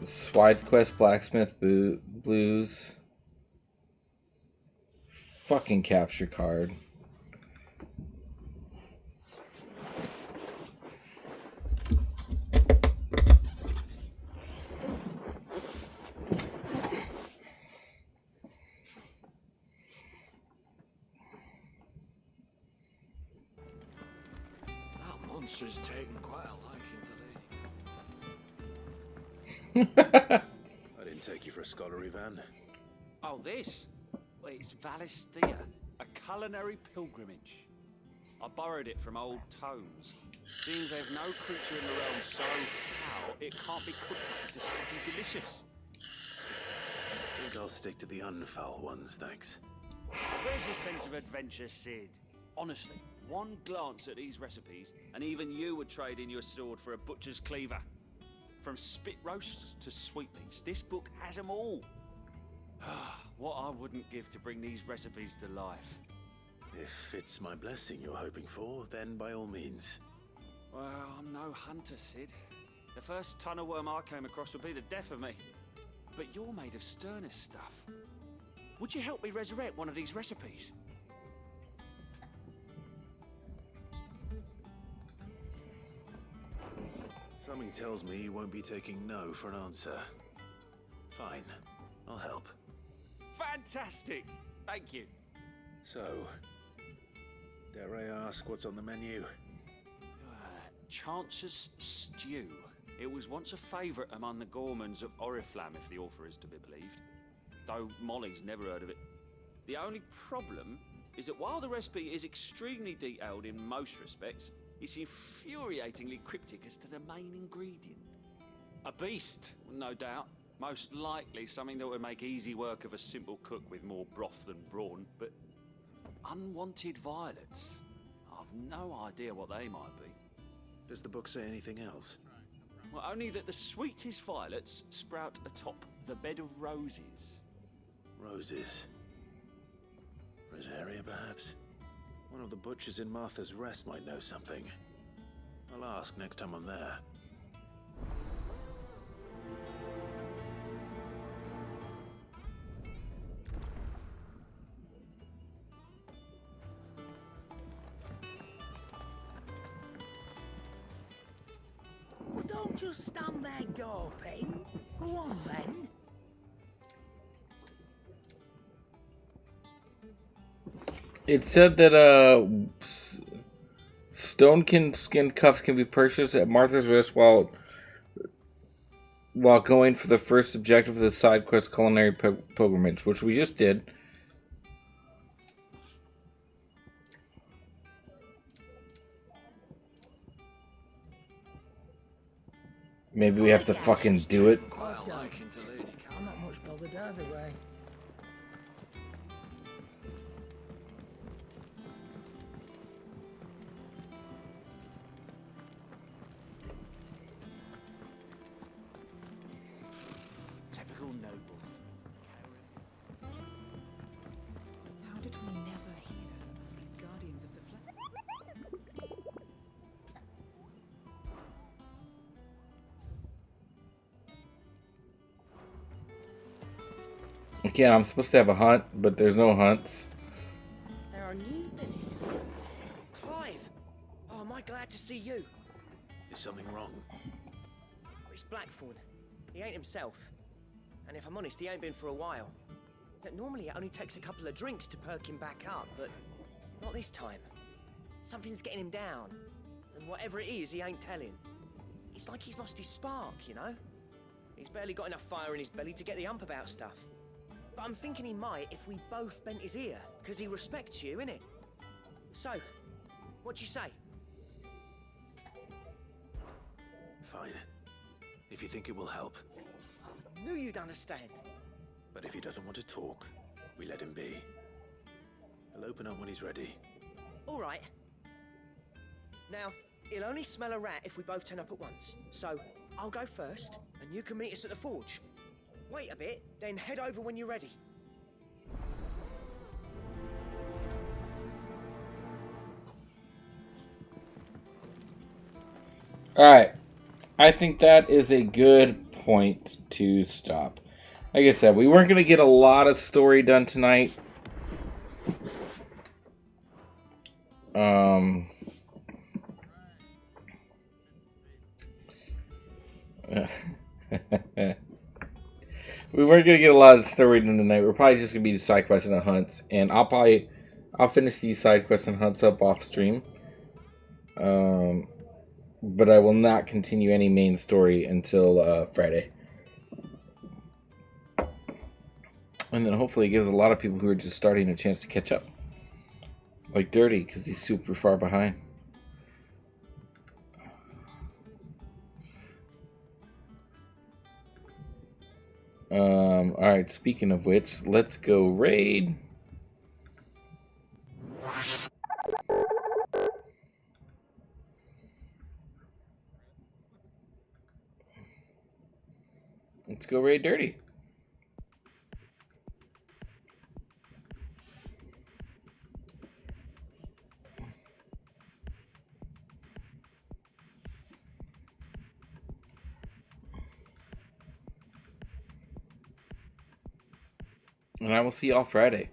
dust. Swide Quest, Blacksmith Blues. Fucking capture card. That monster's taken quite a liking to I didn't take you for a scholar, Ivan. Oh, this? Well, it's Valisthea, a culinary pilgrimage. I borrowed it from old tomes. Seems there's no creature in the realm so foul it can't be cooked up into something delicious. I think I'll stick to the unfoul ones, thanks. Where's your sense of adventure, Sid? Honestly, one glance at these recipes, and even you would trade in your sword for a butcher's cleaver. From spit roasts to sweetmeats, this book has them all. What I wouldn't give to bring these recipes to life. If it's my blessing you're hoping for, then by all means. Well, I'm no hunter, Sid. The first ton of worm I came across would be the death of me. But you're made of sterner stuff. Would you help me resurrect one of these recipes? Something tells me you won't be taking no for an answer. Fine, I'll help. Fantastic! Thank you. So, dare I ask what's on the menu? Chance's Stew. It was once a favourite among the gourmands of Oriflamme, if the author is to be believed. Though Molly's never heard of it. The only problem is that while the recipe is extremely detailed in most respects, it's infuriatingly cryptic as to the main ingredient. A beast, no doubt. Most likely something that would make easy work of a simple cook with more broth than brawn, but unwanted violets. I've no idea what they might be. Does the book say anything else? Well, only that the sweetest violets sprout atop the bed of roses. Roses. Rosaria, perhaps? One of the butchers in Martha's Rest might know something. I'll ask next time I'm there. Well, don't just stand there gawping. Go on, then. It said that stone skin cuffs can be purchased at Martha's Rest while going for the first objective of the side quest culinary pilgrimage, which we just did. Maybe we have to fucking do it. I'm not much bothered either way. Typical nobles. How did we never hear about these guardians of the flesh? Again, I'm supposed to have a hunt, but there's no hunts. There are new minutes. Clive! Oh, am I glad to see you? Is something wrong? It's Blackthorn. He ain't himself. And if I'm honest, he ain't been for a while. that normally it only takes a couple of drinks to perk him back up, but not this time. Something's getting him down, and whatever it is, he ain't telling. It's like he's lost his spark, you know? He's barely got enough fire in his belly to get the ump about stuff. But I'm thinking he might if we both bent his ear, because he respects you, innit? So, what do you say? Fine. If you think it will help. I knew you'd understand. But if he doesn't want to talk, we let him be. He'll open up when he's ready. All right. Now, he'll only smell a rat if we both turn up at once. So, I'll go first, and you can meet us at the forge. Wait a bit, then head over when you're ready. Alright. I think that is a good point to stop. Like I said, we weren't going to get a lot of story done tonight. We weren't going to get a lot of story done tonight. We're probably just going to be side quests and hunts. And I'll finish these side quests and hunts up off stream. But I will not continue any main story until Friday. And then hopefully it gives a lot of people who are just starting a chance to catch up. Like Dirty, because he's super far behind. Alright, speaking of which, let's go raid. Let's go raid Dirty. And I will see y'all Friday.